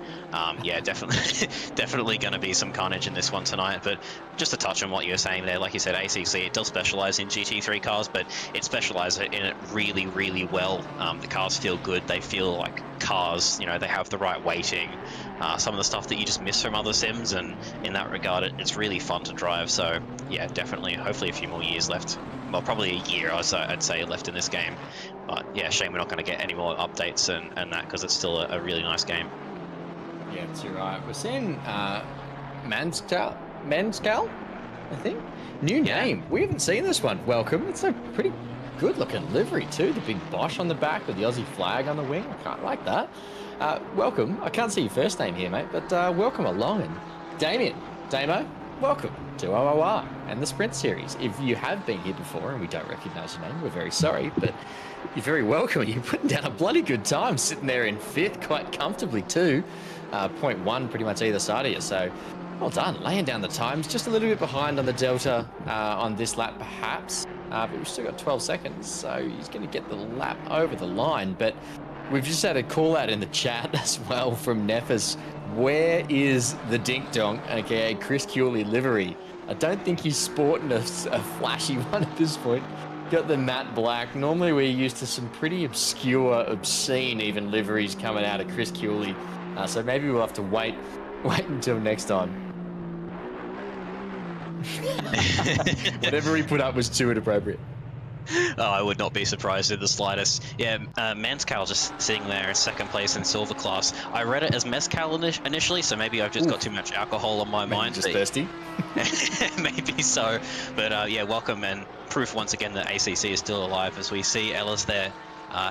Speaker 4: Yeah, definitely, definitely going to be some carnage in this one tonight. But just to touch on what you were saying there, like you said, ACC, it does specialize in GT3 cars, but it specializes in it really, really well. The cars feel good. They feel like cars, you know, they have the right weighting. Some of the stuff that you just miss from other sims, and in that regard, it's really fun to drive. So yeah, definitely, hopefully a few more years left. Well, probably a year, I'd say, left in this game. But yeah, shame we're not going to get any more updates and that, because it's still a really nice game.
Speaker 3: Yeah, it's right. We're seeing Manskal, I think. New name. We haven't seen this one. Welcome. It's a pretty good looking livery too. The big Bosch on the back with the Aussie flag on the wing. I quite like that. Welcome. I can't see your first name here, mate, but welcome along. And Damo, welcome to OOR and the Sprint Series. If you have been here before and we don't recognise your name, we're very sorry, but you're very welcome. You're putting down a bloody good time, sitting there in 5th quite comfortably too. 0.1 pretty much either side of you, so well done. Laying down the times, just a little bit behind on the Delta on this lap perhaps, but we've still got 12 seconds, so he's going to get the lap over the line. But we've just had a call out in the chat as well from Nefis. Where is the Dink Donk, aka Chris Cooley livery? I don't think he's sporting a flashy one at this point. Got the matte black. Normally we're used to some pretty obscure, obscene even liveries coming out of Chris Cooley. So maybe we'll have to wait until next time. Whatever he put up was too inappropriate.
Speaker 4: Oh, I would not be surprised in the slightest. Yeah, Manskal just sitting there in 2nd place in silver class. I read it as Mezcal initially, so maybe I've just got too much alcohol on my mind.
Speaker 3: Just thirsty?
Speaker 4: Maybe so. But yeah, welcome, and proof once again that ACC is still alive, as we see Ellis there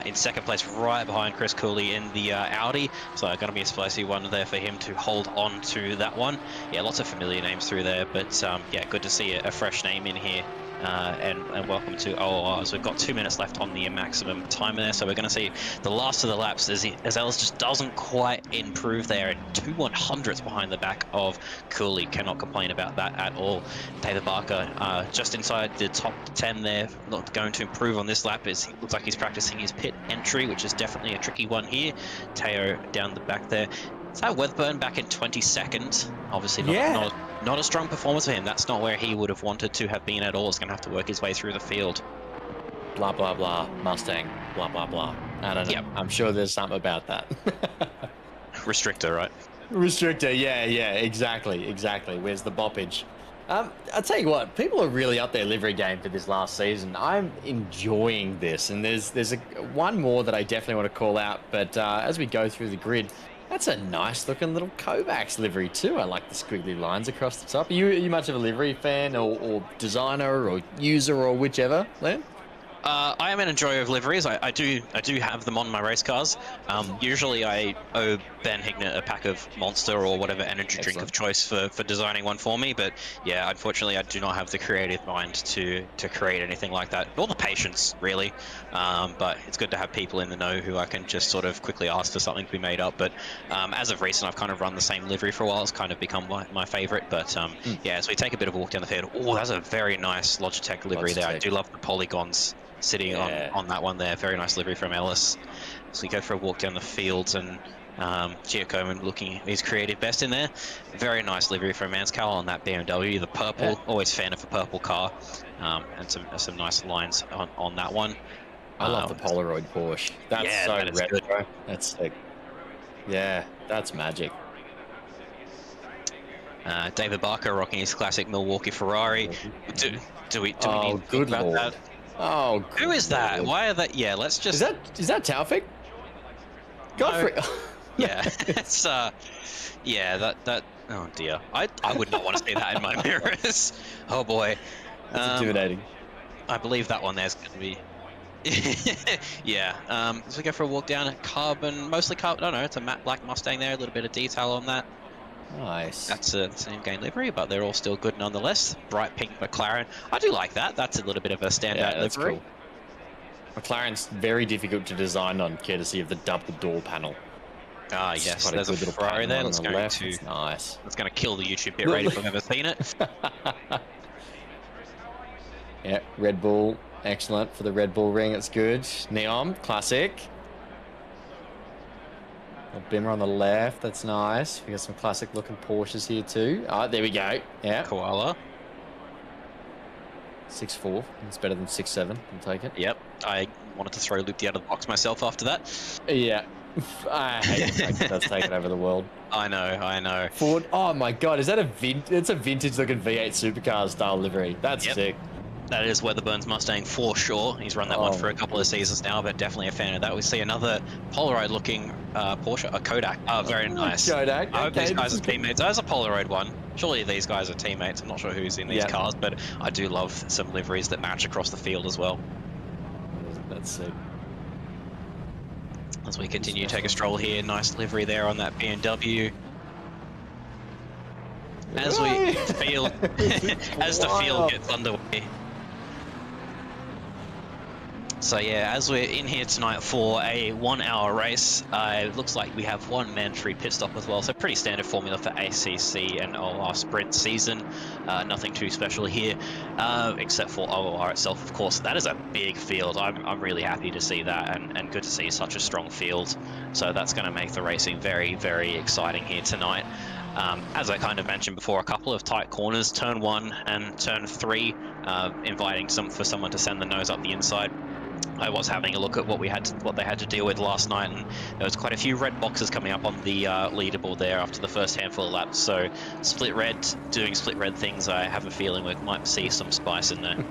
Speaker 4: in 2nd place right behind Chris Cooley in the Audi. So going to be a spicy one there for him to hold on to that one. Yeah, lots of familiar names through there, but yeah, good to see a fresh name in here. And welcome to OOR. So we've got 2 minutes left on the maximum time there, so we're going to see the last of the laps as Ellis just doesn't quite improve there, and 2/100ths behind the back of Cooley. Cannot complain about that at all. David Barker just inside the top 10 there, not going to improve on this lap. As he looks like he's practicing his pit entry, which is definitely a tricky one here. Teo down the back there. Is that Weatherburn back in 22nd? Obviously not a strong performance for him. That's not where he would have wanted to have been at all. He's going to have to work his way through the field.
Speaker 3: Blah, blah, blah. Mustang. Blah, blah, blah. I don't know. Yep. I'm sure there's something about that.
Speaker 4: Restrictor, right?
Speaker 3: Restrictor, yeah, exactly. Where's the boppage? I'll tell you what, people are really up their livery game for this last season. I'm enjoying this, and there's one more that I definitely want to call out, but as we go through the grid, that's a nice looking little Kovacs livery too. I like the squiggly lines across the top. Are you much of a livery fan or designer or user or whichever, Len?
Speaker 4: I am an enjoyer of liveries. I do have them on my race cars. Usually I owe Ben Hignett a pack of Monster or whatever energy drink of choice for designing one for me. But yeah, unfortunately I do not have the creative mind to create anything like that, or the patience really. But it's good to have people in the know who I can just sort of quickly ask for something to be made up. But as of recent, I've kind of run the same livery for a while. It's kind of become my favorite. But yeah, as we take a bit of a walk down the field, oh, that's a very nice Logitech livery there. I do love the polygons sitting on that one there. Very nice livery from Ellis. So we go for a walk down the fields, and Giacomo looking his creative best in there. Very nice livery from Manskal on that BMW. The purple, always fan of a purple car, and some nice lines on that one.
Speaker 3: I love the Polaroid Porsche. That's so retro. Good. That's sick. Yeah, that's magic.
Speaker 4: David Barker rocking his classic Milwaukee Ferrari. Do we need
Speaker 3: good
Speaker 4: about
Speaker 3: Lord.
Speaker 4: that?
Speaker 3: Oh,
Speaker 4: who is that?
Speaker 3: Lord.
Speaker 4: Why are that? Yeah, let's just.
Speaker 3: Is that Taufik? Godfrey.
Speaker 4: Yeah, it's yeah, that. Oh dear, I would not want to see that in my mirrors. Oh boy,
Speaker 3: that's intimidating.
Speaker 4: I believe that one there's going to be. Yeah. As we go for a walk down, mostly carbon. No, it's a matte black Mustang there. A little bit of detail on that.
Speaker 3: Nice.
Speaker 4: That's a same game livery, but they're all still good nonetheless. Bright pink McLaren. I do like that. That's a little bit of a standout livery.
Speaker 3: Cool. McLaren's very difficult to design on, courtesy of the double door panel.
Speaker 4: Ah,
Speaker 3: It's
Speaker 4: yes,
Speaker 3: quite
Speaker 4: there's a
Speaker 3: good little
Speaker 4: Ferrari
Speaker 3: pattern
Speaker 4: there.
Speaker 3: on
Speaker 4: That's
Speaker 3: the
Speaker 4: going
Speaker 3: left.
Speaker 4: to
Speaker 3: It's nice.
Speaker 4: that's going to kill the YouTube bit rate if I've ever seen it.
Speaker 3: Yeah, Red Bull, excellent for the Red Bull ring. It's good. Neom, classic. Bimmer on the left. That's nice. We got some classic looking Porsches here too. Ah, there we go. Yeah.
Speaker 4: Koala.
Speaker 3: 6.4. It's better than 6.7. I'll take it.
Speaker 4: Yep, I wanted to throw Loopy out of the box myself after that.
Speaker 3: Yeah. I hate the fact that that's taken over the world.
Speaker 4: I know.
Speaker 3: Ford. Oh my god, is that it's a vintage looking V8 supercar style livery. That's sick.
Speaker 4: That is Weatherburn's Mustang for sure. He's run that one for a couple of seasons now, but definitely a fan of that. We see another Polaroid looking Porsche, a Kodak. Oh, very nice.
Speaker 3: Kodak.
Speaker 4: I hope these guys are teammates. There's a Polaroid one. Surely these guys are teammates. I'm not sure who's in these cars, but I do love some liveries that match across the field as well.
Speaker 3: That's sick.
Speaker 4: As we continue to take a stroll here, nice livery there on that BMW. As we feel, as the field gets underway. So yeah, as we're in here tonight for a 1 hour race, it looks like we have one mandatory pit stop as well. So pretty standard formula for ACC and OR sprint season. Nothing too special here, except for OR itself, of course. That is a big field. I'm really happy to see that, and good to see such a strong field. So that's going to make the racing very, very exciting here tonight. As I kind of mentioned before, a couple of tight corners, turn 1 and turn 3, inviting for someone to send the nose up the inside. I was having a look at what they had to deal with last night, and there was quite a few red boxes coming up on the leaderboard there after the first handful of laps. So split red, doing split red things, I have a feeling we might see some spice in there.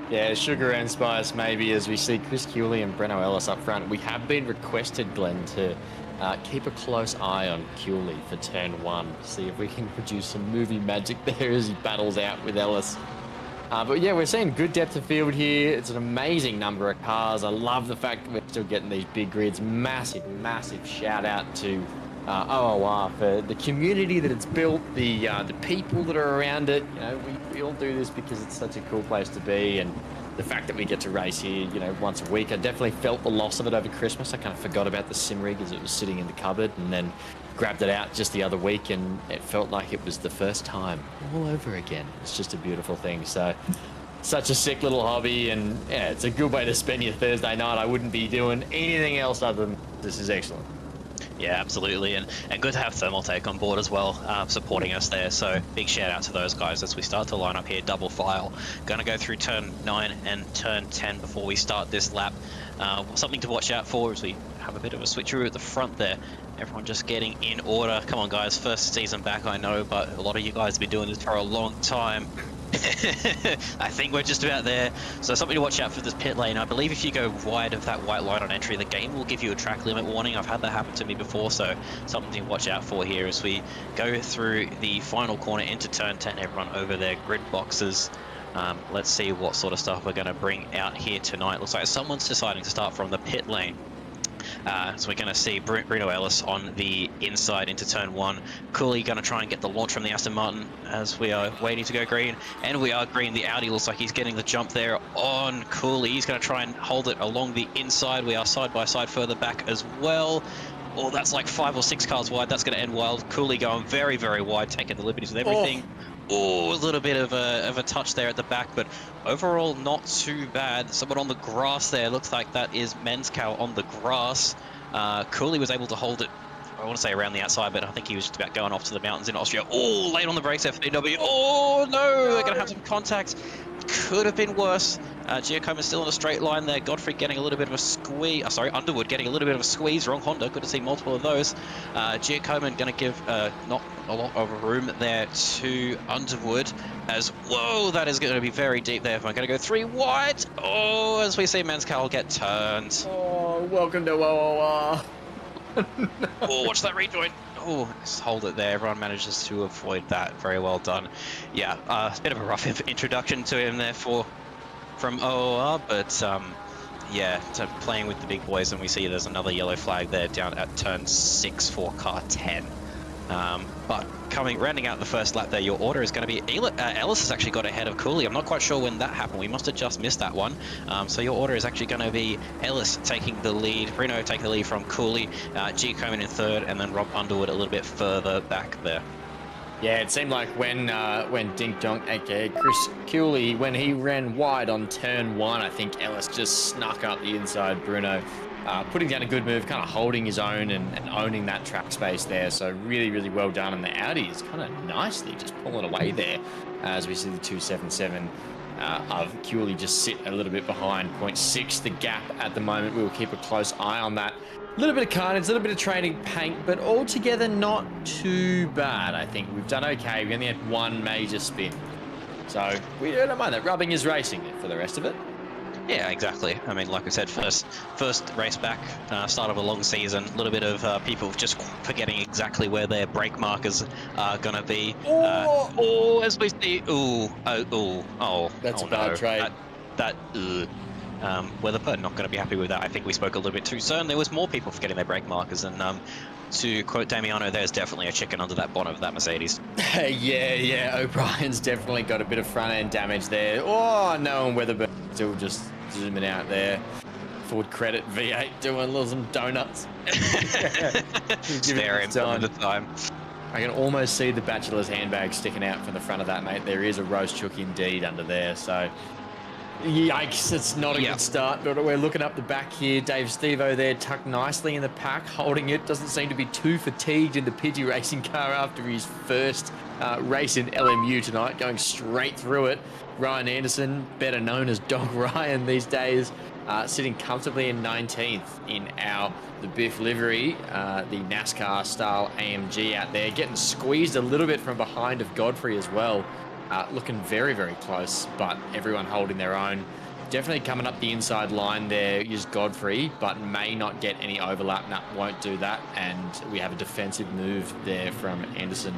Speaker 3: Yeah, sugar and spice maybe, as we see Chris Cooley and Breno Ellis up front. We have been requested, Glenn, to keep a close eye on Cooley for turn 1. See if we can produce some movie magic there as he battles out with Ellis. But yeah, we're seeing good depth of field here. It's an amazing number of cars. I love the fact that we're still getting these big grids. Massive shout out to OOR for the community that it's built, the people that are around it. You know, we all do this because it's such a cool place to be, and the fact that we get to race here, you know, once a week. I definitely felt the loss of it over Christmas. I kind of forgot about the sim rig as it was sitting in the cupboard, and then grabbed it out just the other week, and it felt like it was the first time all over again. It's just a beautiful thing. So such a sick little hobby, and yeah, it's a good way to spend your Thursday night. I wouldn't be doing anything else other than this is excellent.
Speaker 4: Yeah, absolutely, and good to have Thermaltake on board as well, supporting us there. So big shout out to those guys as we start to line up here, double file. Going to go through turn 9 and turn 10 before we start this lap. Something to watch out for as we have a bit of a switcheroo at the front there. Everyone just getting in order. Come on, guys, first season back, I know, but a lot of you guys have been doing this for a long time. I think we're just about there. So something to watch out for this pit lane. I believe if you go wide of that white line on entry, the game will give you a track limit warning. I've had that happen to me before, so something to watch out for here as we go through the final corner into turn 10. Everyone over their grid boxes. Let's see what sort of stuff we're going to bring out here tonight. Looks like someone's deciding to start from the pit lane. So we're going to see Breno Ellis on the inside into turn 1. Cooley going to try and get the launch from the Aston Martin as we are waiting to go green. And we are green. The Audi looks like he's getting the jump there on Cooley. He's going to try and hold it along the inside. We are side by side further back as well. Oh, that's like 5 or 6 cars wide. That's going to end wild. Cooley going very, very wide, taking the liberties with everything. Oh, a little bit of a touch there at the back, but overall not too bad. Someone on the grass there. Looks like that is Menskow on the grass. Cooley was able to hold it, I want to say around the outside, but I think he was just about going off to the mountains in Austria. Oh, late on the brakes, FDW. Oh, no, they're going to have some contact. Could have been worse. Giacomo's still in a straight line there. Godfrey getting a little bit of a squeeze. Underwood getting a little bit of a squeeze. Wrong Honda. Good to see multiple of those. Giacomo going to give not a lot of room there to Underwood. As, whoa, that is going to be very deep there. I'm going to go 3 wide. Oh, as we see Menskow get turned.
Speaker 3: Oh, welcome to OOR.
Speaker 4: Oh, watch that rejoin. Oh, just hold it there. Everyone manages to avoid that. Very well done. Yeah, a bit of a rough introduction to him there from OOR, but yeah, playing with the big boys, and we see there's another yellow flag there down at turn 6 for car 10. But rounding out the first lap there, your order is going to be Ellis has actually got ahead of Cooley. I'm not quite sure when that happened. We must have just missed that one. So your order is actually going to be Ellis taking the lead, Bruno taking the lead from Cooley, G coming in third, and then Rob Underwood a little bit further back there.
Speaker 3: Yeah, it seemed like when Dink Donk, aka Chris Cooley, when he ran wide on turn 1, I think Ellis just snuck up the inside Bruno, putting down a good move, kind of holding his own and owning that track space there. So really, really well done. And the Audi is kind of nicely just pulling away there as we see the 277 of Cooley just sit a little bit behind 0.6 the gap at the moment. We will keep a close eye on that. A little bit of carnage, a little bit of training paint, but altogether not too bad, I think. We've done okay. We only had one major spin. So we don't mind that. Rubbing is racing for the rest of it.
Speaker 4: Yeah, exactly. I mean, like I said, first race back, start of a long season, a little bit of people just forgetting exactly where their brake markers are going to be. As we see,
Speaker 3: That's a bad trade.
Speaker 4: Weatherford not going to be happy with that. I think we spoke a little bit too soon. There was more people forgetting their brake markers, and to quote Damiano, there's definitely a chicken under that bonnet of that Mercedes.
Speaker 3: yeah, O'Brien's definitely got a bit of front end damage there. Oh no, and Weatherburn still just zooming out there. Ford Credit V8 doing little some donuts.
Speaker 4: Spare him some of the time.
Speaker 3: I can almost see the bachelor's handbag sticking out from the front of that, mate. There is a roast chook indeed under there, so yikes, it's not a good start, but we're looking up the back here. Dave Stevo there tucked nicely in the pack, holding it. Doesn't seem to be too fatigued in the Pidgey racing car after his first race in LMU tonight, going straight through it. Ryan Anderson, better known as Dog Ryan these days, sitting comfortably in 19th in the Biff livery, the NASCAR style AMG out there, getting squeezed a little bit from behind of Godfrey as well. Looking very, very close, but everyone holding their own. Definitely coming up the inside line there is Godfrey, but may not get any overlap. No, won't do that. And we have a defensive move there from Anderson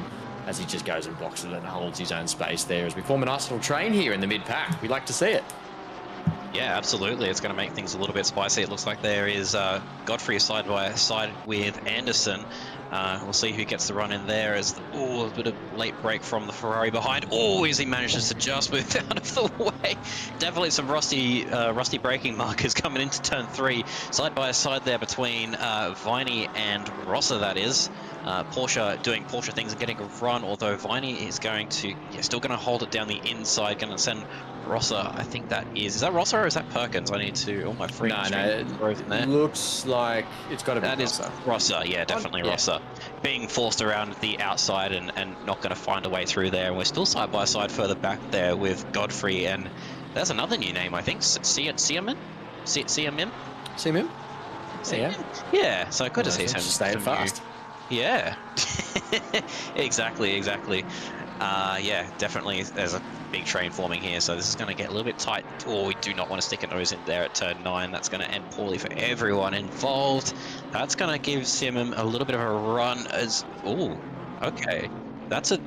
Speaker 3: as he just goes and blocks it and holds his own space there as we form a nice little train here in the mid-pack. We like to see it.
Speaker 4: Yeah, absolutely. It's going to make things a little bit spicy. It looks like there is Godfrey side by side with Anderson. We'll see who gets the run in there as a bit of late break from the Ferrari behind. As he manages to just move out of the way. Definitely some rusty braking markers coming into turn 3. Side by side there between Viney and Rosser, that is. Porsche doing Porsche things and getting a run, although Viney is going to, still going to hold it down the inside, going to send Rosser, I think that is that Rosser or is that Perkins? I need to, my free
Speaker 3: it looks like it's got to be
Speaker 4: that
Speaker 3: Rosser.
Speaker 4: Is Rosser, yeah, definitely Rosser. Being forced around the outside and not going to find a way through there. And we're still side by side further back there with Godfrey, and there's another new name, I think, Siamin? Yeah, so good to see him
Speaker 3: staying fast.
Speaker 4: Yeah, exactly. Yeah, definitely there's a big train forming here, so this is going to get a little bit tight. We do not want to stick a nose in there at turn 9. That's going to end poorly for everyone involved. That's going to give Simon a little bit of a run as... okay. That's a...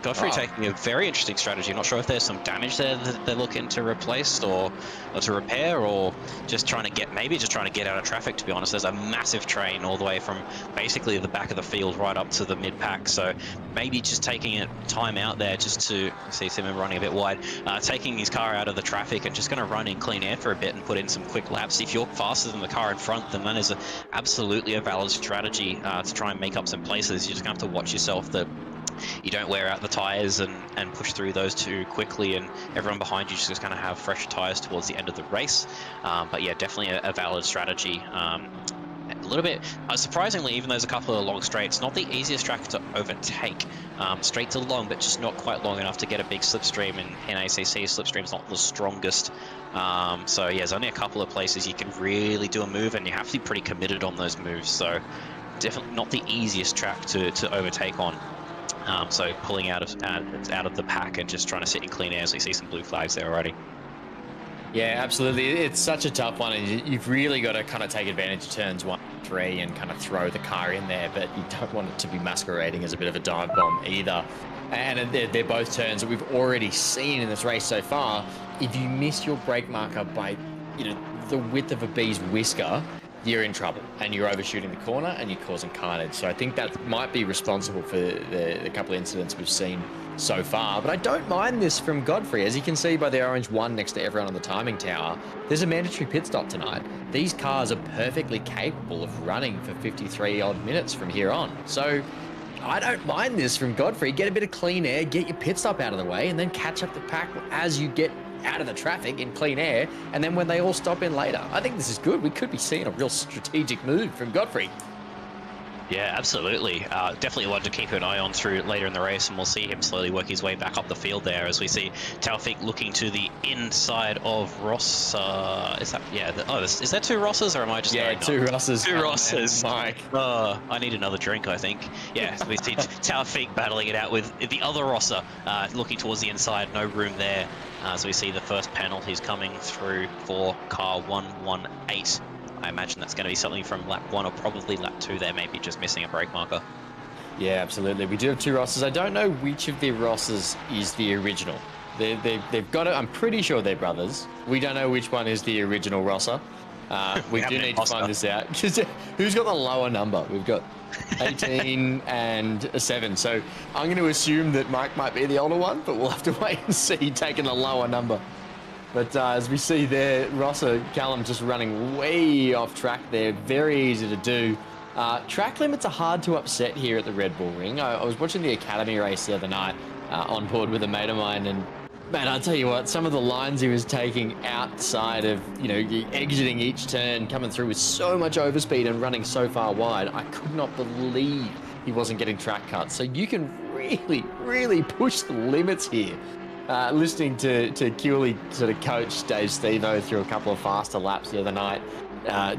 Speaker 4: Godfrey taking a very interesting strategy. Not sure if there's some damage there that they're looking to replace or to repair, or just trying to get out of traffic, to be honest. There's a massive train all the way from basically the back of the field right up to the mid-pack, so maybe just taking a time out there just to see Simon running a bit wide, taking his car out of the traffic and just going to run in clean air for a bit and put in some quick laps. If you're faster than the car in front, then that is absolutely a valid strategy to try and make up some places. You're just going to have to watch yourself that you don't wear out the tyres and push through those too quickly, and everyone behind you just going to have fresh tyres towards the end of the race. But yeah, definitely a valid strategy. A little bit, surprisingly, even though there's a couple of long straights, not the easiest track to overtake. Straights are long, but just not quite long enough to get a big slipstream. In ACC, slipstream's not the strongest. So yeah, there's only a couple of places you can really do a move, and you have to be pretty committed on those moves. So definitely not the easiest track to overtake on. So pulling out of the pack and just trying to sit in clean air, as we see some blue flags there already.
Speaker 3: Yeah, absolutely. It's such a tough one, and you've really got to kind of take advantage of turns 1, 3 and kind of throw the car in there, but you don't want it to be masquerading as a bit of a dive bomb either. And they're both turns that we've already seen in this race so far. If you miss your brake marker by, the width of a bee's whisker, you're in trouble and you're overshooting the corner and you're causing carnage. So I think that might be responsible for the couple of incidents we've seen so far. But I don't mind this from Godfrey. As you can see by the orange one next to everyone on the timing tower, there's a mandatory pit stop tonight. These cars are perfectly capable of running for 53 odd minutes from here on. So I don't mind this from Godfrey. Get a bit of clean air, get your pit stop out of the way, and then catch up the pack as you get out of the traffic in clean air, and then when they all stop in later. I think this is good. We could be seeing a real strategic move from Godfrey.
Speaker 4: Yeah, absolutely. Definitely one to keep an eye on through later in the race, and we'll see him slowly work his way back up the field there as we see Taufik looking to the inside of Ross. Is that, yeah, is there two Rosses, or am I just going
Speaker 3: two Rosses.
Speaker 4: Two Rosses.
Speaker 3: Mike.
Speaker 4: I need another drink, I think. Yeah, so we see Taufik battling it out with the other Rosser, looking towards the inside, no room there. So we see the first penalties coming through for car 118. I imagine that's going to be something from lap 1 or probably lap 2 there, maybe just missing a brake marker.
Speaker 3: Yeah, absolutely. We do have two Rosses. I don't know which of the Rosses is the original. They've got it. I'm pretty sure they're brothers. We don't know which one is the original Rosser. We do need to find this out. Who's got the lower number? We've got 18 and a 7. So I'm going to assume that Mike might be the older one, but we'll have to wait and see, taking the lower number. But as we see there, Rosser, Callum just running way off track there. Very easy to do. Track limits are hard to upset here at the Red Bull Ring. I was watching the Academy race the other night on board with a mate of mine, and man, I'll tell you what, some of the lines he was taking outside of, exiting each turn, coming through with so much overspeed and running so far wide, I could not believe he wasn't getting track cuts. So you can really, really push the limits here. Listening to Cooley sort of coach Dave Stevo through a couple of faster laps the other night,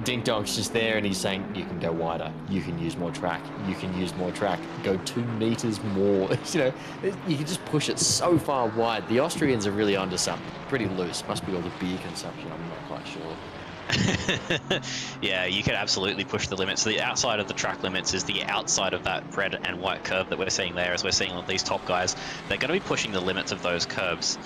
Speaker 3: Dink Donk's just there and he's saying, you can go wider, you can use more track, you can use more track, go 2 meters more. You can just push it so far wide. The Austrians are really onto something. Pretty loose. Must be all the beer consumption, I'm not quite sure.
Speaker 4: Yeah, you can absolutely push the limits. The outside of the track limits is the outside of that red and white curve that we're seeing there. As we're seeing all these top guys, they're going to be pushing the limits of those curves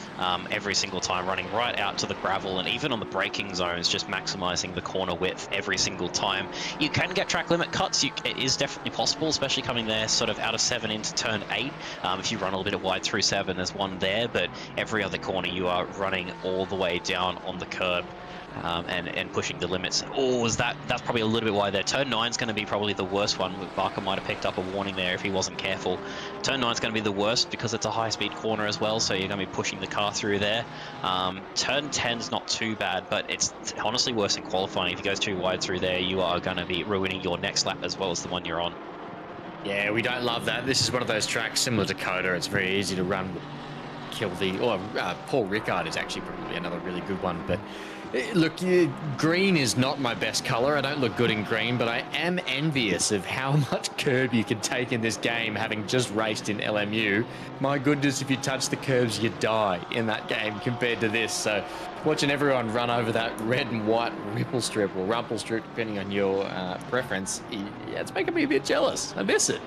Speaker 4: every single time, running right out to the gravel, and even on the braking zones, just maximizing the corner width every single time. You can get track limit cuts. It is definitely possible, especially coming there sort of out of 7 into turn 8. If you run a little bit wide through 7, there's one there, but every other corner you are running all the way down on the curb. And pushing the limits. That's probably a little bit wide there. Turn 9 is going to be probably the worst one. Barker might have picked up a warning there if he wasn't careful. Turn 9 is going to be the worst because it's a high-speed corner as well, so you're going to be pushing the car through there. Turn 10 is not too bad, but it's honestly worse in qualifying. If you go too wide through there, you are going to be ruining your next lap as well as the one you're on.
Speaker 3: Yeah, we don't love that. This is one of those tracks similar to Coda. It's very easy to run, kill the... Paul Ricard is actually probably another really good one, but... Look, green is not my best color. I don't look good in green, but I am envious of how much curb you can take in this game, having just raced in LMU. My goodness, if you touch the curbs, you die in that game compared to this. So watching everyone run over that red and white ripple strip or rumple strip, depending on your preference, it's making me a bit jealous. I miss it.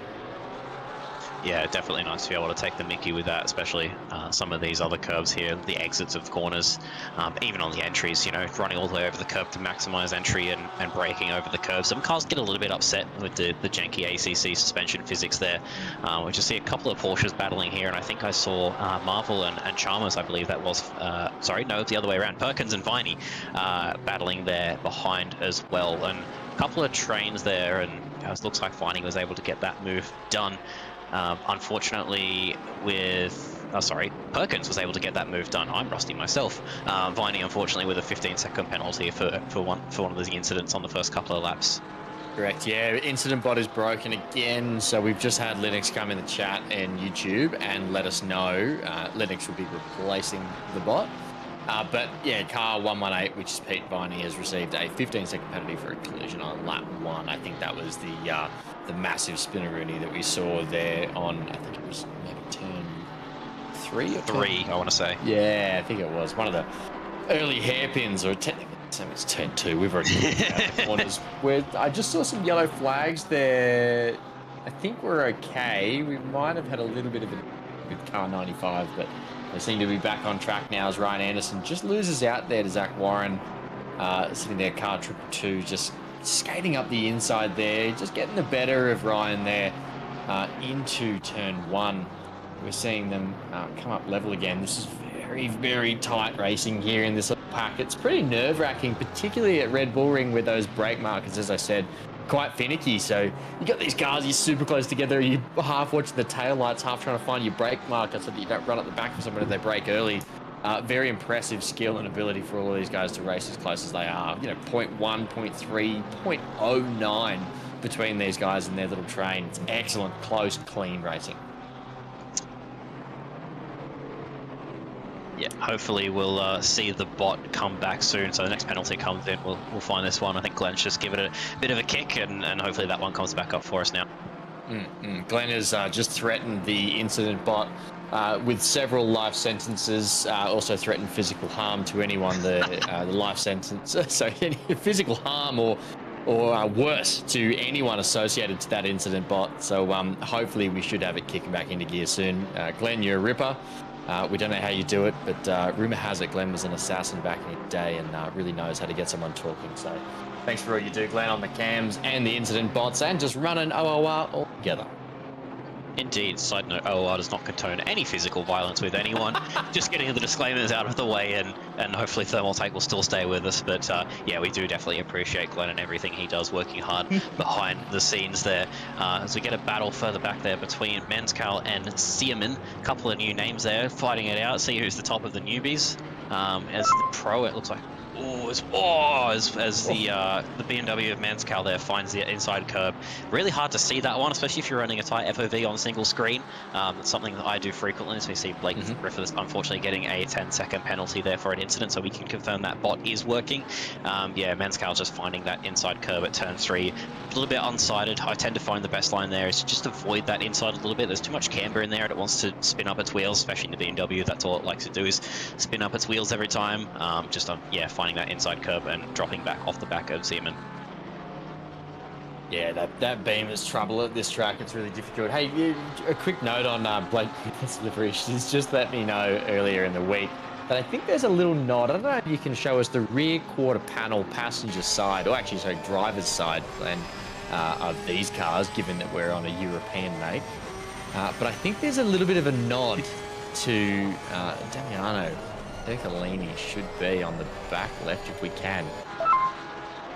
Speaker 4: Yeah, definitely nice to be able to take the mickey with that, especially some of these other curves here, the exits of corners, even on the entries, running all the way over the curb to maximize entry and braking over the curve. Some cars get a little bit upset with the janky ACC suspension physics there. We just see a couple of Porsches battling here, and I think I saw Marvel and Chalmers, I believe that was, the other way around, Perkins and Viney battling there behind as well. And a couple of trains there, and it looks like Viney was able to get that move done. Unfortunately, Perkins was able to get that move done. I'm rusty myself. Viney, unfortunately, with a 15-second penalty for one of the incidents on the first couple of laps.
Speaker 3: Correct, yeah. Incident bot is broken again, so we've just had Linux come in the chat and YouTube and let us know Linux will be replacing the bot. But yeah, car 118, which is Pete Viney, has received a 15-second penalty for a collision on lap 1. I think that was the massive spinneroonie that we saw there on, I think it was maybe turn 3 or
Speaker 4: 3, I want to say.
Speaker 3: Yeah, I think it was one of the early hairpins, or technically it's turn 2. We've already looked at the corners. Where I just saw some yellow flags there. I think we're okay. We might have had a little bit of it with car 95, but they seem to be back on track now as Ryan Anderson just loses out there to Zach Warren, sitting there, car 222, just skating up the inside there, just getting the better of Ryan there into turn 1. We're seeing them come up level again. This is very, very tight racing here in this little pack. It's pretty nerve-wracking, particularly at Red Bull Ring with those brake markers, as I said, quite finicky. So you got these cars, you're super close together, you half watching the tail lights, half trying to find your brake marker so that you don't run at the back of someone if they brake early. Very impressive skill and ability for all of these guys to race as close as they are. You know, 0.1, 0.3, 0.09 between these guys and their little train. It's excellent, close, clean racing.
Speaker 4: Yeah, hopefully we'll see the bot come back soon. So the next penalty comes in, we'll find this one. I think Glenn's just given it a bit of a kick, and hopefully that one comes back up for us now.
Speaker 3: Glenn has just threatened the incident bot with several life sentences, also threatened physical harm to anyone the life sentence. So any physical harm or worse to anyone associated to that incident bot. So hopefully we should have it kicking back into gear soon. Glenn, you're a ripper. We don't know how you do it, but rumour has it Glenn was an assassin back in the day and really knows how to get someone talking. So thanks for all you do, Glenn, on the cams and the incident bots and just running OOR all together.
Speaker 4: Indeed. Side note, OOR does not condone any physical violence with anyone. Just getting the disclaimers out of the way, and hopefully Thermaltake will still stay with us. But yeah, we do definitely appreciate Glenn and everything he does, working hard behind the scenes there. As we get a battle further back there between Menzcal and Seaman, a couple of new names there, fighting it out, see who's the top of the newbies. As the pro, it looks like as the BMW of Menzcal there finds the inside curb. Really hard to see that one, especially if you're running a tight FOV on a single screen. That's something that I do frequently, as we see Blake Griffiths unfortunately getting a 10-second penalty there for an incident, so we can confirm that bot is working. Yeah, Menzcal just finding that inside curb at turn 3. A little bit unsighted. I tend to find the best line there is to just avoid that inside a little bit. There's too much camber in there and it wants to spin up its wheels, especially in the BMW. That's all it likes to do is spin up its wheels every time. Yeah, finding that inside curb and dropping back off the back of Seaman.
Speaker 3: Yeah, that beam is trouble at this track. It's really difficult. Hey, a quick note on Blake Griffiths' livery. She's just let me know earlier in the week that I think there's a little nod. I don't know if you can show us the rear quarter panel passenger side, or actually, sorry, driver's side, Glenn, of these cars, given that we're on a European make. But I think there's a little bit of a nod to Damiano Ercolini should be on the back left if we can.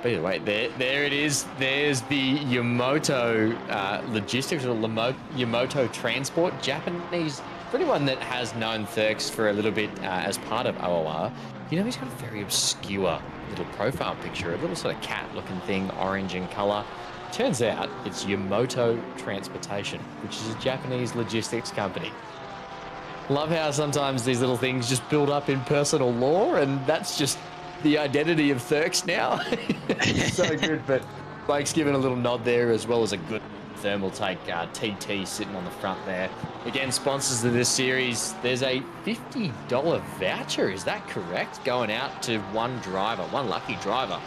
Speaker 3: But either way, there it is. There's the Yamato Logistics or Yamato Transport, Japanese, for anyone that has known Thurks for a little bit as part of OOR. You know, he's got a very obscure little profile picture, a little sort of cat-looking thing, orange in colour. Turns out it's Yamato Transportation, which is a Japanese logistics company. Love how sometimes these little things just build up in personal lore, and that's just the identity of Thurks now. So good, but Blake's given a little nod there, as well as a good Thermaltake TT sitting on the front there. Again, sponsors of this series, there's a $50 voucher, is that correct? Going out to one lucky driver,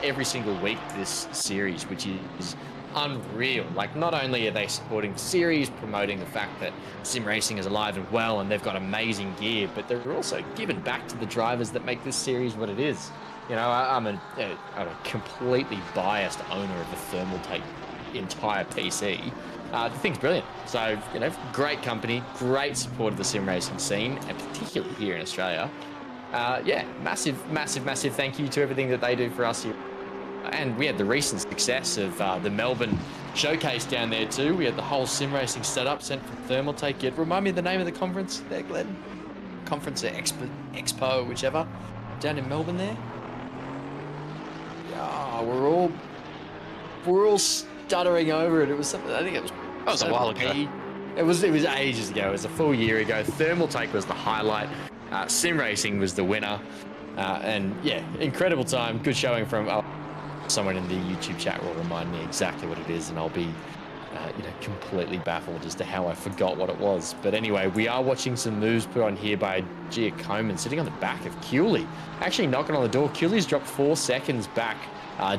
Speaker 3: every single week this series, which is unreal. Like, not only are they supporting the series, promoting the fact that sim racing is alive and well and they've got amazing gear, but they're also giving back to the drivers that make this series what it is. You know, I'm a completely biased owner of the Thermaltake entire PC. The thing's brilliant. So, you know, great company, great support of the sim racing scene, and particularly here in Australia. Yeah, massive thank you to everything that they do for us here. And we had the recent success of the Melbourne showcase down there too. We had the whole sim racing setup sent from Thermaltake. Yet remind me of the name of the conference there, Glenn? Conference Expo, whichever, down in Melbourne there. Yeah, we're all stuttering over it. It was something. I think it was
Speaker 4: a while ago.
Speaker 3: It was ages ago. It was a full year ago. Thermaltake was the highlight. Sim racing was the winner. And yeah, incredible time. Good showing from. Someone in the YouTube chat will remind me exactly what it is, and I'll be, completely baffled as to how I forgot what it was. But anyway, we are watching some moves put on here by Giacomin, sitting on the back of Cooley. Actually knocking on the door. Cooley's dropped 4 seconds back,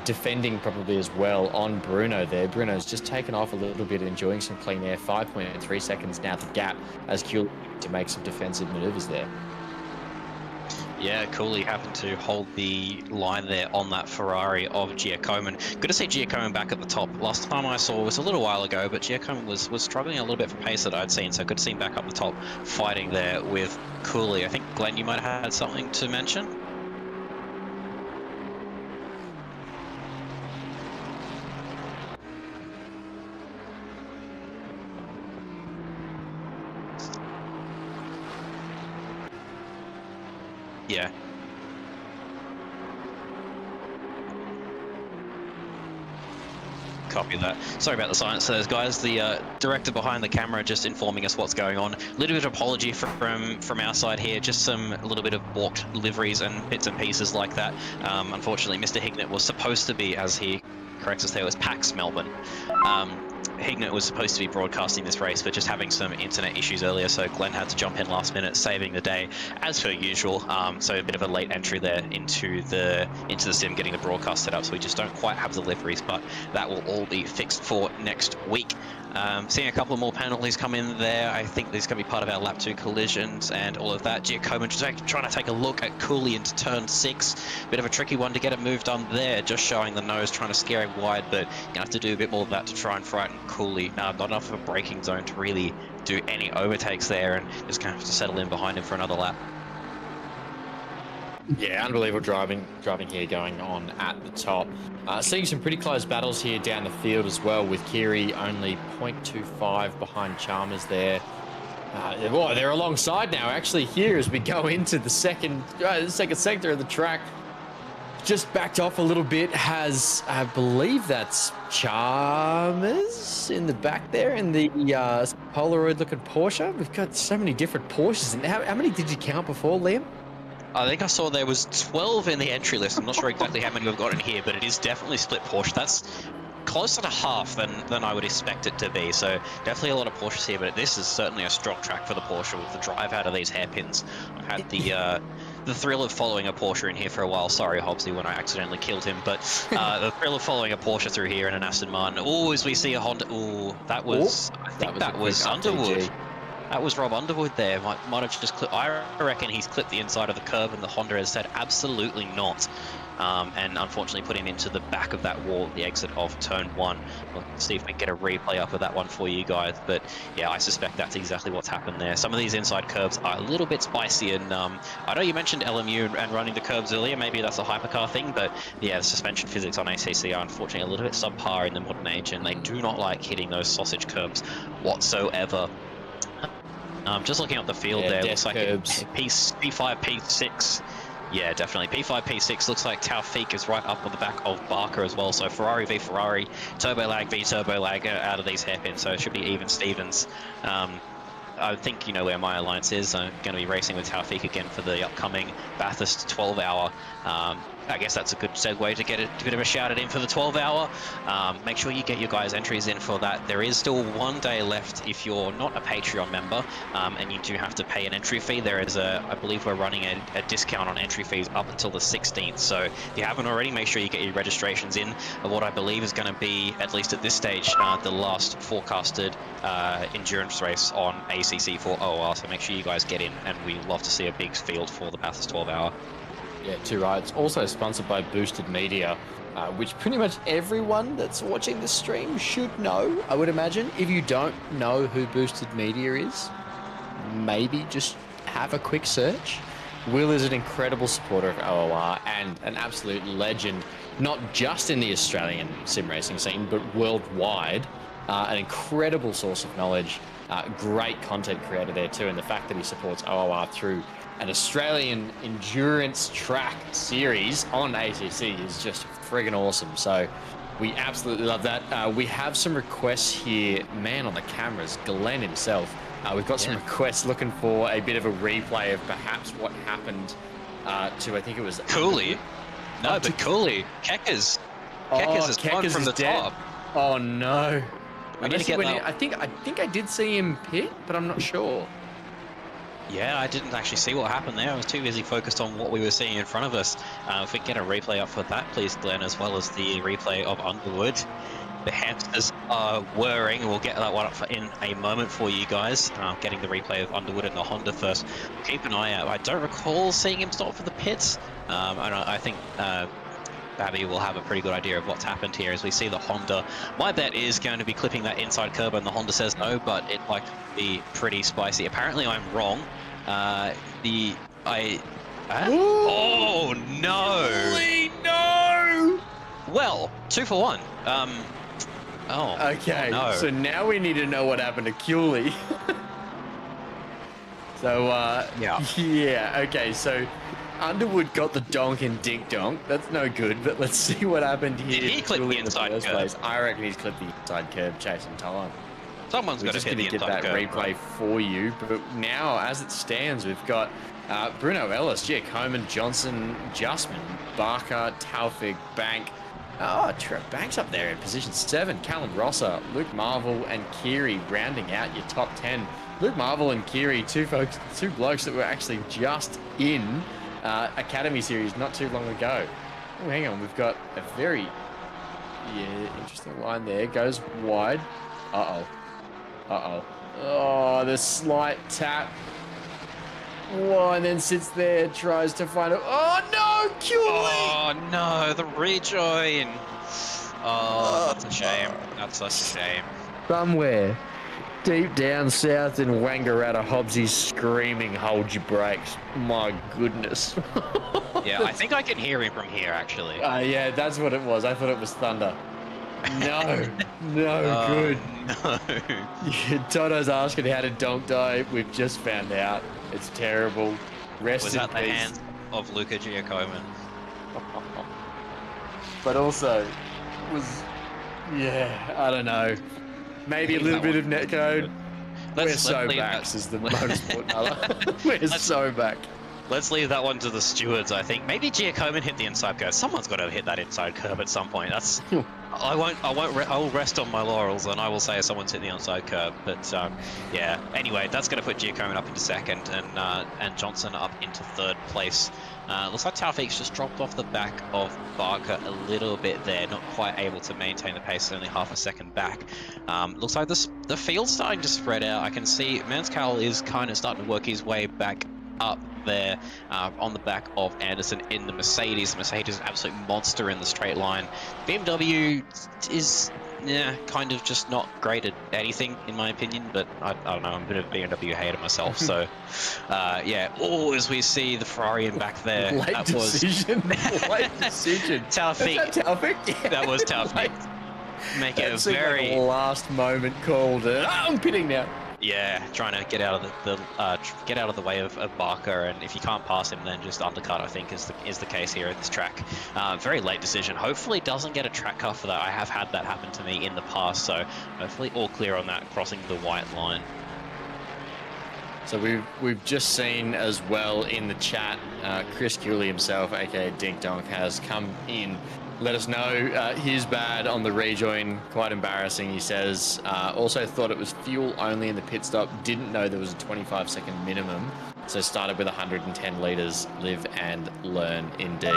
Speaker 3: defending probably as well on Bruno there. Bruno's just taken off a little bit, enjoying some clean air. 5.3 seconds now the gap as Cooley to make some defensive maneuvers there.
Speaker 4: Yeah, Cooley happened to hold the line there on that Ferrari of Giacomin. Good to see Giacomin back at the top. Last time I saw was a little while ago, but Giacomin was struggling a little bit for pace that I'd seen, so good to see him back up the top fighting there with Cooley. I think, Glenn, you might have had something to mention? Yeah. Copy that. Sorry about the silence there, guys. The director behind the camera just informing us what's going on. A little bit of apology from our side here. Just a little bit of balked liveries and bits and pieces like that. Unfortunately, Mr. Hignett was supposed to be, as he corrects us there, was PAX Melbourne. Hignett was supposed to be broadcasting this race, but just having some internet issues earlier, so Glenn had to jump in last minute, saving the day as per usual. So a bit of a late entry there into the sim, getting the broadcast set up. So we just don't quite have the liveries, but that will all be fixed for next week. Seeing a couple of more penalties come in there. I think there's going to be part of our lap 2 collisions and all of that. Giacomin just trying to take a look at Cooley into turn 6. Bit of a tricky one to get a move done there, just showing the nose, trying to scare him wide, but you're going to have to do a bit more of that to try and frighten Cooley. Not enough of a braking zone to really do any overtakes there, and just going to have to settle in behind him for another lap.
Speaker 3: Yeah, unbelievable driving here going on at the top. Seeing some pretty close battles here down the field as well, with Kiri only 0.25 behind Chalmers there. Well, they're alongside now actually here as we go into the second sector of the track. Just backed off a little bit, has, I believe that's Chalmers in the back there in the Polaroid looking Porsche. We've got so many different Porsches. And how many did you count before, Liam?
Speaker 4: I think I saw there was 12 in the entry list. I'm not sure exactly how many we've got in here, but it is definitely split Porsche. That's closer to half than I would expect it to be. So definitely a lot of Porsches here, but this is certainly a strong track for the Porsche with the drive out of these hairpins. I've had the thrill of following a Porsche in here for a while. Sorry, Hobbsy, when I accidentally killed him, but the thrill of following a Porsche through here in an Aston Martin. Oh, as we see a Honda. Oh, that was Underwood. That was Rob Underwood there. Might have just clipped. I reckon he's clipped the inside of the curb, and the Honda has said absolutely not. And unfortunately put him into the back of that wall at the exit of turn 1. We'll see if we can get a replay up of that one for you guys. But yeah, I suspect that's exactly what's happened there. Some of these inside curbs are a little bit spicy, and I know you mentioned LMU and running the curbs earlier. Maybe that's a hypercar thing, but yeah, the suspension physics on ACC are unfortunately a little bit subpar in the modern age, and they do not like hitting those sausage curbs whatsoever. Just looking up the field there, looks like P5, P6. Yeah, definitely. P5, P6 looks like Taufik is right up on the back of Barker as well. So Ferrari v Ferrari, turbo lag v turbo lag out of these hairpins. So it should be even Stevens. I think you know where my alliance is. I'm going to be racing with Taufik again for the upcoming Bathurst 12-hour. I guess that's a good segue to get a bit of a shout in for the 12-hour. Make sure you get your guys' entries in for that. There is still 1 day left if you're not a Patreon member, and you do have to pay an entry fee. There is I believe we're running a discount on entry fees up until the 16th. So if you haven't already, make sure you get your registrations in of what I believe is going to be, at least at this stage, the last forecasted endurance race on ACC for OR. So make sure you guys get in, and we'd love to see a big field for the Bathurst 12-hour.
Speaker 3: Yeah, too right. It's also sponsored by Boosted Media, which pretty much everyone that's watching the stream should know, I would imagine. If you don't know who Boosted Media is, maybe just have a quick search. Will is an incredible supporter of OOR and an absolute legend, not just in the Australian sim racing scene, but worldwide. An incredible source of knowledge, great content creator there too, and the fact that he supports OOR through an Australian endurance track series on ACC is just friggin' awesome. So we absolutely love that. We have some requests here. Man on the cameras, Glenn himself. We've got some requests looking for a bit of a replay of perhaps what happened to, I think it was...
Speaker 4: Cooley. No, but Cooley. Keckers. Keckers is plugged from the top.
Speaker 3: Oh, no.
Speaker 4: I
Speaker 3: think I did see him pit, but I'm not sure.
Speaker 4: Yeah, I didn't actually see what happened there. I was too busy focused on what we were seeing in front of us. If we can get a replay up for that, please, Glenn, as well as the replay of Underwood. The hamsters are whirring. We'll get that one up in a moment for you guys. Getting the replay of Underwood and the Honda first. Keep an eye out. I don't recall seeing him stop for the pits. And I think Babby will have a pretty good idea of what's happened here as we see the Honda. My bet is going to be clipping that inside curb, and the Honda says no, but it like to be pretty spicy. Apparently I'm wrong. Oh no!
Speaker 3: Holy no!
Speaker 4: Well, 2 for 1.
Speaker 3: Okay,
Speaker 4: no.
Speaker 3: so now we need to know what happened to Cooley. So, yeah, okay, so Underwood got the donk and dink donk. That's no good, but let's see what happened here.
Speaker 4: Did he clip the inside curb?
Speaker 3: I reckon he's clipped the inside curb, chasing time.
Speaker 4: Someone's got to hit the inside curb.
Speaker 3: We're just going to get that replay for you, but now, as it stands, we've got Bruno Ellis, Coleman, Johnson, Justman, Barker, Taufik, Bank. Oh, Trev Banks up there in position 7. Callum Rosser, Luke Marvel, and Kiri rounding out your top 10. Luke Marvel and Kiri, two blokes that were actually just in Academy Series not too long ago. Oh, hang on, we've got a very interesting line there. Goes wide. Oh, the slight tap. Oh, and then sits there, tries to find it. Oh no, Cooley!
Speaker 4: Oh no, the rejoin. Oh, that's a shame. That's such a shame.
Speaker 3: Somewhere deep down south in Wangaratta, Hobbsy's screaming, "Hold your brakes!" My goodness.
Speaker 4: Yeah, I think I can hear him from here actually.
Speaker 3: Yeah, that's what it was. I thought it was thunder. No, good.
Speaker 4: No.
Speaker 3: Yeah, Toto's asking how did Donk die. We've just found out. It's terrible. Rest
Speaker 4: Was
Speaker 3: in
Speaker 4: that the
Speaker 3: peace.
Speaker 4: hands of Luca Giacomin?
Speaker 3: But also, I don't know. Maybe a little bit of netcode. We're so back, says the motorsport Nala. We're so back.
Speaker 4: Let's leave that one to the stewards, I think. Maybe Giacomin hit the inside curb. Someone's got to hit that inside curb at some point. I'll rest on my laurels and I will say someone's hit the inside curb. But yeah, anyway, that's going to put Giacomin up into second and Johnson up into third place. Looks like Taufik's just dropped off the back of Barker a little bit there, not quite able to maintain the pace, only half a second back. Looks like the field's starting to spread out. I can see Manscal is kind of starting to work his way back up there on the back of Anderson in the Mercedes. The Mercedes is an absolute monster in the straight line. BMW is kind of just not great at anything in my opinion, but I don't know, I'm a bit of a BMW hater myself, so yeah. Oh, as we see the Ferrari in back there.
Speaker 3: Late decision.
Speaker 4: Taufik.
Speaker 3: Yeah.
Speaker 4: That was Taufik. Make it a very
Speaker 3: like a last moment call to I'm pitting now.
Speaker 4: Yeah, trying to get out of the way of Barker, and if you can't pass him, then just undercut. I think is the case here at this track. Very late decision. Hopefully, doesn't get a track cut for that. I have had that happen to me in the past, so hopefully all clear on that crossing the white line.
Speaker 3: So we've just seen as well in the chat, Chris Cooley himself, aka Dink Donk, has come in. Let us know his bad on the rejoin. Quite embarrassing, he says. Also thought it was fuel only in the pit stop. Didn't know there was a 25-second minimum. So started with 110 litres. Live and learn indeed.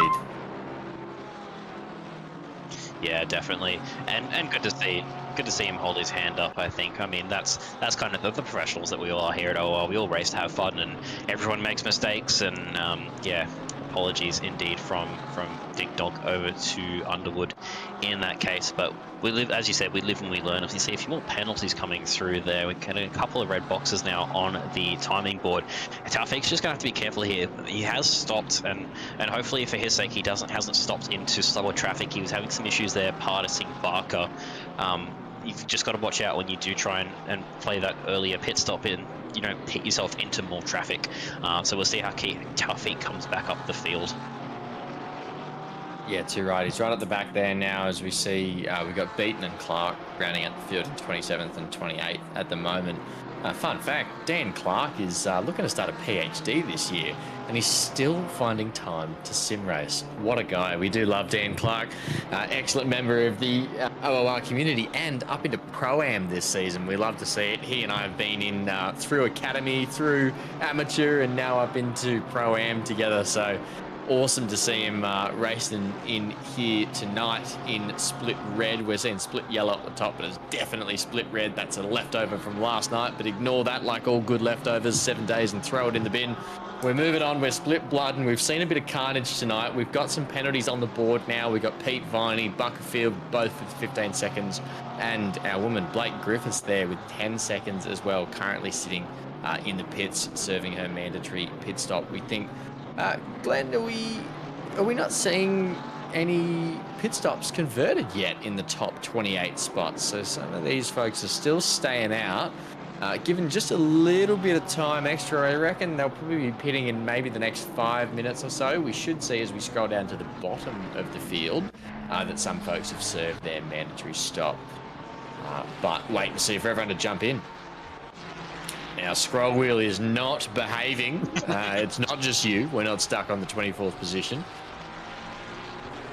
Speaker 4: Yeah, definitely, and good to see him hold his hand up. I think. I mean, that's kind of the professionals that we all are here at OR. We all race to have fun, and everyone makes mistakes. And yeah, apologies indeed from Dink Donk over to Underwood in that case. But we live, as you said, we live and we learn. As you see a few more penalties coming through there. We're getting a couple of red boxes now on the timing board. Taufik's just going to have to be careful here. He has stopped, and hopefully for his sake he hasn't stopped into slower traffic. He was having some issues there parting Barker. You've just got to watch out when you do try and play that earlier pit stop in. You don't hit yourself into more traffic. So we'll see how Taufik comes back up the field.
Speaker 3: Yeah, too right. He's right at the back there now, as we see we've got Beaton and Clark rounding out the field in 27th and 28th at the moment. Fun fact, Dan Clark is looking to start a PhD this year, and he's still finding time to sim race. What a guy. We do love Dan Clark. Excellent member of the OOR community and up into Pro-Am this season. We love to see it. He and I have been in through Academy, through Amateur, and now up into Pro-Am together. So awesome to see him racing in here tonight in split red. We're seeing split yellow at the top, but it's definitely split red. That's a leftover from last night, but ignore that like all good leftovers, 7 days and throw it in the bin. We're moving on. We're split blood, and we've seen a bit of carnage tonight. We've got some penalties on the board now. We've got Pete Viney, Buckerfield, both with 15 seconds, and our woman Blake Griffiths there with 10 seconds as well, currently sitting in the pits, serving her mandatory pit stop. We think, Glenn, are we not seeing any pit stops converted yet in the top 28 spots? So some of these folks are still staying out. Given just a little bit of time extra, I reckon they'll probably be pitting in maybe the next 5 minutes or so. We should see as we scroll down to the bottom of the field that some folks have served their mandatory stop. But wait and see for everyone to jump in. Our scroll wheel is not behaving. It's not just you. We're not stuck on the 24th position.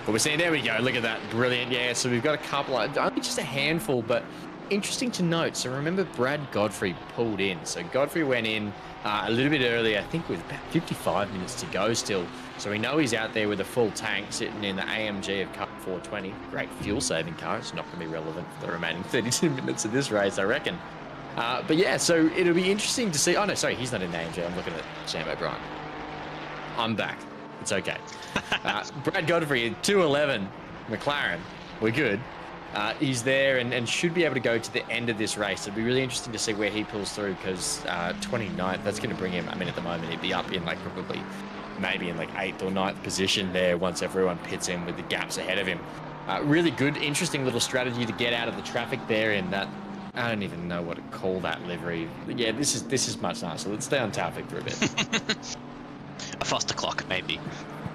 Speaker 3: But we're seeing, there we go. Look at that. Brilliant. Yeah, so we've got a couple, only just a handful, but interesting to note. So remember, Brad Godfrey pulled in. So Godfrey went in a little bit earlier, I think with about 55 minutes to go still. So we know he's out there with a full tank sitting in the AMG of Cup 420. Great fuel-saving car. It's not going to be relevant for the remaining 32 minutes of this race, I reckon. But yeah, so it'll be interesting to see. Oh, no, sorry, he's not in the AMG. I'm looking at Sam O'Brien. I'm back. It's okay. Brad Godfrey at 211, McLaren. We're good. He's there and should be able to go to the end of this race. It'll be really interesting to see where he pulls through, because 29th, that's going to bring him, I mean, at the moment, he'd be up in like probably maybe in like 8th or 9th position there once everyone pits in with the gaps ahead of him. Really good, interesting little strategy to get out of the traffic there in that, I don't even know what to call that livery. Yeah, this is much nicer. Let's stay on traffic for a bit.
Speaker 4: A faster clock, maybe.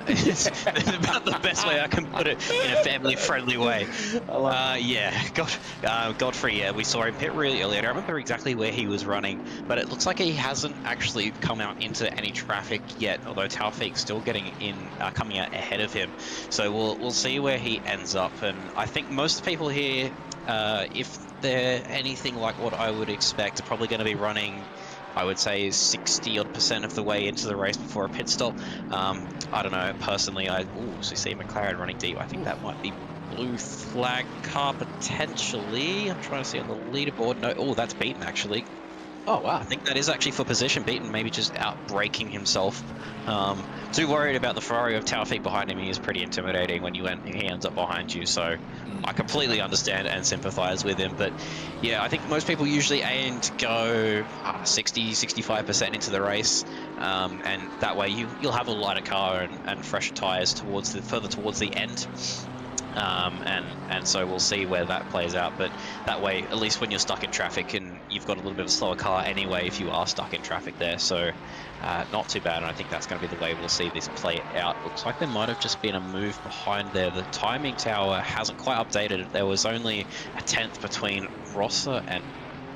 Speaker 4: It's about the best way I can put it in a family-friendly way. Godfrey, yeah, we saw him pit really early. I don't remember exactly where he was running, but it looks like he hasn't actually come out into any traffic yet, although Taufik's still getting in, coming out ahead of him. So we'll see where he ends up, and I think most people here, if they're anything like what I would expect, are probably going to be running, I would say, 60% of the way into the race before a pit stop. I don't know, personally, so you see McLaren running deep. I think that might be blue flag car potentially. I'm trying to see on the leaderboard. No, that's Beaton actually. Oh wow, I think that is actually for position. Beaton maybe just out braking himself. Too worried about the Ferrari of Taufik behind him. He is pretty intimidating when he ends up behind you, so I completely understand and sympathize with him. But yeah, I think most people usually aim to go 60-65% into the race, and that way you'll have a lighter car and fresher tires further towards the end. And so we'll see where that plays out, but that way, at least when you're stuck in traffic, and you've got a little bit of a slower car anyway if you are stuck in traffic there, so not too bad, and I think that's going to be the way we'll see this play out. Looks like there might have just been a move behind there. The timing tower hasn't quite updated. There was only a 10th between Rosser and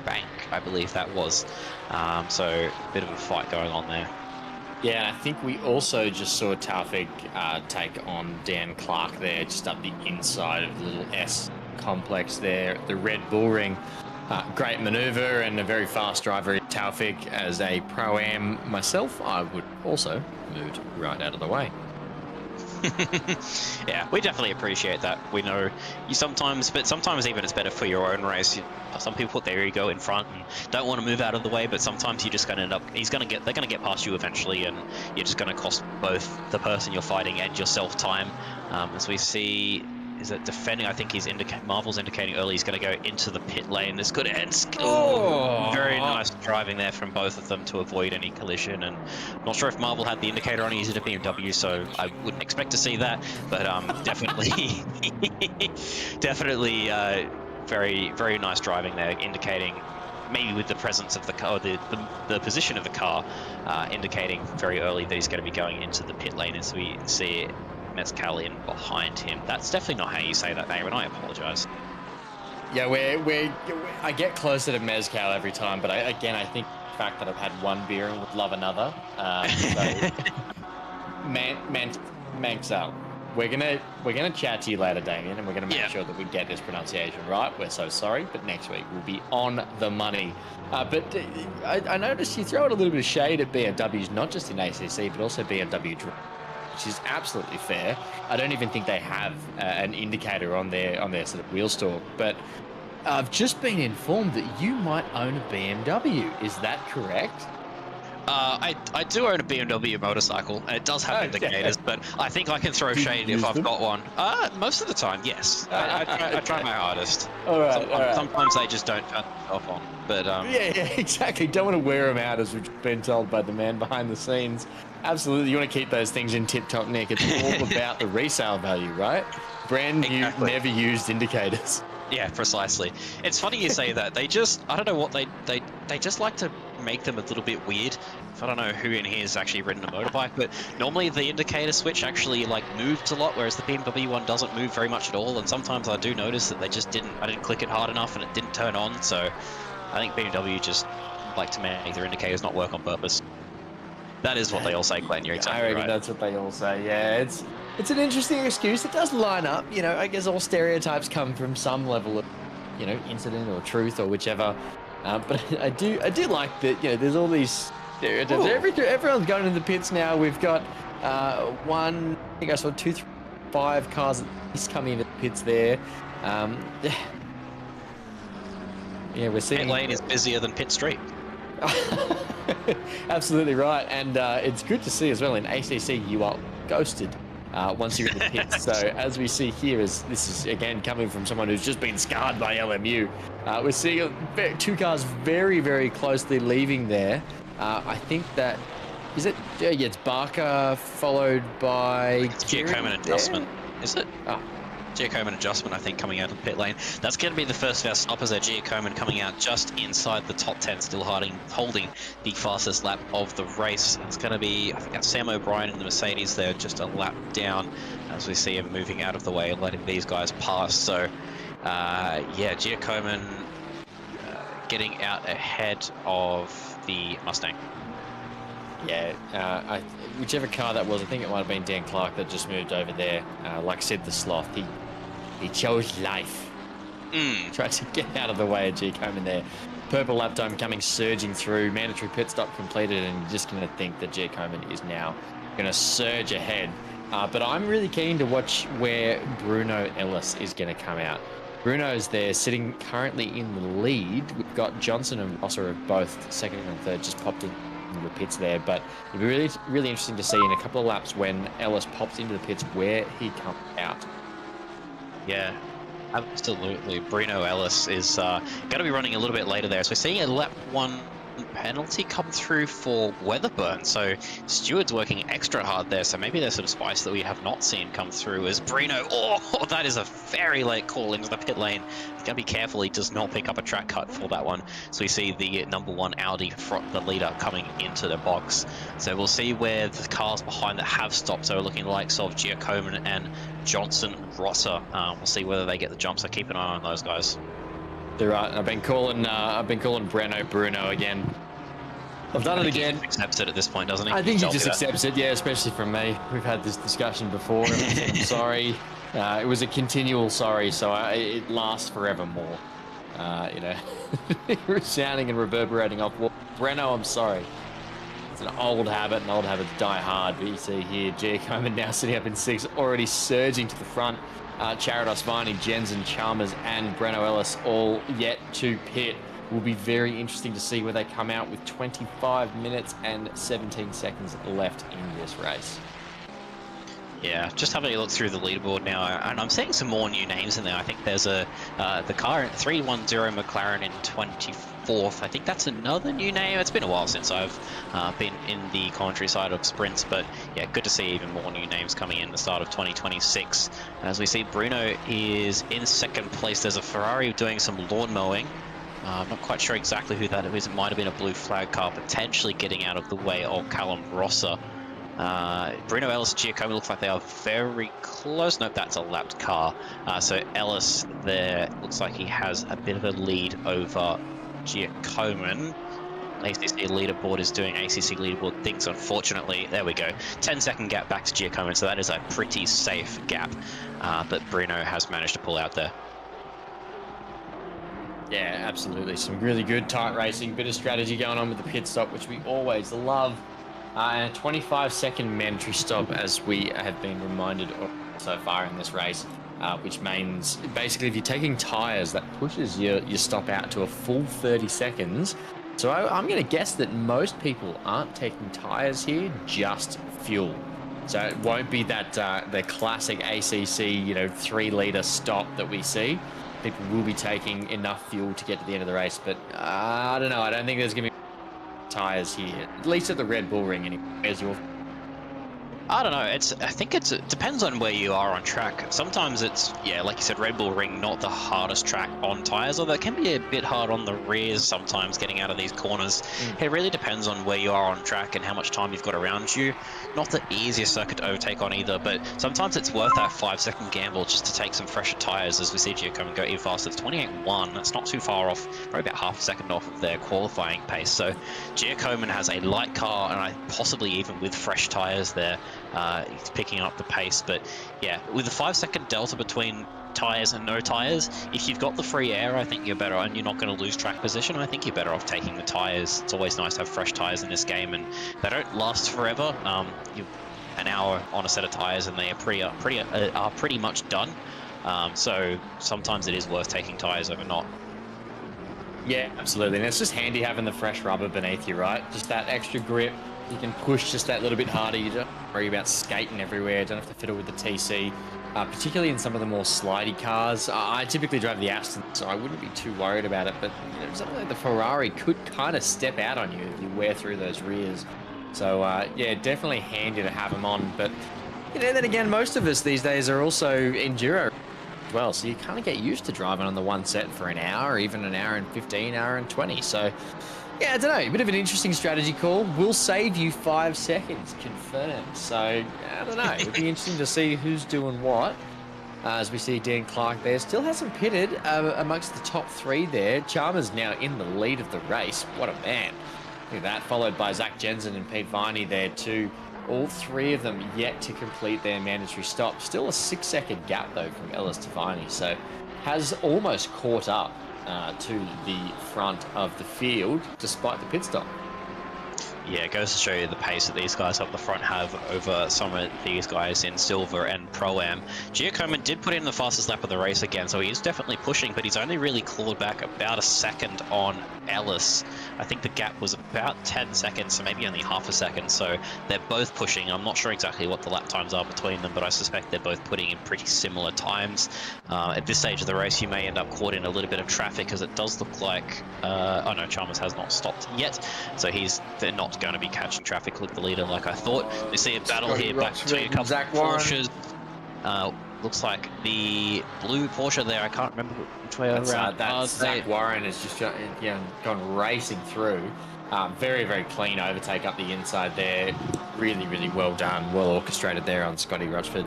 Speaker 4: Bank, I believe that was, so a bit of a fight going on there.
Speaker 3: Yeah, I think we also just saw Taufik take on Dan Clark there, just up the inside of the little S complex there, the Red Bull Ring. Great maneuver and a very fast driver. Taufik, as a Pro-Am myself, I would also move right out of the way.
Speaker 4: Yeah, we definitely appreciate that. We know you sometimes, but sometimes even it's better for your own race. Some people put their ego in front and don't want to move out of the way, but sometimes you're just going to end up, they're going to get past you eventually, and you're just going to cost both the person you're fighting and yourself time. As we see, is it defending? I think Marvel's indicating early he's going to go into the pit lane. This could end. Very nice driving there from both of them to avoid any collision. And I'm not sure if Marvel had the indicator on. He's in a BMW, so I wouldn't expect to see that. But definitely, very, very nice driving there, indicating maybe with the presence of the car, the position of the car, indicating very early that he's going to be going into the pit lane as we see Mezcal in behind him. That's definitely not how you say that name, and I apologize.
Speaker 3: Yeah, I get closer to Mezcal every time, but I think the fact that I've had one beer and would love another. Mezcal. We're gonna chat to you later, Damien, and we're gonna make sure that we get this pronunciation right. We're so sorry, but next week we'll be on the money. But I noticed you throw out a little bit of shade at BMWs, not just in ACC, but also BMW. which is absolutely fair. I don't even think they have an indicator on their sort of wheel stalk, but I've just been informed that you might own a BMW. Is that correct?
Speaker 4: I do own a BMW motorcycle, and it does have indicators, but I think I can throw shade if I've got one. Most of the time, yes. I try my hardest.
Speaker 3: All right.
Speaker 4: Sometimes they just don't turn off on, but
Speaker 3: Yeah, exactly. Don't want to wear them out, as we've been told by the man behind the scenes. Absolutely, you want to keep those things in tip-top nick. It's all about the resale value, right? Brand new, never used indicators.
Speaker 4: Yeah, precisely. It's funny you say that. They just, I don't know what they just like to make them a little bit weird. I don't know who in here has actually ridden a motorbike, but normally the indicator switch actually like moves a lot, whereas the BMW one doesn't move very much at all. And sometimes I do notice that I didn't click it hard enough and it didn't turn on. So I think BMW just like to make their indicators not work on purpose. That is what they all say, Glenn. You're exactly right.
Speaker 3: I reckon that's what they all say. Yeah, it's an interesting excuse. It does line up. You know, I guess all stereotypes come from some level of, you know, incident or truth or whichever. But I do like that. You know, there's all these stereotypes. Everyone's going into the pits now. We've got I think I saw 2, 3, 5 cars at least coming into the pits there. Yeah, we're seeing.
Speaker 4: Pit lane is busier than pit street.
Speaker 3: Absolutely right, and it's good to see as well in ACC you are ghosted once you're in the pits. So as we see here, this is again coming from someone who's just been scarred by LMU. We're seeing 2 cars very, very closely leaving there. I think that it's Barker followed by
Speaker 4: Giacomo adjustment. Is it?
Speaker 3: Oh.
Speaker 4: Giacomo adjustment, I think, coming out of the pit lane. That's going to be the first of our stoppers there. Giacomo coming out just inside the top 10, still holding the fastest lap of the race. It's going to be, I think that's Sam O'Brien in the Mercedes there, just a lap down as we see him moving out of the way and letting these guys pass. So, yeah, Giacomo getting out ahead of the Mustang.
Speaker 3: Yeah, whichever car that was, I think it might have been Dan Clark that just moved over there. Like I said, the sloth, he chose life. Tried to get out of the way of Giacomo there. Purple lap time coming surging through. Mandatory pit stop completed, and you're just going to think that Giacomo is now going to surge ahead. But I'm really keen to watch where Bruno Ellis is going to come out. Bruno's there, sitting currently in the lead. We've got Johnson and Rosser of both second and third just popped in the pits there, but it'd be really, really interesting to see in a couple of laps when Ellis pops into the pits where he comes out.
Speaker 4: Yeah, absolutely. Bruno Ellis is going to be running a little bit later there. So we're seeing a lap 1 penalty come through for Weatherburn. So Stewart's working extra hard there. So maybe there's some spice that we have not seen come through as Bruno. Oh, that is a very late call into the pit lane. He's got to be careful he does not pick up a track cut for that one. So we see the number 1 Audi front, the leader, coming into the box. So we'll see where the cars behind that have stopped. So we're looking likes of Giacomo and Johnson, Rosser. We'll see whether they get the jump. So keep an eye on those guys.
Speaker 3: They're right. I've been calling Bruno again. I've done it again.
Speaker 4: He accepts it at this point, doesn't he?
Speaker 3: I think he just accepts it, yeah, especially from me. We've had this discussion before. I'm sorry. It was a continual sorry, so it lasts forevermore. You know, resounding and reverberating off. Well, Breno, I'm sorry. It's an old habit, and old habits die hard. But you see here, Giacomo now sitting up in 6, already surging to the front. Charitos, Viney, Jensen, Chalmers, and Breno Ellis all yet to pit. Will be very interesting to see where they come out with 25 minutes and 17 seconds left in this race.
Speaker 4: Yeah, just having a look through the leaderboard now, and I'm seeing some more new names in there. I think there's the car 310 McLaren in 24th. I think that's another new name. It's been a while since I've been in the commentary side of sprints, but yeah, good to see even more new names coming in the start of 2026. As we see, Bruno is in second place. There's a Ferrari doing some lawn mowing. I'm not quite sure exactly who that is. It might have been a blue flag car, potentially getting out of the way of Callum Rosser. Bruno Ellis and Giacomo look like they are very close. Nope, that's a lapped car. So Ellis there looks like he has a bit of a lead over Giacomo. ACC leaderboard is doing ACC leaderboard things, unfortunately. There we go. 10-second gap back to Giacomo, so that is a pretty safe gap. But Bruno has managed to pull out there.
Speaker 3: Yeah, absolutely. Some really good tight racing, bit of strategy going on with the pit stop, which we always love. And a 25-second mandatory stop, as we have been reminded so far in this race, which means basically if you're taking tyres, that pushes your stop out to a full 30 seconds. So I'm going to guess that most people aren't taking tyres here, just fuel. So it won't be that the classic ACC, 3-litre stop that we see. People will be taking enough fuel to get to the end of the race, but I don't know. I don't think there's going to be tyres here, at least at the Red Bull Ring anyway. Where's your...
Speaker 4: I don't know. I think it depends on where you are on track. Sometimes it's, like you said, Red Bull Ring, not the hardest track on tyres, although it can be a bit hard on the rears sometimes getting out of these corners. It really depends on where you are on track and how much time you've got around you. Not the easiest circuit to overtake on either, but sometimes it's worth that 5-second gamble just to take some fresher tyres, as we see Giacomo go even faster. It's 28.1. That's not too far off, probably about half a second off of their qualifying pace. So Giacomo has a light car, and possibly even with fresh tyres there, he's picking up the pace. But yeah, with a 5-second delta between tyres and no tyres, if you've got the free air, I think you're better, and you're not going to lose track position. I think you're better off taking the tyres. It's always nice to have fresh tyres in this game, and they don't last forever. An hour on a set of tyres and they are pretty much done. So sometimes it is worth taking tyres over not.
Speaker 3: Yeah, absolutely. And it's just handy having the fresh rubber beneath you, right? Just that extra grip. You can push just that little bit harder. You don't worry about skating everywhere. Don't have to fiddle with the TC, particularly in some of the more slidey cars. I typically drive the Aston, so I wouldn't be too worried about it. But something like the Ferrari could kind of step out on you if you wear through those rears. So yeah, definitely handy to have them on. But then again, most of us these days are also enduro as well, so you kind of get used to driving on the one set for an hour, even an hour and 15, hour and 20. So yeah, I don't know, a bit of an interesting strategy call. Will save you 5 seconds, confirmed. So I don't know, it'll be interesting to see who's doing what. As we see Dan Clark there, still hasn't pitted amongst the top 3 there. Chalmers now in the lead of the race. What a man. Look at that, followed by Zach Jensen and Pete Viney there too. All 3 of them yet to complete their mandatory stop. Still a 6-second gap though from Ellis to Viney, so has almost caught up to the front of the field despite the pit stop.
Speaker 4: Yeah, it goes to show you the pace that these guys up the front have over some of these guys in Silver and Pro-Am. Giacomo did put in the fastest lap of the race again, so he is definitely pushing, but he's only really clawed back about a second on Ellis. I think the gap was about 10 seconds, so maybe only half a second, so they're both pushing. I'm not sure exactly what the lap times are between them, but I suspect they're both putting in pretty similar times. At this stage of the race, you may end up caught in a little bit of traffic, because it does look like... oh no, Chalmers has not stopped yet, so they're not going to be catching traffic with the leader like I thought. We see a battle here back between a couple of Porsches. Looks like the blue Porsche there, I can't remember which way around.
Speaker 3: That's Zach Warren has just gone racing through. Very, very clean overtake up the inside there. Really, really well done. Well orchestrated there on Scotty Rochford.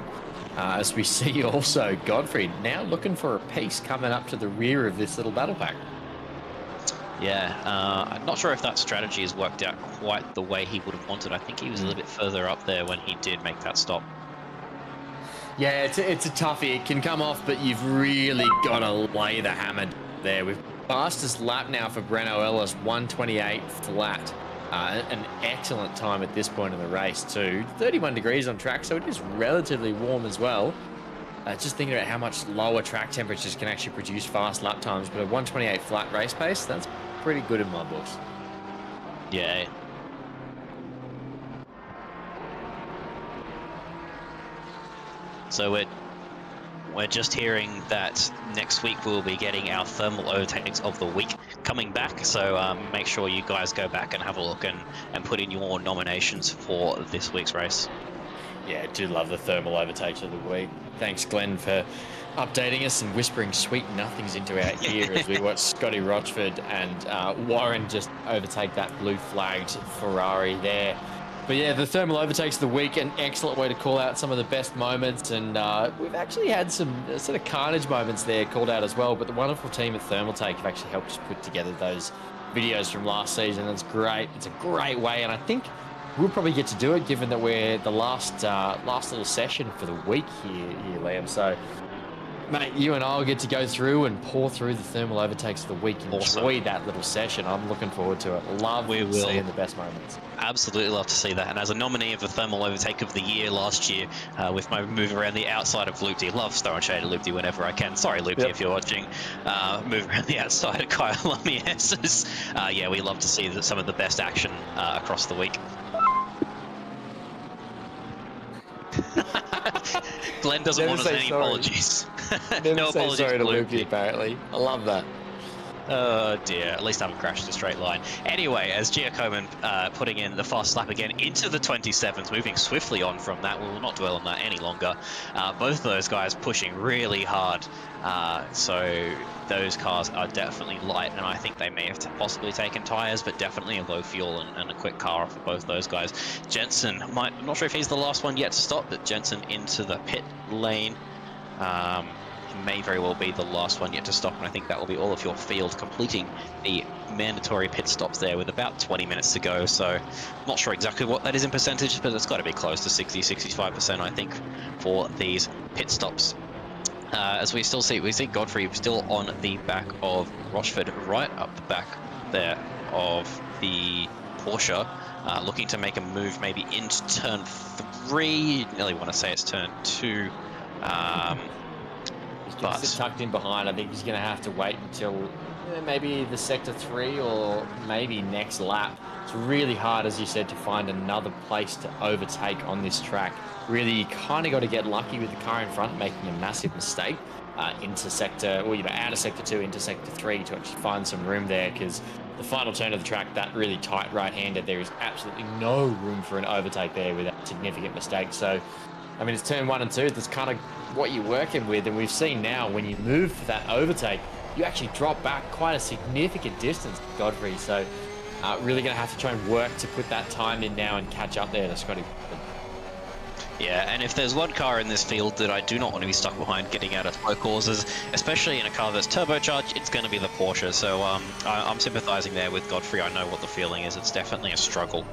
Speaker 3: As we see also Godfrey now looking for a piece coming up to the rear of this little battle pack.
Speaker 4: Yeah, I'm not sure if that strategy has worked out quite the way he would have wanted. I think he was a little bit further up there when he did make that stop.
Speaker 3: Yeah, it's a toughie. It can come off, but you've really got to lay the hammer there. We've fastest lap now for Breno Ellis, 1:28 flat. An excellent time at this point in the race too. 31 degrees on track, so it is relatively warm as well. Just thinking about how much lower track temperatures can actually produce fast lap times, but a 1:28 flat race pace, that's pretty good in my books.
Speaker 4: Yeah. So we're just hearing that next week we'll be getting our thermal overtakes of the week coming back. So make sure you guys go back and have a look and put in your nominations for this week's race.
Speaker 3: Yeah, I do love the thermal overtakes of the week. Thanks, Glenn, for updating us and whispering sweet nothings into our ear as we watch Scotty Rochford and Warren just overtake that blue flagged Ferrari there. But yeah, the thermal overtakes of the week, an excellent way to call out some of the best moments. And we've actually had some sort of carnage moments there called out as well. But the wonderful team at Thermaltake have actually helped us put together those videos from last season. It's great. It's a great way. And I think we'll probably get to do it given that we're the last little session for the week here, Liam. So Mate, you and I will get to go through and pour through the thermal overtakes of the week.
Speaker 4: Awesome.
Speaker 3: Enjoy that little session. I'm looking forward to it. Love seeing the best moments.
Speaker 4: Absolutely love to see that. And as a nominee of the Thermal Overtake of the Year last year, with my move around the outside of Loopty, love throwing shade at Loopty whenever I can. Sorry, Loopty, if you're watching. Move around the outside of Kyle Lamies's. Yeah, we love to see some of the best action across the week. Glenn doesn't want us any apologies. No apologies,
Speaker 3: sorry to Loopy, apparently. I love that.
Speaker 4: Oh dear, at least I haven't crashed a straight line. Anyway, as Giacomin putting in the fast lap again into the 27s, moving swiftly on from that. We will not dwell on that any longer. Both of those guys pushing really hard. So those cars are definitely light, and I think they may have possibly taken tyres, but definitely a low fuel and a quick car for both those guys. Jensen, I'm not sure if he's the last one yet to stop, but Jensen into the pit lane. He may very well be the last one yet to stop, and I think that will be all of your field completing the mandatory pit stops there with about 20 minutes to go. So not sure exactly what that is in percentage, but it's got to be close to 60-65%, I think, for these pit stops. As we see Godfrey still on the back of Rochford, right up the back there of the Porsche, looking to make a move maybe into turn 3. Nearly want to say it's turn 2.
Speaker 3: But tucked in behind. I think he's going to have to wait until maybe the sector 3 or maybe next lap. It's really hard, as you said, to find another place to overtake on this track. Really, you kind of got to get lucky with the car in front making a massive mistake into sector, or out of sector 2 into sector 3 to actually find some room there, because the final turn of the track, that really tight right-hander, there is absolutely no room for an overtake there without significant mistake. So, I mean, it's turn 1 and 2. That's kind of what you're working with, and we've seen now when you move for that overtake, you actually drop back quite a significant distance, Godfrey. So, really going to have to try and work to put that time in now and catch up there to Scotty.
Speaker 4: Yeah, and if there's one car in this field that I do not want to be stuck behind getting out of slow courses, especially in a car that's turbocharged, it's going to be the Porsche. So I'm sympathising there with Godfrey. I know what the feeling is. It's definitely a struggle.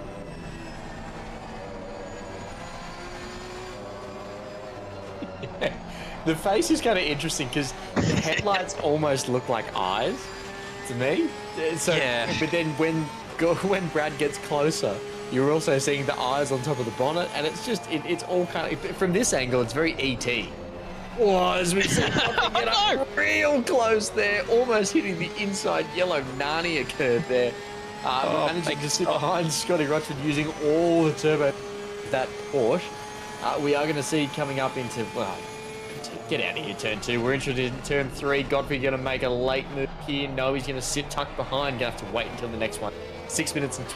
Speaker 3: The face is kind of interesting because the headlights almost look like eyes to me. So, yeah. But then when Brad gets closer, you're also seeing the eyes on top of the bonnet, and it's just it's all kind of, from this angle, it's very ET. Oh, as we see something get up real close there, almost hitting the inside yellow Narnia curve there. Managing to sit behind Scotty Rochford using all the turbo that Porsche. We are going to see coming up into, well, get out of here, turn 2. We're interested in turn 3. Godfrey going to make a late move here. No, he's going to sit tucked behind. Going to have to wait until the next one. 16 minutes and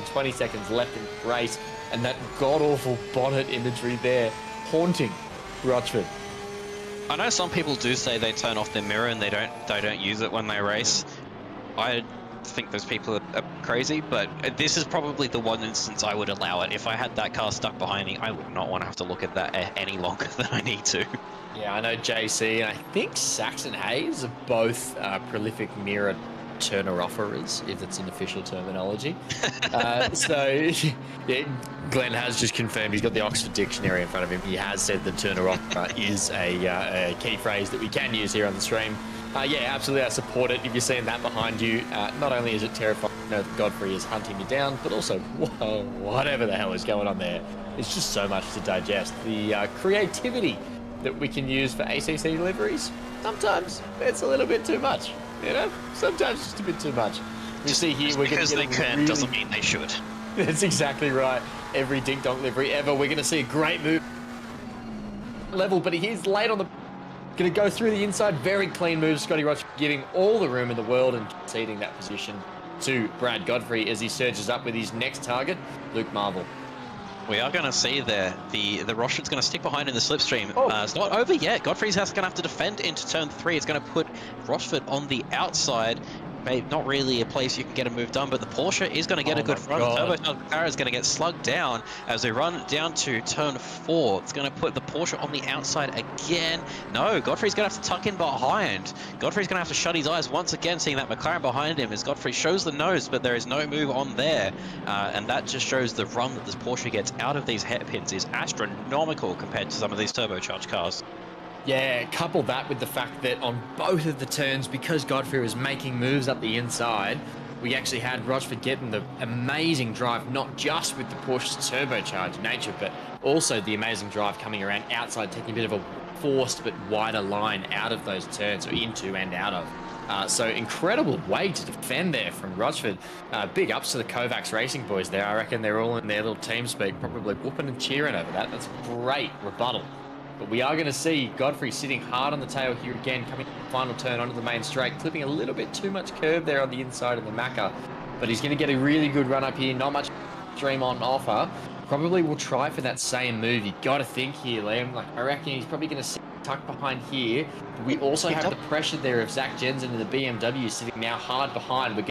Speaker 3: 20 seconds left in the race. And that god-awful bonnet imagery there, haunting Rochford.
Speaker 4: I know some people do say they turn off their mirror and they don't use it when they race. I think those people are crazy, but this is probably the one instance I would allow it. If I had that car stuck behind me, I would not want to have to look at that any longer than I need to. Yeah,
Speaker 3: I know JC and I think Saxon Hayes are both prolific mirror turner-offerers, if that's an official terminology. So, yeah, Glenn has just confirmed he's got the Oxford Dictionary in front of him. He has said that turner-offerer is a key phrase that we can use here on the stream. Yeah, absolutely, I support it. If you're seeing that behind you, not only is it terrifying to know that Godfrey is hunting you down, but also, whoa, whatever the hell is going on there. It's just so much to digest. The creativity that we can use for ACC deliveries, sometimes it's a little bit too much. You know, sometimes it's just a bit too much. We see here we're going to get
Speaker 4: because they can doesn't mean they should.
Speaker 3: That's exactly right. Every dink donk livery ever. We're going to see a great move level, but he's late on the. Going to go through the inside. Very clean move. Scotty Roch giving all the room in the world and conceding that position to Brad Godfrey as he surges up with his next target, Luke Marvel.
Speaker 4: We are going to see there the Rochford's going to stick behind in the slipstream. It's not over yet. Godfrey's going to have to defend into turn 3. It's going to put Rochford on the outside. Maybe not really a place you can get a move done, but the Porsche is going to get a good run. The turbocharged car is going to get slugged down as they run down to turn 4. It's going to put the Porsche on the outside again. No, Godfrey's going to have to tuck in behind. Godfrey's going to have to shut his eyes once again, seeing that McLaren behind him as Godfrey shows the nose, but there is no move on there. And that just shows the run that this Porsche gets out of these hairpins is astronomical compared to some of these turbocharged cars.
Speaker 3: Yeah, couple that with the fact that on both of the turns, because Godfrey was making moves up the inside, we actually had Rochford getting the amazing drive, not just with the Porsche's turbocharged nature, but also the amazing drive coming around outside, taking a bit of a forced but wider line out of those turns, or into and out of. So incredible way to defend there from Rochford. Big ups to the Kovacs Racing boys there. I reckon they're all in their little team speak, probably whooping and cheering over that. That's great rebuttal. But we are going to see Godfrey sitting hard on the tail here again, coming to the final turn onto the main straight, clipping a little bit too much curve there on the inside of the Macca. But he's going to get a really good run up here, not much stream on offer. Probably will try for that same move. You got to think here, Liam. Like, I reckon he's probably going to sit tucked behind here. But we also have the pressure there of Zach Jensen and the BMW sitting now hard behind. We're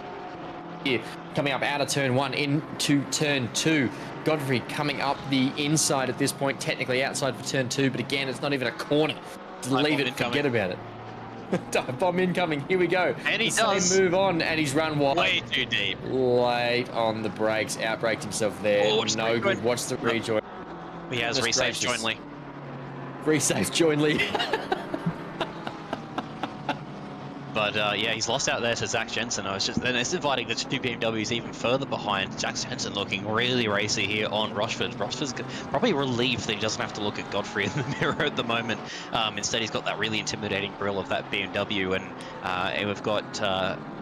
Speaker 3: here coming up out of turn 1 into turn 2. Godfrey coming up the inside at this point, technically outside for turn 2, but again, it's not even a corner. Just leave it, forget about it. Dive bomb incoming, here we go.
Speaker 4: And he
Speaker 3: does. Move on, and he's run wide.
Speaker 4: Way too deep.
Speaker 3: Late on the brakes, outbraked himself there.
Speaker 4: Oh,
Speaker 3: no good. Watch the rejoin.
Speaker 4: He has resaved jointly.
Speaker 3: Resaved jointly.
Speaker 4: But yeah, he's lost out there to Zach Jensen. And it's inviting the two BMWs even further behind. Zach Jensen looking really racy here on Rochford. Rochford's probably relieved that he doesn't have to look at Godfrey in the mirror at the moment. Instead, he's got that really intimidating grille of that BMW, and we've got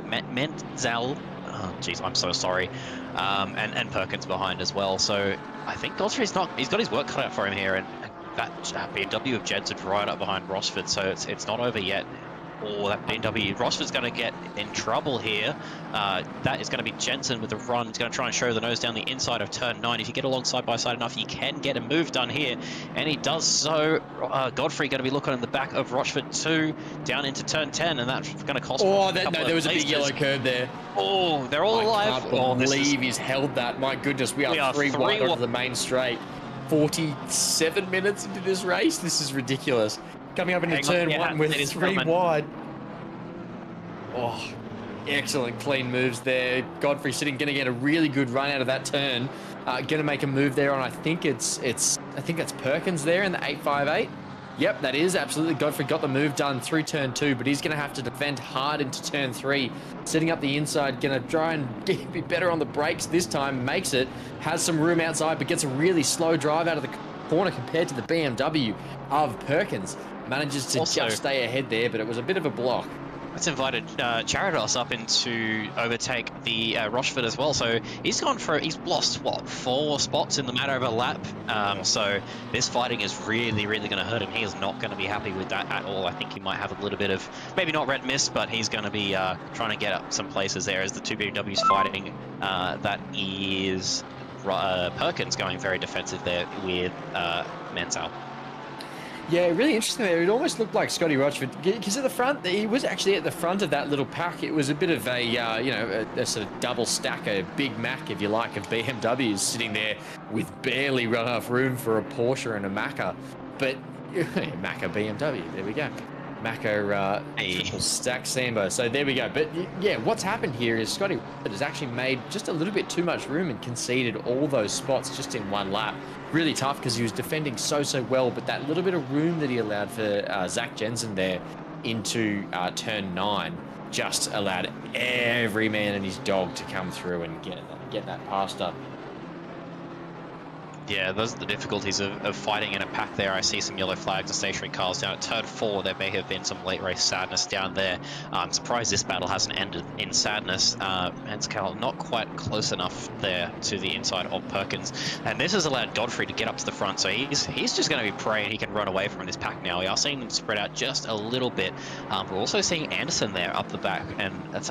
Speaker 4: Menzel. Oh, geez, I'm so sorry. And Perkins behind as well. So I think Godfrey's he's got his work cut out for him here, and that BMW of Jensen's right up behind Rochford. So it's not over yet. Or that BMW. Rochford's going to get in trouble here. That is going to be Jensen with the run. He's going to try and show the nose down the inside of turn 9. If you get along side by side enough, you can get a move done here. And he does so. Godfrey going to be looking in the back of Rochford 2 down into turn 10, and that's going to cost
Speaker 3: there was a big yellow curve there.
Speaker 4: Oh, they're all alive.
Speaker 3: I can't believe he's held that. My goodness, we are 3 wide onto the main straight. 47 minutes into this race. This is ridiculous. Coming up into turn 1 with 3 wide. Oh, excellent clean moves there. Godfrey sitting, going to get a really good run out of that turn. Going to make a move there on, I think that's Perkins there in the 858. Yep, that is absolutely. Godfrey got the move done through turn 2, but he's going to have to defend hard into turn 3. Sitting up the inside, going to try and be better on the brakes this time. Makes it, has some room outside, but gets a really slow drive out of the corner compared to the BMW of Perkins. Manages to just stay ahead there, but it was a bit of a block.
Speaker 4: It's invited Charados up in to overtake the Rochford as well. So he's lost, what, 4 spots in the matter of a lap. So this fighting is really, really going to hurt him. He is not going to be happy with that at all. I think he might have a little bit of, maybe not red mist, but he's going to be trying to get up some places there as the two BMWs fighting. That is Perkins going very defensive there with Menzel.
Speaker 3: Yeah, really interesting there. It almost looked like Scotty Rochford, because at the front, he was actually at the front of that little pack. It was a bit of a, a sort of double stack, a Big Mac, if you like, of BMWs sitting there with barely enough room for a Porsche and a Macca. But, Macca BMW, there we go. Macca triple stack Sambo. So there we go. But yeah, what's happened here is Scotty Rochford has actually made just a little bit too much room and conceded all those spots just in one lap. Really tough because he was defending so well, but that little bit of room that he allowed for Zach Jensen there into turn 9 just allowed every man and his dog to come through and get that past up.
Speaker 4: Yeah, those are the difficulties of fighting in a pack there. I see some yellow flags and stationary cars down at turn 4. There may have been some late race sadness down there. I'm surprised this battle hasn't ended in sadness. Manscal not quite close enough there to the inside of Perkins. And this has allowed Godfrey to get up to the front. So he's just going to be praying he can run away from this pack now. We are seeing them spread out just a little bit. We're also seeing Anderson there up the back. And that's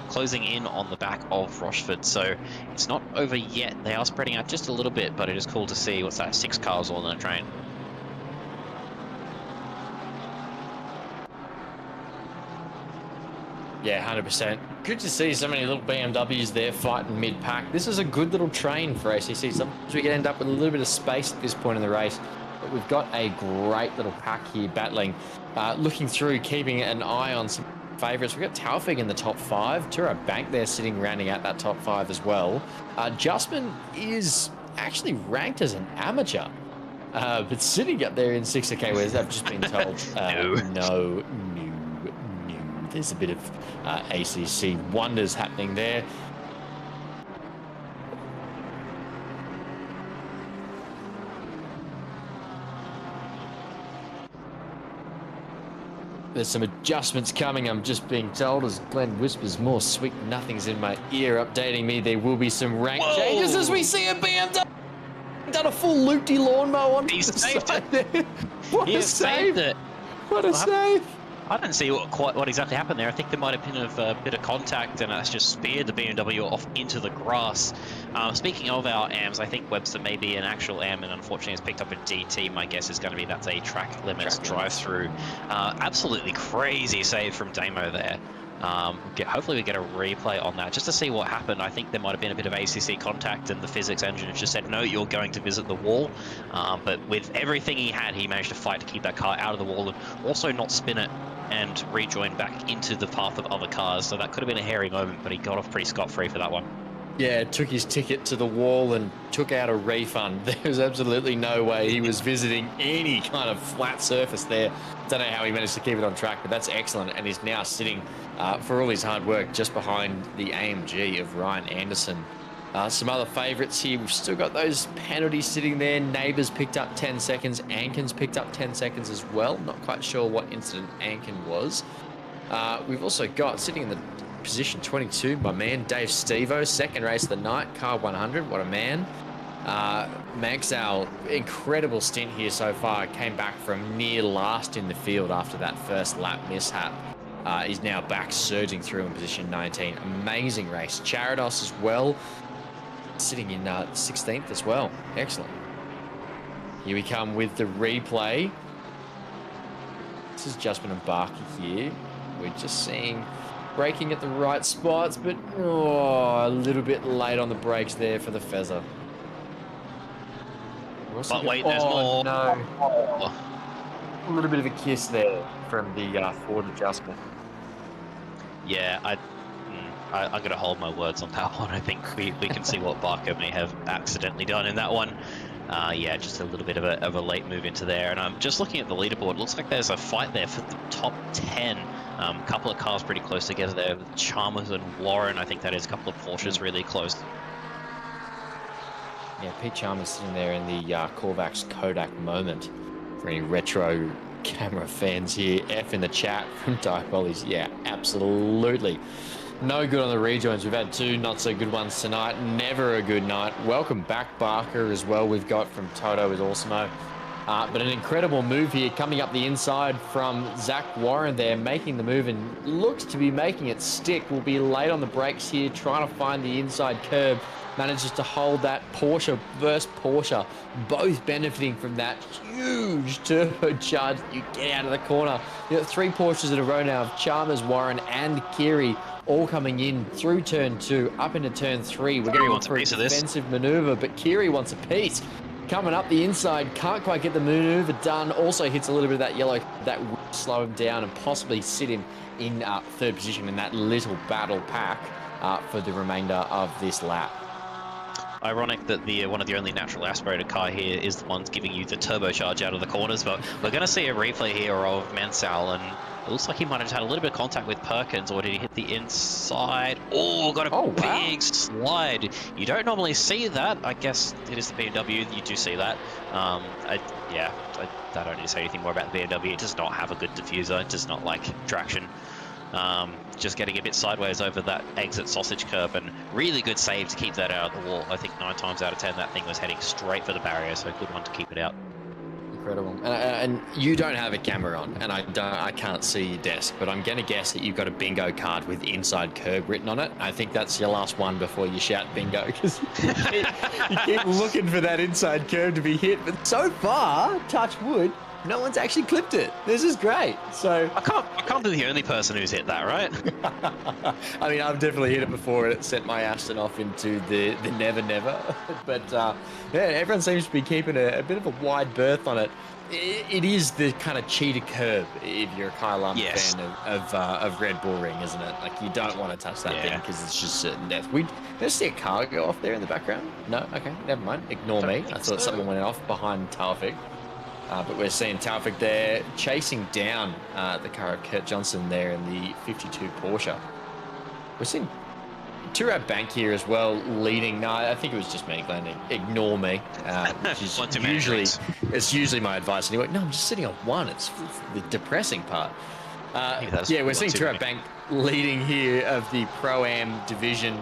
Speaker 4: closing in on the back of Rochford. So it's not over yet. They are spreading out just a little bit, but it is cool to see. What's that, 6 cars all on a train?
Speaker 3: Yeah, 100%. Good to see so many little BMWs there fighting mid-pack. This is a good little train for ACC. Sometimes we can end up with a little bit of space at this point in the race. But we've got a great little pack here battling. Looking through, keeping an eye on some favourites. We've got Taufig in the top 5. Turo Bank there sitting rounding out that top 5 as well. Justman is actually ranked as an amateur. But sitting up there in 6, okay, whereas I've just been told, no. There's a bit of ACC wonders happening there. There's some adjustments coming, I'm just being told, as Glenn whispers more sweet nothings in my ear, updating me. There will be some rank changes as we see a BMW done a full loopy lawnmower on the side there. What a save! What a save!
Speaker 4: I didn't see what exactly happened there. I think there might have been a bit of contact, and that's just speared the BMW off into the grass. Speaking of our AMs, I think Webster may be an actual AM, and unfortunately has picked up a DT. My guess is going to be that's a track limits drive-through. Absolutely crazy save from Damo there. Hopefully we get a replay on that just to see what happened. I think there might have been a bit of ACC contact, and the physics engine just said, no, you're going to visit the wall. But with everything he had, he managed to fight to keep that car out of the wall and also not spin it and rejoin back into the path of other cars. So that could have been a hairy moment, but he got off pretty scot-free for that one.
Speaker 3: Yeah, took his ticket to the wall and took out a refund. There was absolutely no way he was visiting any kind of flat surface there. Don't know how he managed to keep it on track, but that's excellent. And he's now sitting, for all his hard work, just behind the AMG of Ryan Anderson. Some other favourites here. We've still got those penalties sitting there. Neighbours picked up 10 seconds. Ankin's picked up 10 seconds as well. Not quite sure what incident Ankin was. We've also got, sitting in the position 22, my man Dave Stevo, second race of the night, car 100. What a man. Magsal, incredible stint here so far. Came back from near last in the field after that first lap mishap. He's now back surging through in position 19. Amazing race. Charados as well, sitting in 16th as well. Excellent. Here we come with the replay. This is Justin and Barker here. We're just seeing braking at the right spots, but a little bit late on the brakes there for the Fezzer.
Speaker 4: But wait, there's more.
Speaker 3: No. A little bit of a kiss there from the forward adjustment.
Speaker 4: Yeah, I'm going to hold my words on that one. I think we can see what Barker may have accidentally done in that one. Yeah, just a little bit of a late move into there. And I'm just looking at the leaderboard. It looks like there's a fight there for the top 10. A couple of cars pretty close together there. Chalmers and Warren. I think that is a couple of Porsches really close.
Speaker 3: Yeah, Pete Chalmers sitting there in the Corvax Kodak moment. For any retro camera fans here, F in the chat from Diabolis. Yeah, absolutely. No good on the rejoins. We've had two not so good ones tonight. Never a good night. Welcome back, Barker, as well. We've got from Toto with Awesomeo. But an incredible move here coming up the inside from Zach Warren there, making the move and looks to be making it stick. Will be late on the brakes here, trying to find the inside curb. Manages to hold that Porsche versus Porsche, both benefiting from that huge turbocharge. You get out of the corner. You got three Porsches in a row now of Chalmers, Warren, and Kiri, all coming in through turn 2, up into turn 3. We're going for a defensive maneuver, but Kiri wants a piece. Coming up the inside, can't quite get the maneuver done. Also hits a little bit of that yellow. That will slow him down and possibly sit him in third position in that little battle pack for the remainder of this lap.
Speaker 4: Ironic that one of the only natural aspirated car here is the ones giving you the turbocharge out of the corners, but we're going to see a replay here of Mansell, and it looks like he might have had a little bit of contact with Perkins, or did he hit the inside? Oh, got a big slide. You don't normally see that. I guess it is the BMW. You do see that. I don't need to say anything more about the BMW. It does not have a good diffuser. It does not like traction. Just getting a bit sideways over that exit sausage curb, and really good save to keep that out of the wall. I think 9 times out of 10 that thing was heading straight for the barrier, so a good one to keep it out.
Speaker 3: Incredible. And you don't have a camera on, and I can't see your desk, but I'm going to guess that you've got a bingo card with inside curb written on it. I think that's your last one before you shout bingo, because you keep looking for that inside curb to be hit. But so far, touch wood, no one's actually clipped it. This is great. So
Speaker 4: I can't be the only person who's hit that, right?
Speaker 3: I mean, I've definitely hit it before, and it sent my Aston off into the never. But yeah, everyone seems to be keeping a bit of a wide berth on it. It is the kind of cheetah curb if you're a Kyle Lund fan of Red Bull Ring, isn't it? Like, you don't want to touch that thing because it's just certain death. Let's see a car go off there in the background. No, okay, never mind. Ignore me. I thought someone went off behind Taufik. But we're seeing Taufik there chasing down the car of Kurt Johnson there in the 52 Porsche. We're seeing Turab Bank here as well, leading. No, I think it was just me, Glenn. Ignore me. Which is usually my advice anyway. No, I'm just sitting on one. It's the depressing part. Yeah, we're seeing Turab Bank leading here of the Pro-Am division.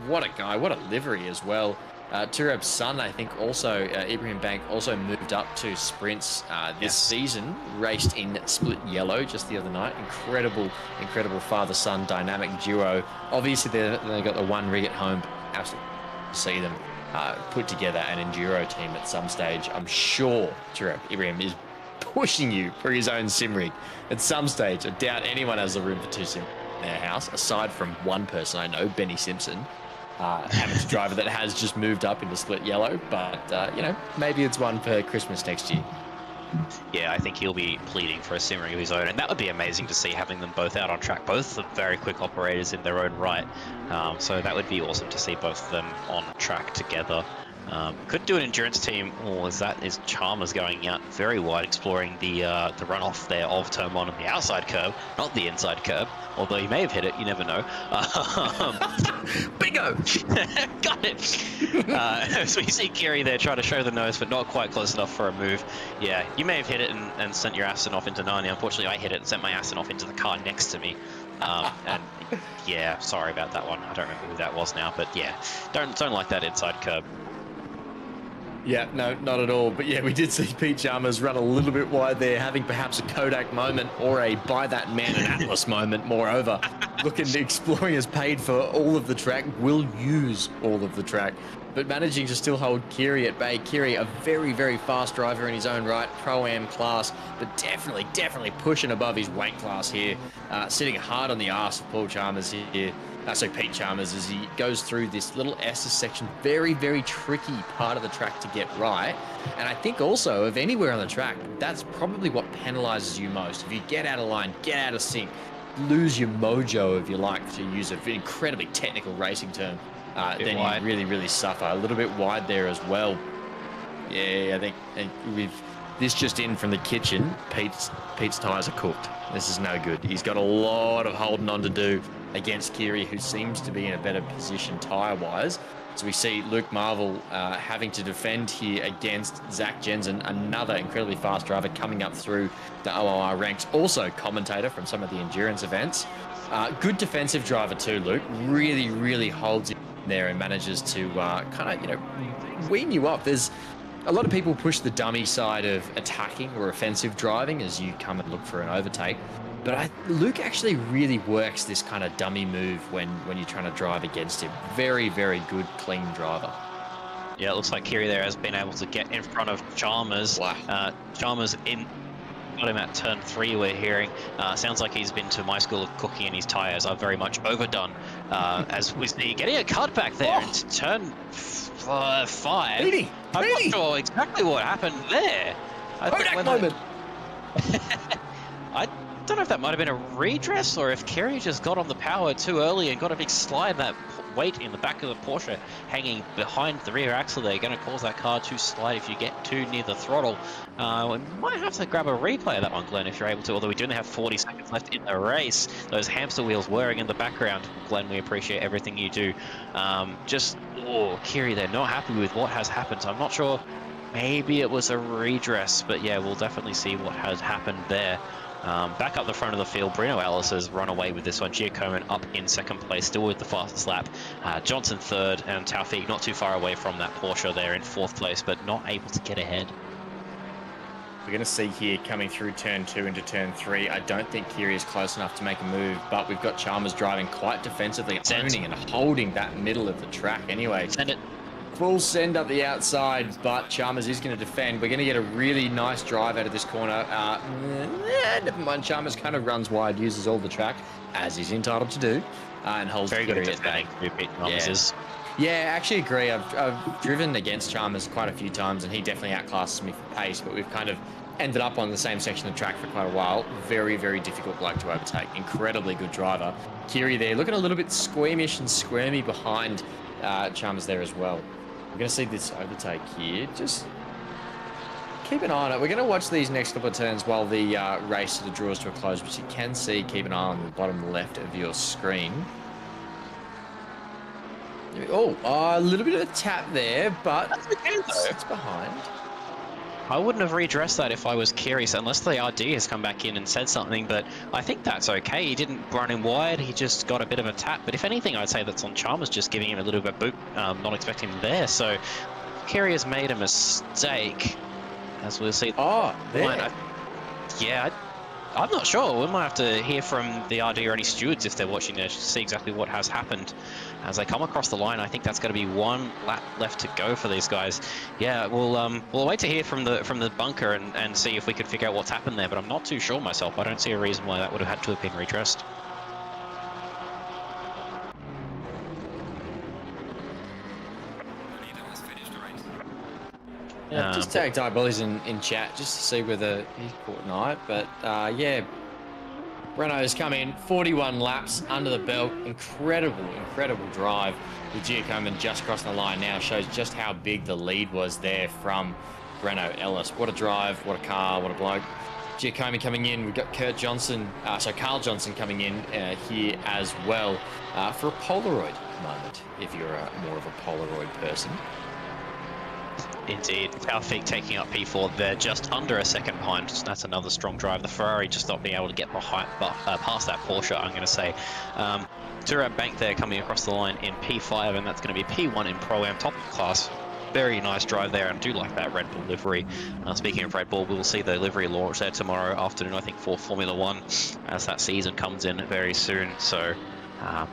Speaker 3: What a guy, what a livery as well. Turab's son, I think, also, Ibrahim Bank, also moved up to sprints this season, raced in split yellow just the other night. Incredible father-son dynamic duo. Obviously, they got the one rig at home. Absolutely see them put together an enduro team at some stage. I'm sure Turab Ibrahim is pushing you for his own sim rig at some stage. I doubt anyone has the room for two sim in their house, aside from one person I know, Benny Simpson. Amateur driver that has just moved up into split yellow, but you know, maybe it's one for Christmas next year.
Speaker 4: Yeah, I think he'll be pleading for a sim rig of his own, and that would be amazing to see, having them both out on track. Both are very quick operators in their own right, so that would be awesome to see both of them on track together. Could do an endurance team, or is Chalmers going out very wide, exploring the runoff there of turn one on the outside curb, not the inside curb, although he may have hit it, you never know.
Speaker 3: Bingo!
Speaker 4: Got it! So we see Kiri there trying to show the nose, but not quite close enough for a move. Yeah, you may have hit it and sent your Aston off into 90. Unfortunately, I hit it and sent my Aston off into the car next to me. And yeah, sorry about that one. I don't remember who that was now, but yeah, don't like that inside curb.
Speaker 3: Yeah, no, not at all. But yeah, we did see Pete Chalmers run a little bit wide there, having perhaps a Kodak moment or a by that man an Atlas moment, moreover. Exploring has paid for all of the track, will use all of the track, but managing to still hold Kiri at bay. Kiri, a very, very fast driver in his own right, Pro-Am class, but definitely pushing above his weight class here, sitting hard on the arse of Paul Chalmers here. Pete Chalmers, as he goes through this little S's section, very, very tricky part of the track to get right. And I think also, of anywhere on the track, that's probably what penalises you most. If you get out of line, get out of sync, lose your mojo, if you like, to use an incredibly technical racing term, then you really, really suffer. A little bit wide there as well. Yeah, I think with this just in from the kitchen, Pete's tyres are cooked. This is no good. He's got a lot of holding on to do against Kiri, who seems to be in a better position tyre-wise. So we see Luke Marvel having to defend here against Zach Jensen, another incredibly fast driver coming up through the OOR ranks. Also commentator from some of the endurance events. Good defensive driver too, Luke. Really, really holds it there and manages to kind of, wean you up. There's a lot of people push the dummy side of attacking or offensive driving as you come and look for an overtake. But Luke actually really works this kind of dummy move when you're trying to drive against him. Very, very good, clean driver.
Speaker 4: Yeah, it looks like Kiri there has been able to get in front of Chalmers.
Speaker 3: Wow.
Speaker 4: Chalmers got him at turn 3, we're hearing. Sounds like he's been to my school of cooking and his tyres are very much overdone. As we see getting a cut back there into turn 5. I'm not sure exactly what happened there.
Speaker 3: Kodak moment.
Speaker 4: I don't know if that might have been a redress or if Kiri just got on the power too early and got a big slide. That weight in the back of the Porsche hanging behind the rear axle there, going to cause that car to slide if you get too near the throttle. We might have to grab a replay of that one, Glenn, if you're able to, although we do only have 40 seconds left in the race. Those hamster wheels whirring in the background. Glenn, we appreciate everything you do. Kiri there, not happy with what has happened, so I'm not sure. Maybe it was a redress, but yeah, we'll definitely see what has happened there. Back up the front of the field, Bruno Ellis has run away with this one. Giacomin up in second place, still with the fastest lap. Johnson third, and Taufik not too far away from that Porsche there in fourth place, but not able to get ahead.
Speaker 3: We're going to see here coming through turn 2 into turn 3. I don't think Kiri is close enough to make a move, but we've got Chalmers driving quite defensively, owning and holding that middle of the track anyway.
Speaker 4: Send it.
Speaker 3: full send up the outside, but Chalmers is going to defend. We're going to get a really nice drive out of this corner. Never mind, Chalmers kind of runs wide, uses all the track, as he's entitled to do, and holds
Speaker 4: Very good at
Speaker 3: Fury bay.
Speaker 4: defending.
Speaker 3: Yeah, I actually agree. I've driven against Chalmers quite a few times, and he definitely outclasses me for pace, but we've kind of ended up on the same section of track for quite a while. Very, very difficult bloke to overtake. Incredibly good driver. Kiri there, looking a little bit squeamish and squirmy behind Chalmers there as well. We're going to see this overtake here. Just keep an eye on it. We're going to watch these next couple of turns while the race sort of draws to a close, which you can see. Keep an eye on the bottom left of your screen. Oh, a little bit of a tap there, but it's behind.
Speaker 4: I wouldn't have redressed that if I was curious, unless the RD has come back in and said something, but I think that's okay. He didn't run him wide, he just got a bit of a tap. But if anything, I'd say that's on Chalmers, just giving him a little bit of a boot, not expecting him there. So Kerry has made a mistake, as we'll see.
Speaker 3: Oh, there.
Speaker 4: I'm not sure. We might have to hear from the RD or any stewards if they're watching there to see exactly what has happened as they come across the line. I think that's going to be one lap left to go for these guys. Yeah, we'll wait to hear from the bunker and see if we can figure out what's happened there. But I'm not too sure myself. I don't see a reason why that would have had to have been redressed.
Speaker 3: Yeah, just tag Diabollies in chat just to see whether he's caught an eye. But yeah, Renault's come in, 41 laps under the belt. Incredible drive with Giacomin just crossing the line now. Shows just how big the lead was there from Renault Ellis. What a drive, what a car, what a bloke. Giacomin coming in. We've got Carl Johnson coming in here as well for a Polaroid moment, if you're more of a Polaroid person.
Speaker 4: Indeed, Taufik taking up P4 there, just under a second behind. That's another strong drive. The Ferrari just not being able to get behind, past that Porsche, I'm going to say. Turab Bank there coming across the line in P5, and that's going to be P1 in Pro-Am, top of class. Very nice drive there, and I do like that Red Bull livery. Speaking of Red Bull, we will see the livery launch there tomorrow afternoon, I think, for Formula 1, as that season comes in very soon. So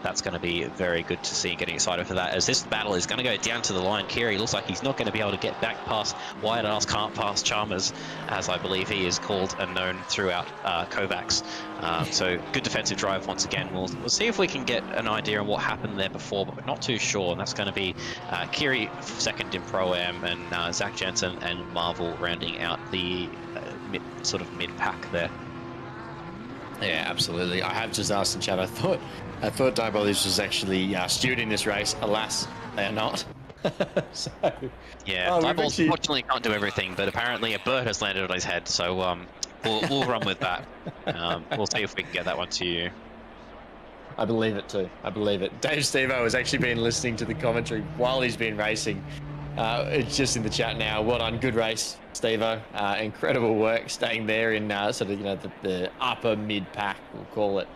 Speaker 4: that's going to be very good to see, getting excited for that, as this battle is going to go down to the line. Kiri looks like he's not going to be able to get back past Wyatt Arse, can't pass Chalmers, as I believe he is called and known throughout Kovacs. So good defensive drive once again. We'll see if we can get an idea on what happened there before, but we're not too sure. And that's going to be Kiri second in Pro-Am, and Zach Jensen and Marvel rounding out the mid-pack there.
Speaker 3: Yeah, absolutely. I have just asked in chat. I thought Diabollies was actually stewed in this race. Alas, they are not. So,
Speaker 4: yeah, Diabollies unfortunately can't do everything, but apparently a bird has landed on his head. So we'll run with that. We'll see if we can get that one to you.
Speaker 3: I believe it too. I believe it. Dave Stevo has actually been listening to the commentary while he's been racing. It's just in the chat now. Well done, good race, Stevo. Incredible work staying there in the upper mid pack, we'll call it.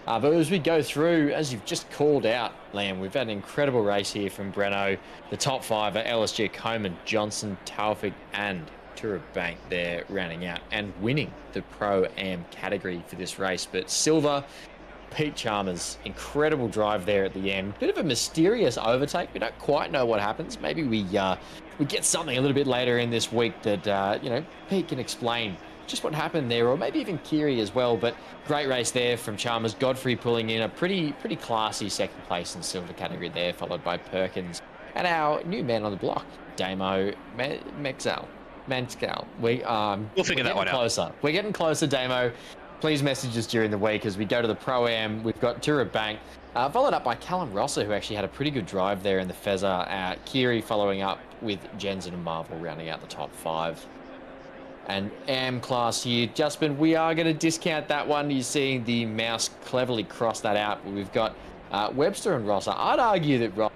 Speaker 3: But as we go through, as you've just called out, Liam, we've had an incredible race here from Breno. The top five are LSG, Coleman, Johnson, Taufik, and Turab Bank there rounding out and winning the Pro-Am category for this race. But Silver, Pete Chalmers, incredible drive there at the end. Bit of a mysterious overtake. We don't quite know what happens. Maybe we get something a little bit later in this week that Pete can explain just what happened there, or maybe even Kiri as well. But great race there from Chalmers. Godfrey pulling in a pretty classy second place in silver category there, followed by Perkins and our new man on the block, Damo Manskal.
Speaker 4: We'll figure that one
Speaker 3: out. We're getting closer, Damo. Please message us during the week as we go to the Pro-Am. We've got Turab Bank, followed up by Callum Rosser, who actually had a pretty good drive there in the Fezzer. Kiri following up with Jensen and Marvel rounding out the top five. And AM class here, Justin, we are going to discount that one. You're seeing the mouse cleverly cross that out. We've got Webster and Rosser. I'd argue that Rosser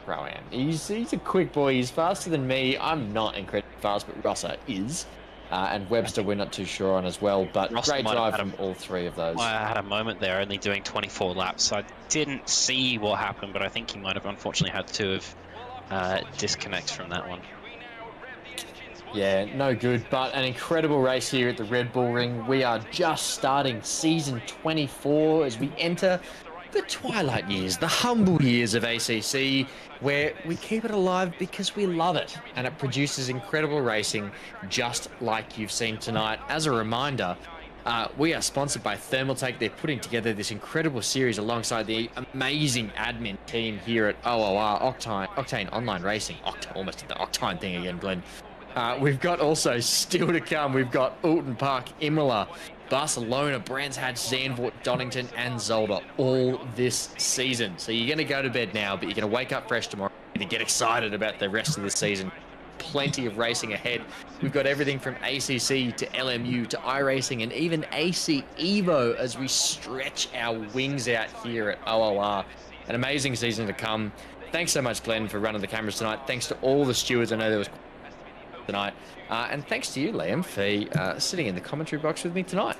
Speaker 3: Pro-Am. He's a quick boy. He's faster than me. I'm not incredibly fast, but Rosser is. And Webster, we're not too sure on as well. But
Speaker 4: Rosser
Speaker 3: great drive from all three of those.
Speaker 4: I had a moment there, only doing 24 laps. So I didn't see what happened, but I think he might have unfortunately had to have disconnect from that one.
Speaker 3: Yeah, no good, but an incredible race here at the Red Bull Ring. We are just starting season 24 as we enter the twilight years, the humble years of ACC, where we keep it alive because we love it, and it produces incredible racing just like you've seen tonight. As a reminder, we are sponsored by Thermaltake. They're putting together this incredible series alongside the amazing admin team here at OOR, Octane Online Racing. Almost did the Octane thing again, Glenn. We've got also still to come, we've got Alton Park, Imola, Barcelona, Brands Hatch, Zandvoort, Donington, and Zolder all this season. So you're going to go to bed now, but you're going to wake up fresh tomorrow and get excited about the rest of the season. Plenty of racing ahead. We've got everything from ACC to LMU to iRacing and even AC Evo as we stretch our wings out here at OOR. An amazing season to come. Thanks so much, Glenn, for running the cameras tonight. Thanks to all the stewards. I know there was tonight. And thanks to you, Liam, for sitting in the commentary box with me tonight.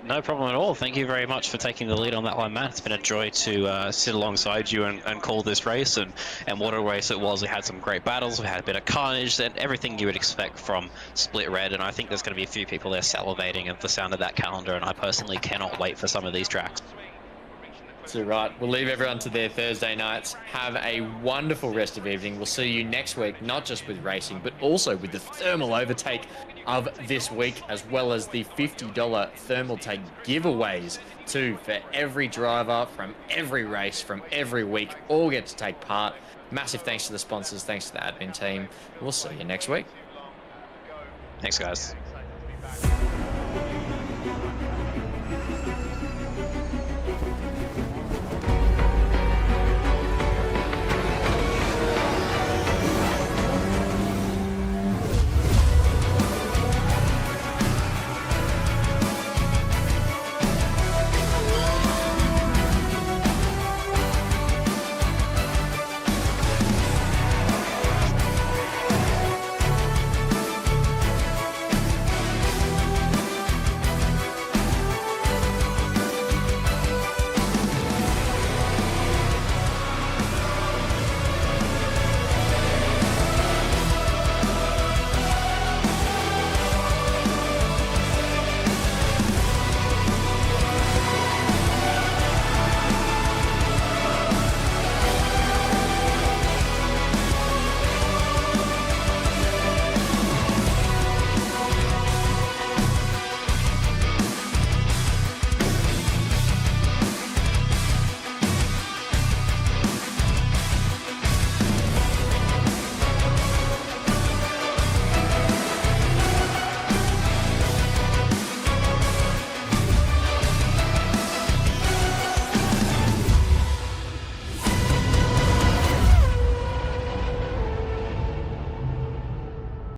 Speaker 4: No problem at all. Thank you very much for taking the lead on that one, Matt. It's been a joy to sit alongside you and call this race, and what a race it was. We had some great battles, we had a bit of carnage, and everything you would expect from Split Red, and I think there's going to be a few people there salivating at the sound of that calendar, and I personally cannot wait for some of these tracks.
Speaker 3: So right, we'll leave everyone to their Thursday nights. Have a wonderful rest of evening. We'll see you next week, not just with racing, but also with the thermal overtake of this week, as well as the $50 Thermaltake giveaways too, for every driver from every race from every week. All get to take part. Massive thanks to the sponsors, thanks to the admin team. We'll see you next week.
Speaker 4: Thanks, guys.